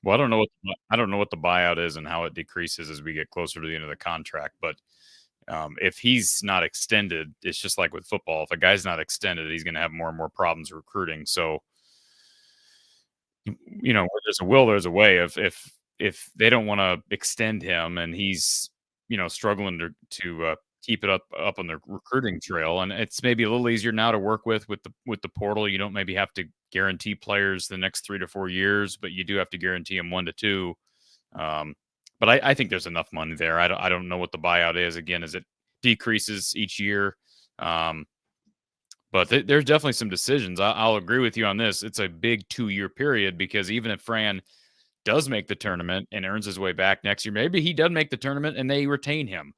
Well, I don't know what the buyout is and how it decreases as we get closer to the end of the contract. But if he's not extended, it's just like with football. If a guy's not extended, he's going to have more and more problems recruiting. So, where there's a will, there's a way. If they don't want to extend him and he's struggling to keep it up on the recruiting trail, and it's maybe a little easier now to work with the portal. You don't maybe have to guarantee players the next 3 to 4 years, but you do have to guarantee them 1 to 2. But I think there's enough money there. I don't know what the buyout is again as it decreases each year. But there's definitely some decisions. I'll agree with you on this. It's a big 2-year period because even if Fran does make the tournament and earns his way back next year, maybe he does make the tournament and they retain him.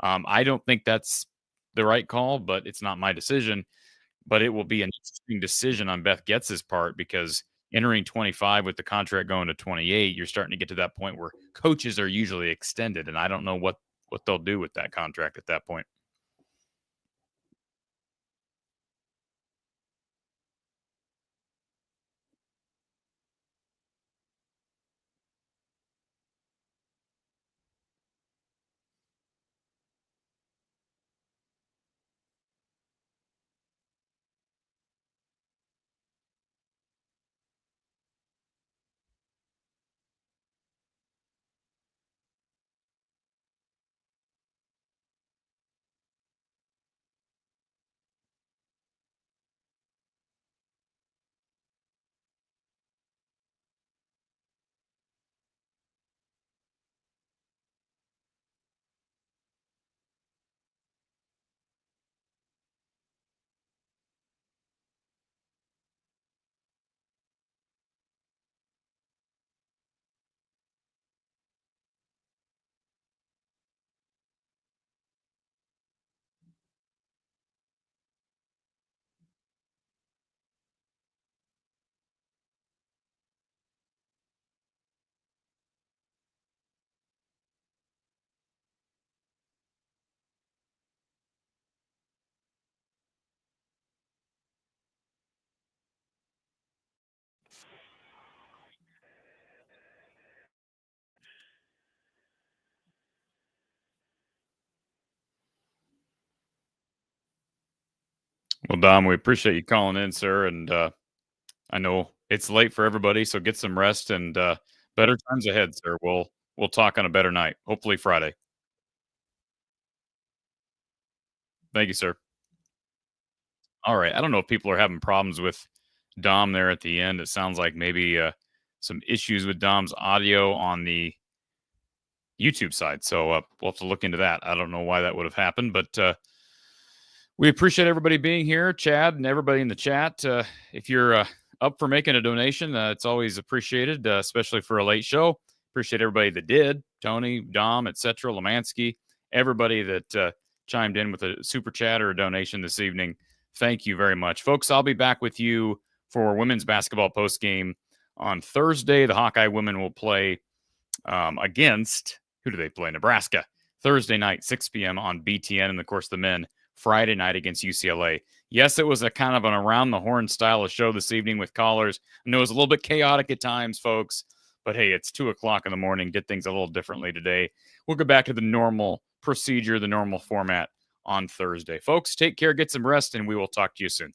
I don't think that's the right call, but it's not my decision. But it will be an interesting decision on Beth Getz's part because entering 25 with the contract going to 28, you're starting to get to that point where coaches are usually extended, and I don't know what they'll do with that contract at that point. Well, Dom, we appreciate you calling in, sir. And I know it's late for everybody, so get some rest and better times ahead, sir. We'll talk on a better night, hopefully Friday. Thank you, sir. All right. I don't know if people are having problems with Dom there at the end. It sounds like maybe some issues with Dom's audio on the YouTube side. So we'll have to look into that. I don't know why that would have happened, but we appreciate everybody being here, Chad, and everybody in the chat. If you're up for making a donation, it's always appreciated, especially for a late show. Appreciate everybody that did. Tony, Dom, etc., Lemansky, everybody that chimed in with a super chat or a donation this evening. Thank you very much. Folks, I'll be back with you for women's basketball postgame on Thursday. The Hawkeye women will play against, who do they play? Nebraska. Thursday night, 6 p.m. on BTN. And, of course, the men Friday night against UCLA. Yes, it was a kind of an around the horn style of show this evening with callers. I know it was a little bit chaotic at times, folks, but hey, it's 2:00 in the morning. Did things a little differently today. We'll go back to the normal procedure, the normal format on Thursday. Folks, take care, get some rest, and we will talk to you soon.